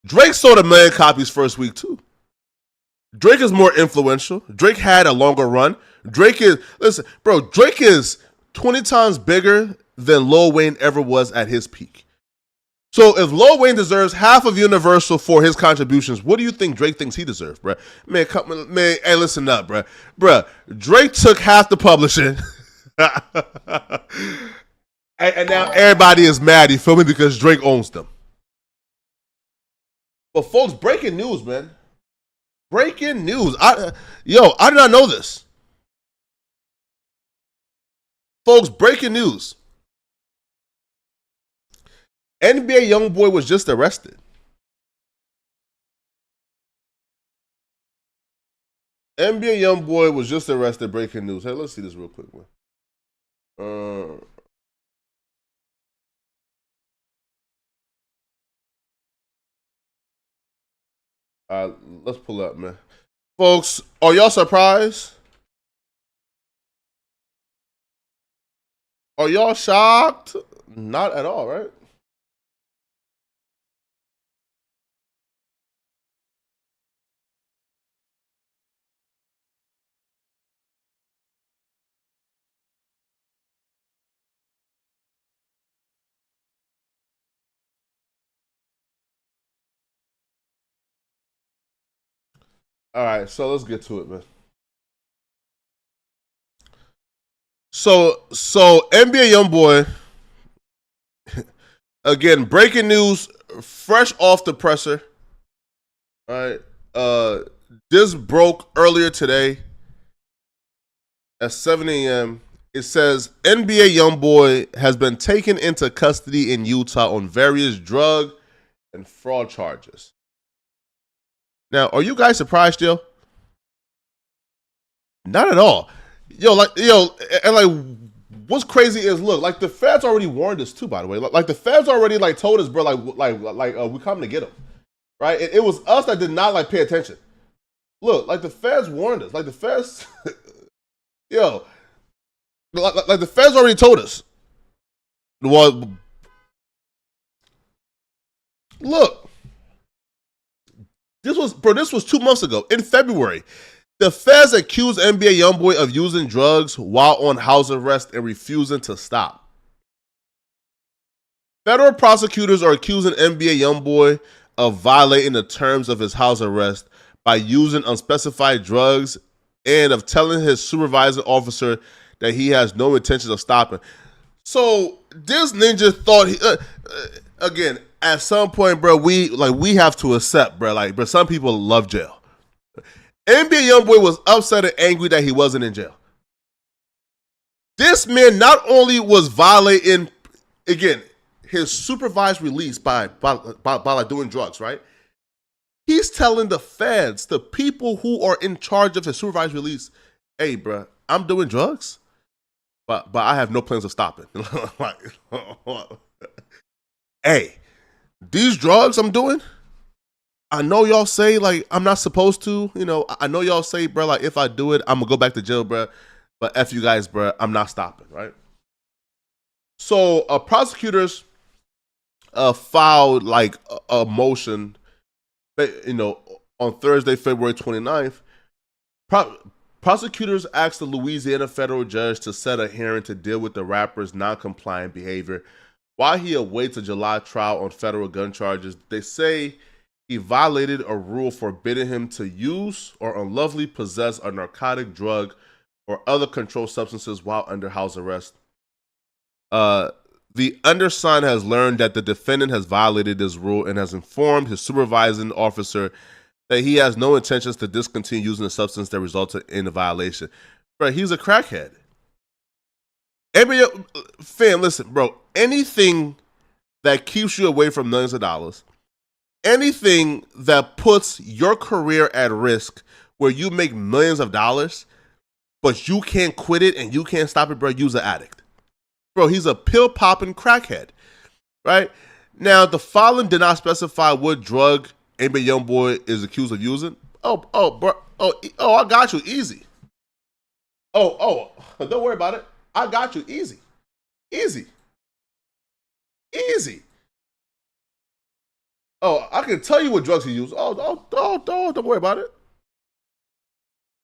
Drake sold 1 million copies first week too. Drake is more influential. Drake had a longer run. Drake is 20 times bigger than Lil Wayne ever was at his peak. So if Lil Wayne deserves half of Universal for his contributions, what do you think Drake thinks he deserves, bruh? Man, hey, listen up, bruh. Bruh, Drake took half the publishing. and now everybody is mad, you feel me? Because Drake owns them. But folks, breaking news, man. Breaking news. I did not know this. Folks, breaking news. NBA Youngboy was just arrested. NBA Youngboy was just arrested. Breaking news. Hey, let's see this real quick, man. Let's pull up, man. Folks, are y'all surprised? Are y'all shocked? Not at all, right? All right, so let's get to it, man. So NBA Youngboy, again, breaking news, fresh off the presser. All right, this broke earlier today at 7 a.m. It says NBA Youngboy has been taken into custody in Utah on various drug and fraud charges. Now, are you guys surprised, yo? Not at all. What's crazy is, look, like, the feds already warned us too, by the way. Like, the feds already, like, told us, bro, we coming to get him, right? It was us that did not, like, pay attention. Look, like, the feds warned us. Like, the feds, like, the feds already told us. Well, look. This was 2 months ago, in February. The feds accused NBA Youngboy of using drugs while on house arrest and refusing to stop. Federal prosecutors are accusing NBA Youngboy of violating the terms of his house arrest by using unspecified drugs and of telling his supervising officer that he has no intention of stopping. So this ninja thought again, at some point, bro, we have to accept, bro, some people love jail. NBA Youngboy was upset and angry that he wasn't in jail. This man not only was violating, again, his supervised release by doing drugs, right? He's telling the feds, the people who are in charge of his supervised release, hey, bro, I'm doing drugs, but I have no plans of stopping. Hey, these drugs I'm doing, I know y'all say, like, I'm not supposed to, I know y'all say, bro, like, if I do it, I'm gonna go back to jail, bro, but F you guys, bro, I'm not stopping, right? So prosecutors filed, like, a motion, on Thursday, February 29th. Prosecutors asked the Louisiana federal judge to set a hearing to deal with the rapper's non-compliant behavior while he awaits a July trial on federal gun charges. They say he violated a rule forbidding him to use or unlawfully possess a narcotic drug or other controlled substances while under house arrest. The undersigned has learned that the defendant has violated this rule and has informed his supervising officer that he has no intentions to discontinue using the substance that resulted in the violation. Bro, he's a crackhead. Fam, listen, bro, anything that keeps you away from millions of dollars, anything that puts your career at risk where you make millions of dollars, but you can't quit it and you can't stop it, bro, you's an addict. Bro, he's a pill-popping crackhead, right? Now, the filing did not specify what drug NBA Youngboy is accused of using. Bro. I got you. Easy. Oh, don't worry about it. I got you. Easy. Oh, I can tell you what drugs he used. Don't worry about it.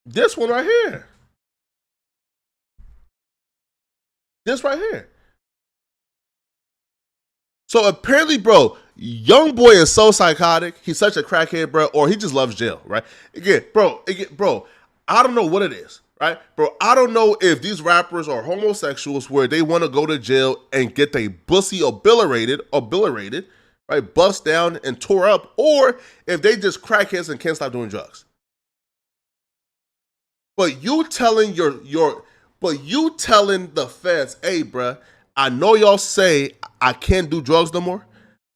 This one right here. So apparently, bro, Youngboy is so psychotic. He's such a crackhead, bro, or he just loves jail, right? Again, bro, I don't know what it is, right? Bro, I don't know if these rappers are homosexuals where they want to go to jail and get their pussy obliterated, right? Bust down and tore up, or if they just crackheads and can't stop doing drugs. But you telling you telling the feds, hey, bruh, I know y'all say I can't do drugs no more,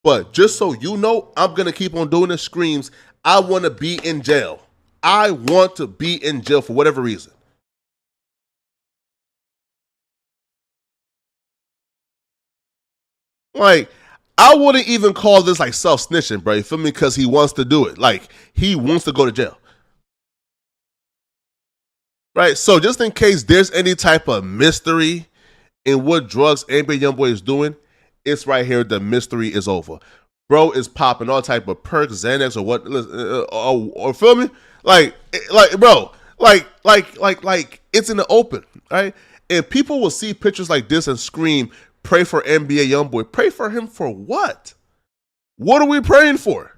but just so you know, I'm going to keep on doing the screams. I want to be in jail. I want to be in jail for whatever reason. Like, I wouldn't even call this like self-snitching, bro. You feel me? Because he wants to do it. Like, he wants to go to jail. Right? So just in case there's any type of mystery in what drugs NBA Youngboy is doing, it's right here. The mystery is over. Bro is popping all type of perks, Xanax, or what? Or feel me? Like, bro, like, it's in the open, right? And people will see pictures like this and scream, "Pray for NBA Youngboy." Pray for him for what? What are we praying for?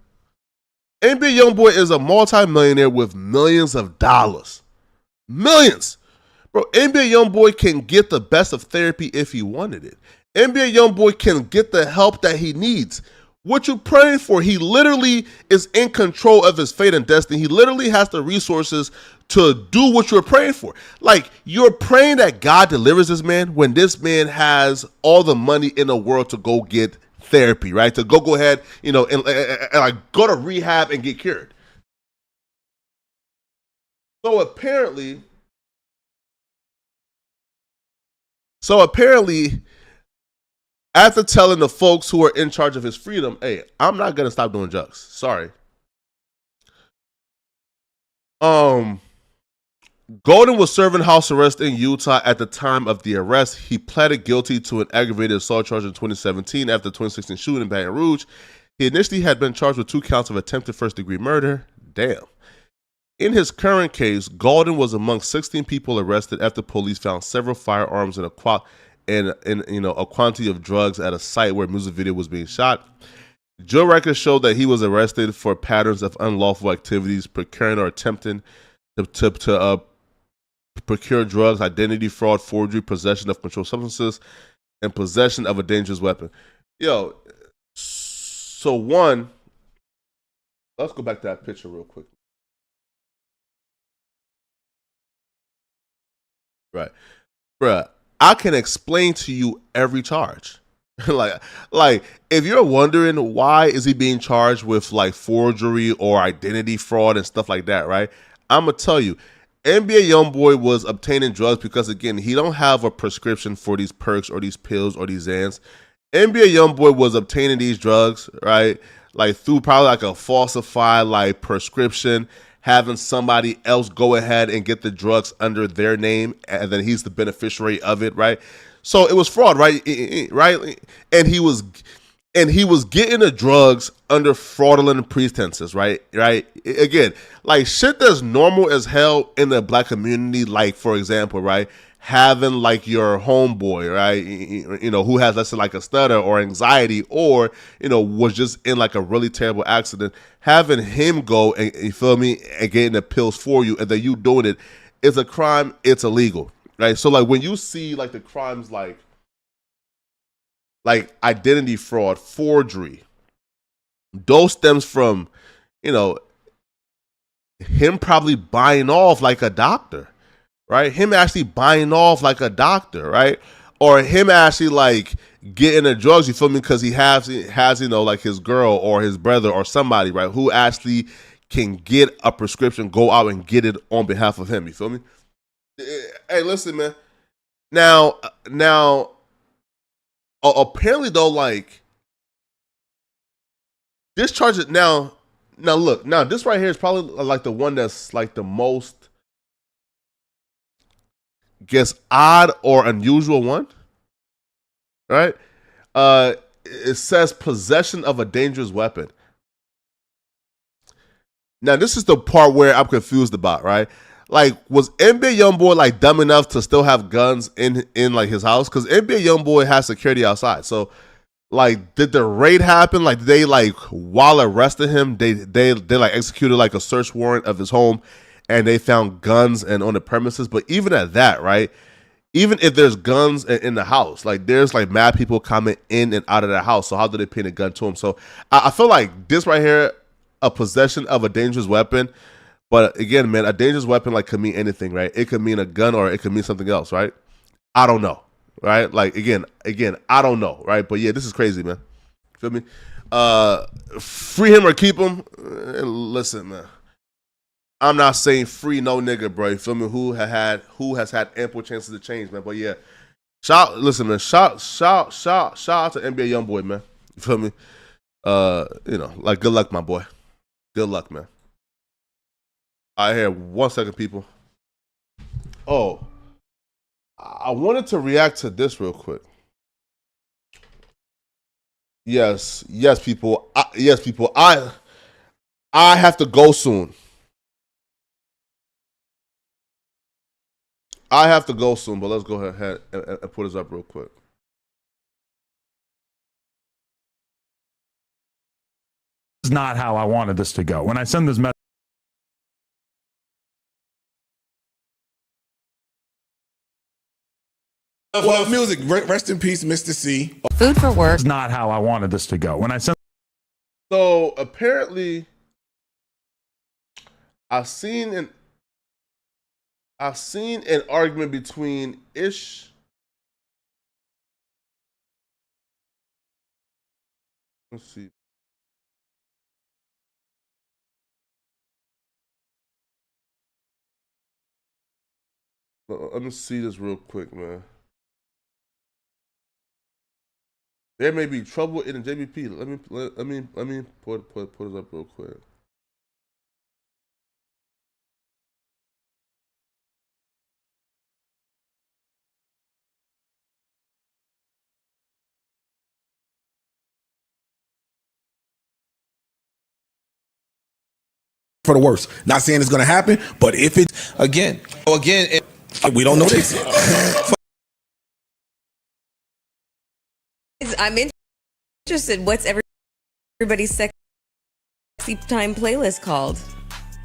NBA Youngboy is a multimillionaire with millions of dollars. Millions. Bro, NBA Youngboy can get the best of therapy if he wanted it. NBA Youngboy can get the help that he needs. What you praying for? He literally is in control of his fate and destiny. He literally has the resources to do what you're praying for. Like, you're praying that God delivers this man when this man has all the money in the world to go get therapy, right? To go ahead, and like go to rehab and get cured. So apparently, after telling the folks who are in charge of his freedom, hey, I'm not going to stop doing drugs. Sorry. Golden was serving house arrest in Utah at the time of the arrest. He pleaded guilty to an aggravated assault charge in 2017 after the 2016 shooting in Baton Rouge. He initially had been charged with 2 counts of attempted first-degree murder. Damn. In his current case, Golden was among 16 people arrested after police found several firearms and a quantity of drugs at a site where a music video was being shot. Jail records showed that he was arrested for patterns of unlawful activities, procuring or attempting to procure drugs, identity fraud, forgery, possession of controlled substances, and possession of a dangerous weapon. Yo, so one, let's go back to that picture real quick. Right. Bruh, I can explain to you every charge. like if you're wondering why is he being charged with like forgery or identity fraud and stuff like that, right? I'm going to tell you, NBA Youngboy was obtaining drugs because, again, he don't have a prescription for these perks or these pills or these Xans. NBA Youngboy was obtaining these drugs, right? Like through probably like a falsified like prescription, having somebody else go ahead and get the drugs under their name, and then he's the beneficiary of it, right? So it was fraud, right? Right? And he was getting the drugs under fraudulent pretenses, right? Right? Again, like shit that's normal as hell in the black community, like for example, right? Having like your homeboy, right? Who has, let's say, like a stutter or anxiety, or, was just in like a really terrible accident, having him go and, you feel me, and getting the pills for you, and then you doing it, it's a crime, it's illegal, right? So like when you see like the crimes like identity fraud, forgery, those stems from, him probably buying off like a doctor. Right? Him actually buying off like a doctor, right? Or him actually like getting the drugs, you feel me? Because he has, like his girl or his brother or somebody, right? Who actually can get a prescription, go out and get it on behalf of him, you feel me? Hey, listen, man. Now, apparently though, like, this charge is now look, this right here is probably like the one that's like the most, gets odd or unusual one, right? It says possession of a dangerous weapon. Now, this is the part where I'm confused about, right? Like, was NBA Youngboy like dumb enough to still have guns in like his house? Because NBA Youngboy has security outside. So, like, did the raid happen? Like, did they like while arresting him, they like executed like a search warrant of his home, and they found guns and on the premises. But even at that, right? Even if there's guns in the house, like there's like mad people coming in and out of the house. So how do they pin a gun to him? So I feel like this right here, a possession of a dangerous weapon. But again, man, a dangerous weapon like could mean anything, right? It could mean a gun or it could mean something else, right? I don't know, right? Like again, I don't know, right? But yeah, this is crazy, man. Feel me? Free him or keep him. Listen, man. I'm not saying free no nigga, bro. You feel me? Who has had ample chances to change, man. But yeah, listen, man. Shout out to NBA Youngboy, man. You feel me? You know, like good luck, my boy. Good luck, man. All right, here, 1 second, people. Oh, I wanted to react to this real quick. Yes, people. I have to go soon. I have to go soon, but let's go ahead and put this up real quick. This is not how I wanted this to go. When I send this message. Well, music. Rest in peace, Mr. C. Food for work. It's not how I wanted this to go. When I sent. So apparently, I've seen an argument between Ish. Let's see. Let me see this real quick, man. There may be trouble in the JBP. Let me put it up real quick. For the worst. Not saying it's going to happen, but if it's again, we don't know this. I'm interested. What's everybody's sexy time playlist called?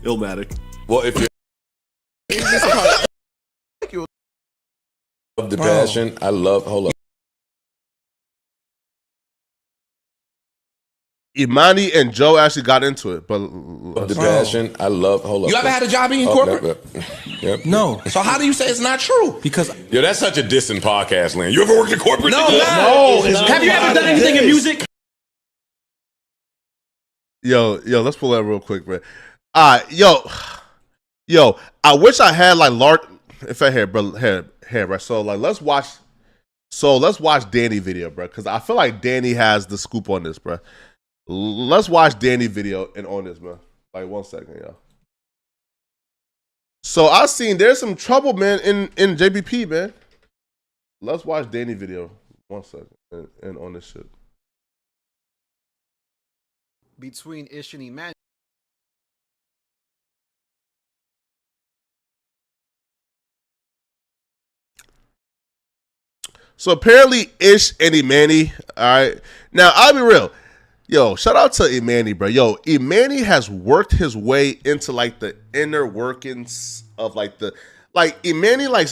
Illmatic. Well, if you're love the passion, I love. Hold up. Imani and Joe actually got into it, but the passion, I love. Hold up. You ever had a job in corporate? Yep. No. So how do you say it's not true? Because yo, that's such a diss in podcast land. You ever worked in corporate? No. Have you ever done anything in music? Yo, let's pull that real quick, man. Yo, I wish I had like large. If I had, bro, right? So like, let's watch Danny video, bro, because I feel like Danny has the scoop on this, bro. Let's watch Danny video and on this, man. Like 1 second, y'all. So I seen there's some trouble, man, in JBP, man. Let's watch Danny video 1 second and on this shit. Between Ish and Imani. So apparently Ish and Imani, all right. Now I'll be real. Yo, shout out to Imani, bro. Yo, Imani has worked his way into like the inner workings of Imani like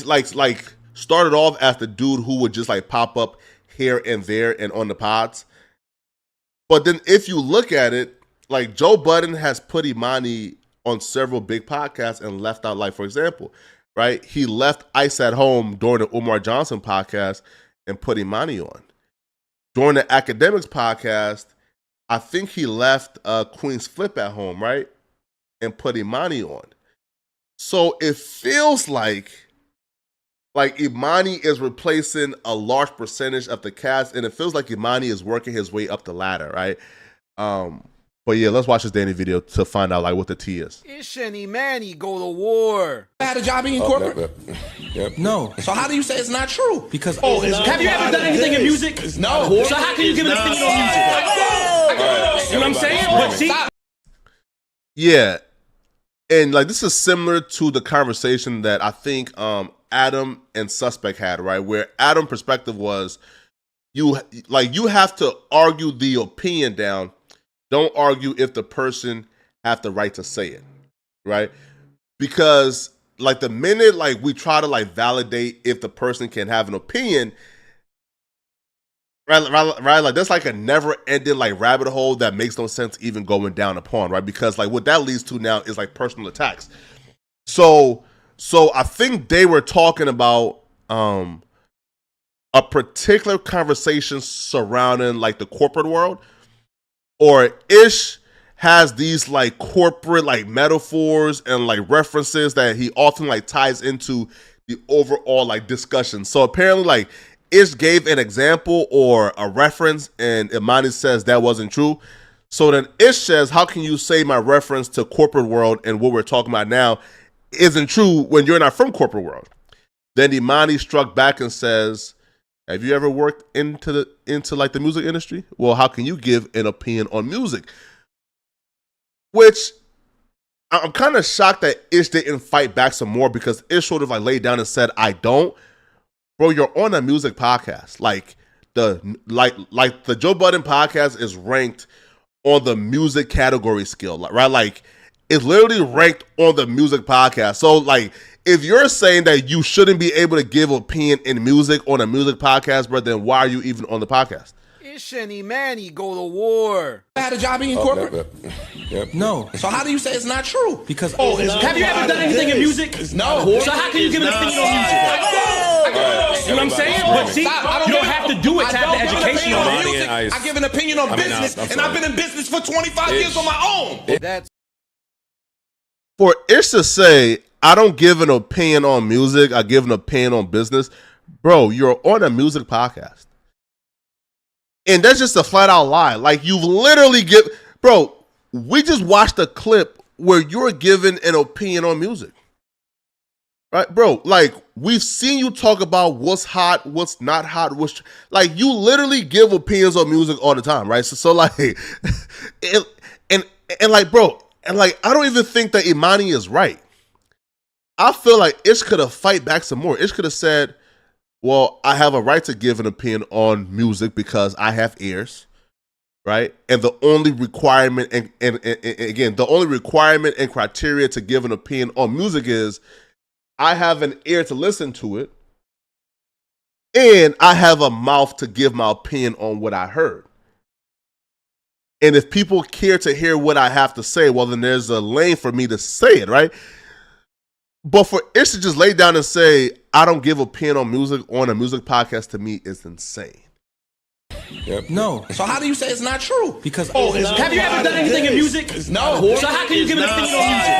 started off as the dude who would just like pop up here and there and on the pods. But then if you look at it, like Joe Budden has put Imani on several big podcasts and left out, like for example, right? He left Ice at Home during the Umar Johnson podcast and put Imani on. During the Academics podcast, I think he left Queen's Flip at Home, right? And put Imani on. So it feels like Imani is replacing a large percentage of the cast, and it feels like Imani is working his way up the ladder, right? But But yeah, let's watch this Danny video to find out like what the tea is. Ish and Imani go to war. I had a job in corporate. No. So how do you say it's not true? Because have you ever done anything in music? No. So how can you give an opinion on music? You know what I'm saying? But see, yeah, and like this is similar to the conversation that I think Adam and Suspect had, right? Where Adam's perspective was you have to argue the opinion down. Don't argue if the person have the right to say it, right? Because like the minute like we try to like validate if the person can have an opinion, right? Like that's like a never-ending like rabbit hole that makes no sense even going down upon, right? Because like what that leads to now is like personal attacks. So I think they were talking about a particular conversation surrounding like the corporate world. Or Ish has these like corporate like metaphors and like references that he often like ties into the overall like discussion. So apparently like Ish gave an example or a reference and Imani says that wasn't true. So then Ish says, how can you say my reference to corporate world and what we're talking about now isn't true when you're not from corporate world? Then Imani struck back and says, have you ever worked into like the music industry? Well, how can you give an opinion on music? Which I'm kind of shocked that Ish didn't fight back some more because Ish sort of like laid down and said, I don't. Bro, you're on a music podcast. Like the Joe Budden podcast is ranked on the music category skill, right? Like it's literally ranked on the music podcast. So like if you're saying that you shouldn't be able to give opinion in music on a music podcast, bro, then why are you even on the podcast? Ish and Imani go to war. I had a job in corporate. No. So how do you say it's not true? Because have you ever done anything in music? No. So how can you give an opinion on music? You know what I'm saying? But see, you don't have to do it to have the education on music. I give an opinion on business, and I've been in business for 25 years on my own. That's for Ish to say, I don't give an opinion on music, I give an opinion on business. Bro, you're on a music podcast. And that's just a flat out lie. Like you've literally bro, we just watched a clip where you're giving an opinion on music. Right, bro? Like we've seen you talk about what's hot, what's not hot, like you literally give opinions on music all the time, right? So like and like bro, and like I don't even think that Imani is right. I feel like Ish could have fight back some more. Ish could have said, well, I have a right to give an opinion on music because I have ears, right? And the only requirement, and again, the only requirement and criteria to give an opinion on music is I have an ear to listen to it, and I have a mouth to give my opinion on what I heard. And if people care to hear what I have to say, well, then there's a lane for me to say it, right? But for Ish to just lay down and say, I don't give opinion on music on a music podcast, to me is insane. No. So how do you say it's not true? Because have you ever done anything in music? No. So how can you give an opinion on music?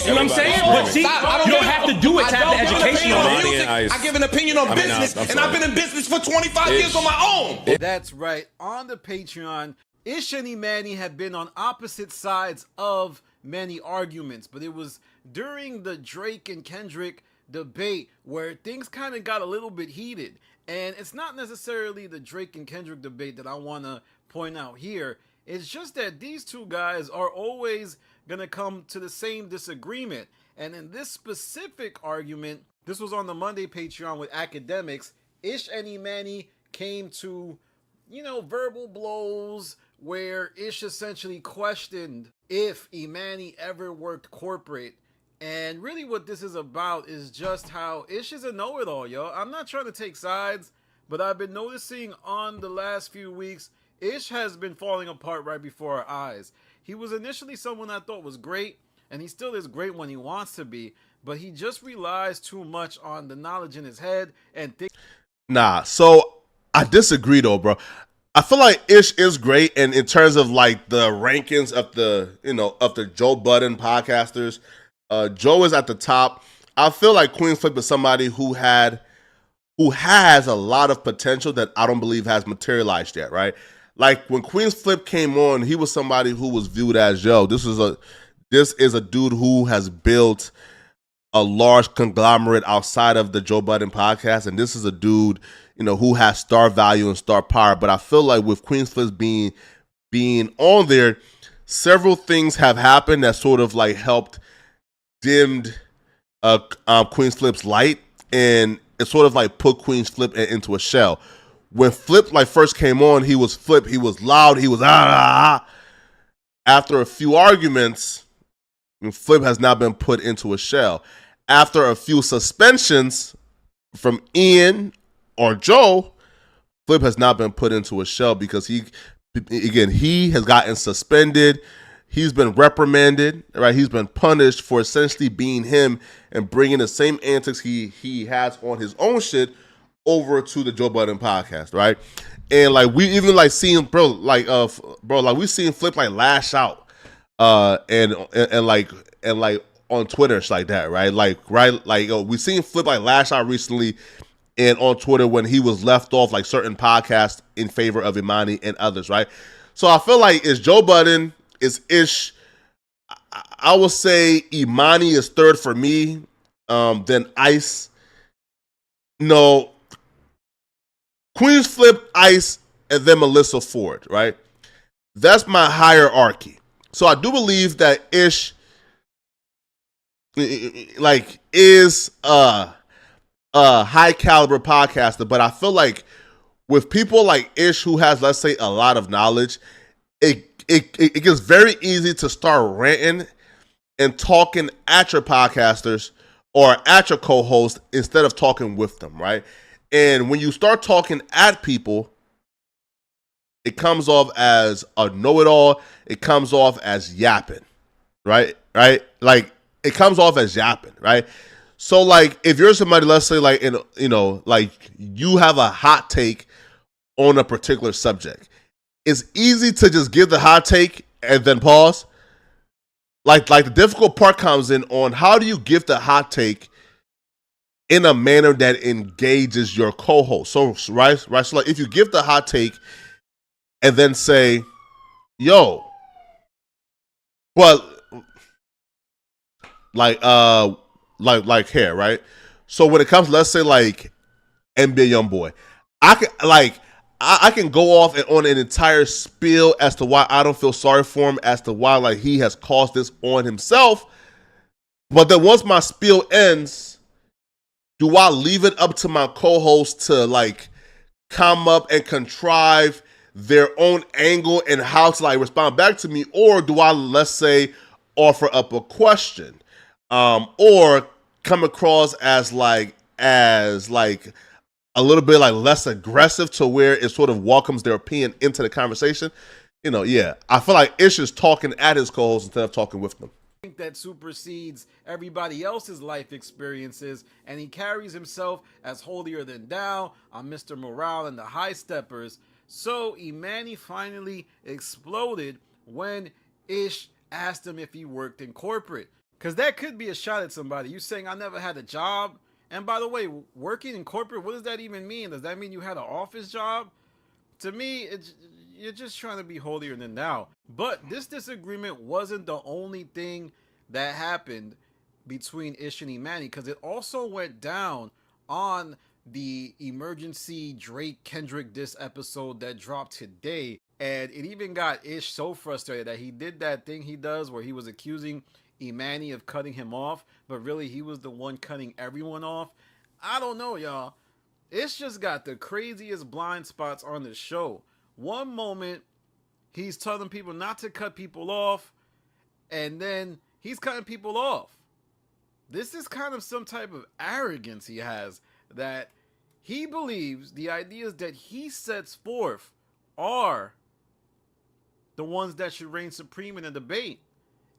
You know what I'm saying? But see, you don't have to do it to have the education on music. I give an opinion on business, and I've been in business for 25 years on my own. That's right. On the Patreon, Ish and Imani have been on opposite sides of many arguments, but it was during the Drake and Kendrick debate where things kind of got a little bit heated. And it's not necessarily the Drake and Kendrick debate that I want to point out here. It's just that these two guys are always going to come to the same disagreement. And in this specific argument, this was on the Monday Patreon with academics, Ish and Imani came to, verbal blows where Ish essentially questioned if Imani ever worked corporate. And really what this is about is just how Ish is a know-it-all, yo. I'm not trying to take sides, but I've been noticing on the last few weeks, Ish has been falling apart right before our eyes. He was initially someone I thought was great, and he still is great when he wants to be, but he just relies too much on the knowledge in his head and Nah, so I disagree though, bro. I feel like Ish is great, and in terms of like the rankings of the Joe Budden podcasters, Joe is at the top. I feel like Queen Flip is somebody who has a lot of potential that I don't believe has materialized yet, right? like when Queen's Flip came on, he was somebody who was viewed as, yo, this is a dude who has built a large conglomerate outside of the Joe Budden podcast, and this is a dude, you know, who has star value and star power. But I feel like with Queen's Flip being on there, several things have happened that sort of like helped dimmed Queen's Flip's light, and it sort of like put Queen's Flip into a shell. When Flip like first came on, he was Flip, he was loud, he was After a few arguments, Flip has now been put into a shell. After a few suspensions from Ian or Joe, Flip has not been put into a shell because he has gotten suspended. He's been reprimanded, right? He's been punished for essentially being him and bringing the same antics he has on his own shit over to the Joe Budden podcast, right? And like we even like seeing we seen Flip like lash out, and like on Twitter and shit like that, right? We seen Flip like lash out recently and on Twitter when he was left off like certain podcasts in favor of Imani and others, right? So I feel like it's Joe Budden, it's Ish. I would say Imani is third for me, then Ice. No, Queen's Flip, Ice, and then Melissa Ford, right? That's my hierarchy. So I do believe that Ish like is a high caliber podcaster, but I feel like with people like Ish who has, let's say, a lot of knowledge, it gets very easy to start ranting and talking at your podcasters or at your co-host instead of talking with them, right? And when you start talking at people, it comes off as a know-it-all. It comes off as yapping, right? Like it comes off as yapping, right? So like if you're somebody, let's say like like you have a hot take on a particular subject, it's easy to just give the hot take and then pause. Like the difficult part comes in on how do you give the hot take in a manner that engages your co-host. So right. So like if you give the hot take and then say, "Yo," well, like hair, right? So when it comes, let's say like NBA Youngboy, I can go off and on an entire spiel as to why I don't feel sorry for him, as to why like he has caused this on himself. But then once my spiel ends, do I leave it up to my co-host to like come up and contrive their own angle and how to like respond back to me, or do I, let's say, offer up a question, or come across as like a little bit like less aggressive to where it sort of welcomes their opinion into the conversation? Yeah, I feel like Ish is talking at his co-host instead of talking with them. That supersedes everybody else's life experiences, and he carries himself as holier than thou on Mr. Morale and the High Steppers. So Imani finally exploded when Ish asked him if he worked in corporate, because that could be a shot at somebody. You saying I never had a job, and by the way, working in corporate, what does that even mean? Does that mean you had an office job? To me, you're just trying to be holier than thou. But this disagreement wasn't the only thing that happened between Ish and Imani, because it also went down on the emergency Drake Kendrick diss episode that dropped today. And it even got Ish so frustrated that he did that thing he does where he was accusing Imani of cutting him off, but really he was the one cutting everyone off. I don't know, y'all. Ish just got the craziest blind spots on the show. One moment, he's telling people not to cut people off, and then he's cutting people off. This is kind of some type of arrogance he has, that he believes the ideas that he sets forth are the ones that should reign supreme in a debate.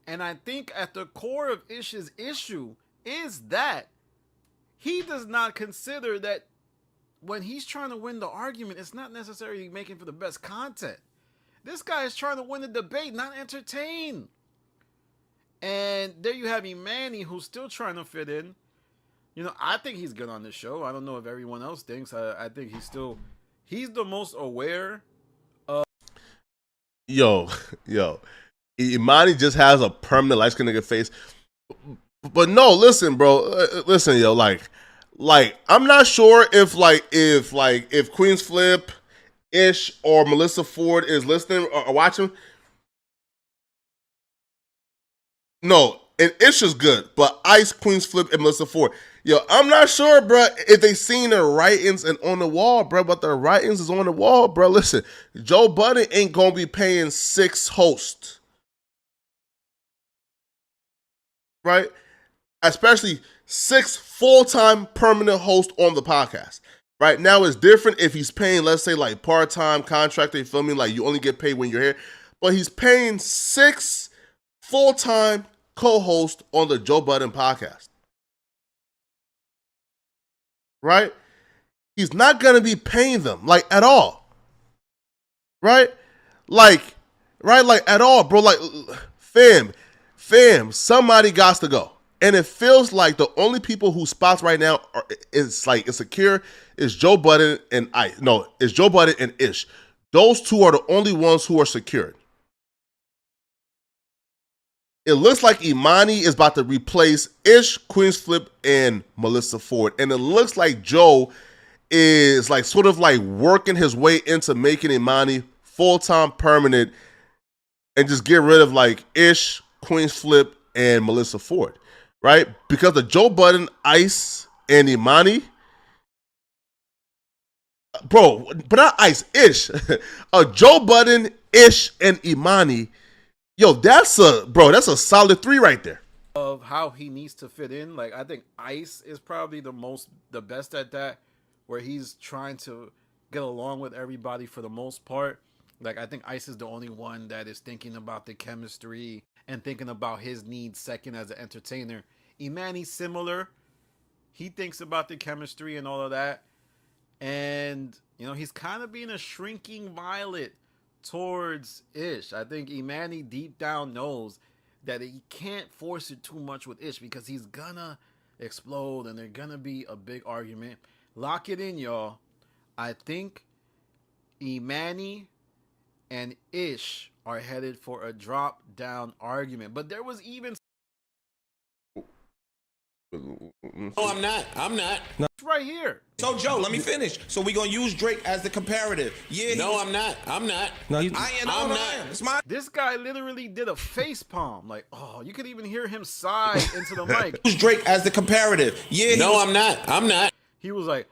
And I think at the core of Ish's issue is that he does not consider that when he's trying to win the argument, it's not necessarily making for the best content. This guy is trying to win the debate, not entertain. And there you have Imani, who's still trying to fit in. I think he's good on this show. I don't know if everyone else thinks. I think he's the most aware of. yo, Imani just has a permanent light skin nigga face. But no, listen, bro. Listen, yo, like I'm not sure if Queens Flip, Ish, or Melissa Ford is listening or watching. No, and Ish is good, but Ice, Queens Flip, and Melissa Ford. Yo, I'm not sure, bro, if they seen their writings and on the wall, bro, but their writings is on the wall, bro. Listen, Joe Budden ain't gonna be paying 6 hosts, right? Especially 6 full-time permanent hosts on the podcast. Right now, it's different if he's paying, let's say, like part-time contractor. You feel me? Like you only get paid when you're here, but he's paying 6 full-time co-hosts on the Joe Budden podcast. Right? He's not going to be paying them, like, at all. Right? Like, at all, bro. Like, fam, somebody got to go. And it feels like the only people whose spots right now is secure is Joe Budden and it's Joe Budden and Ish. Those two are the only ones who are secured. It looks like Imani is about to replace Ish, Queens Flip, and Melissa Ford. And it looks like Joe is like sort of like working his way into making Imani full-time permanent and just get rid of like Ish, Queens Flip, and Melissa Ford. Right? Because the Joe Budden, Ice, and Imani, bro, but not Ice, Ish. Joe Budden, Ish, and Imani, yo, that's a solid 3 right there. Of how he needs to fit in, like I think Ice is probably the best at that, where he's trying to get along with everybody for the most part. Like I think Ice is the only one that is thinking about the chemistry and thinking about his needs second as an entertainer. Imani's similar. He thinks about the chemistry and all of that. And, you know, he's kind of being a shrinking violet towards Ish. I think Imani deep down knows that he can't force it too much with Ish because he's gonna explode and there's gonna be a big argument. Lock it in, y'all. I think Imani and Ish are headed for a drop down argument. But there was even No, I'm not. no. Right here. So Joe, let me finish. So we gonna use Drake as the comparative. Yeah. No, I'm not. No, I'm not. It's my. This guy literally did a face palm. Like, oh, you could even hear him sigh into the mic. Use Drake as the comparative. Yeah. No, I'm not. He was like,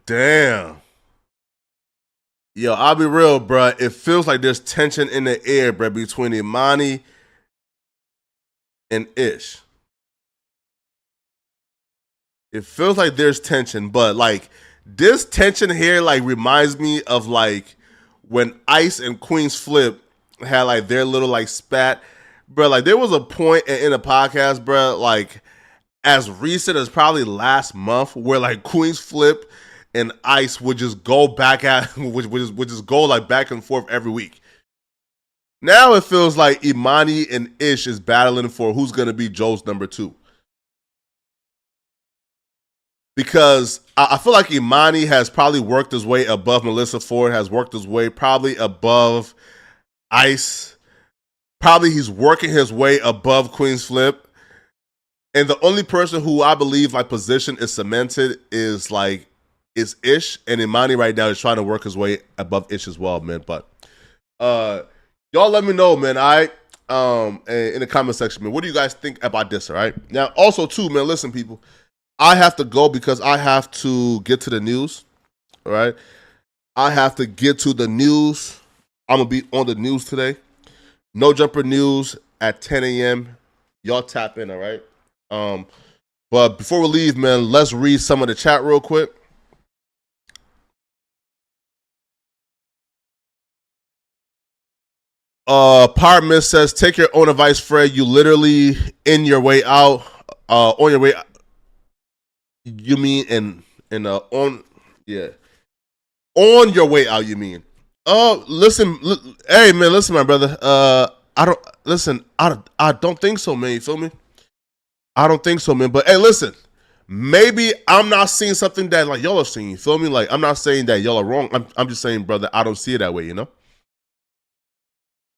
damn. Yo, I'll be real, bro. It feels like there's tension in the air, bro, between Imani and Ish. It feels like there's tension, but like this tension here like reminds me of like when Ice and Queens Flip had like their little like spat. Bro, like there was a point in the podcast, bro, like as recent as probably last month where like Queens Flip and Ice would just go back at would just go like back and forth every week. Now it feels like Imani and Ish is battling for who's gonna be Joe's number 2. Because I feel like Imani has probably worked his way above Melissa Ford, has worked his way probably above Ice. Probably he's working his way above Queens Flip. And the only person who I believe like position is cemented is Ish. And Imani right now is trying to work his way above Ish as well, man. But y'all let me know, man. In the comment section, man. What do you guys think about this, all right? Now, also, too, man, listen, people. I have to go because I have to get to the news, all right? I have to get to the news. I'm going to be on the news today. No Jumper News at 10 a.m. Y'all tap in, all right? But before we leave, man, let's read some of the chat real quick. Power Miss says, take your own advice, Fred. You literally in your way out, on your way out. You mean on your way out, you mean. Listen, hey man, listen, my brother. I don't think so, man. You feel me? I don't think so, man. But hey, listen, maybe I'm not seeing something that like y'all are seeing. You feel me? Like I'm not saying that y'all are wrong. I'm just saying, brother, I don't see it that way, you know?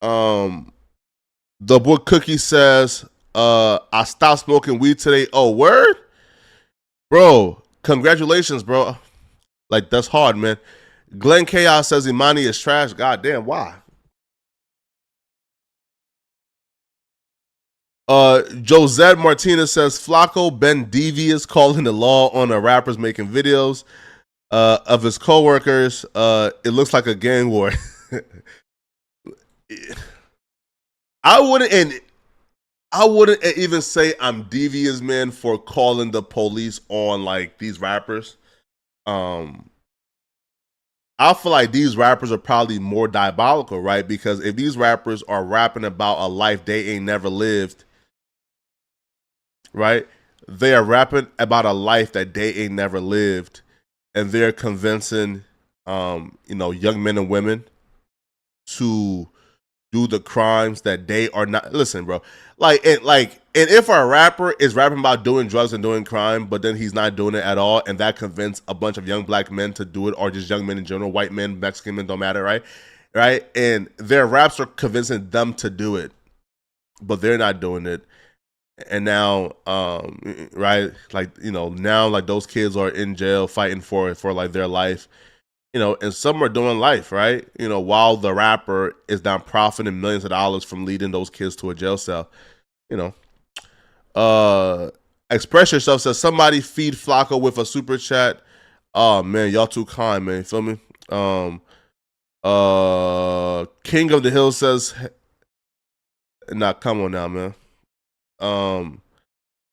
The boy Cookie says, I stopped smoking weed today. Oh, word? Bro, congratulations, bro. Like, that's hard, man. Glenn Chaos says Imani is trash. God damn, why? Josette Martinez says Flacco been devious, calling the law on the rappers making videos of his coworkers. It looks like a gang war. I wouldn't even say I'm devious, man, for calling the police on like these rappers. I feel like these rappers are probably more diabolical, right? Because if these rappers are rapping about a life they ain't never lived, right? They are rapping about a life that they ain't never lived, and they're convincing, young men and women to do the crimes that they are not. Listen, bro. And if a rapper is rapping about doing drugs and doing crime, but then he's not doing it at all, and that convinced a bunch of young black men to do it, or just young men in general, white men, Mexican men, don't matter, right? And their raps are convincing them to do it, but they're not doing it. And now, right, now like those kids are in jail fighting for like their life, and some are doing life, right? While the rapper is now profiting millions of dollars from leading those kids to a jail cell. Express Yourself says somebody feed Flacco with a super chat. Oh man, y'all too kind, man. You feel me? King of the Hill says, nah, come on now, man.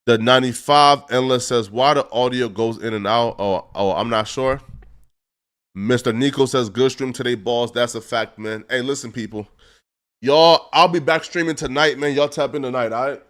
The 95 Endless says, why the audio goes in and out? Oh, I'm not sure. Mr. Nico says, good stream today, balls. That's a fact, man. Hey, listen, people. Y'all, I'll be back streaming tonight, man. Y'all tap in tonight, all right?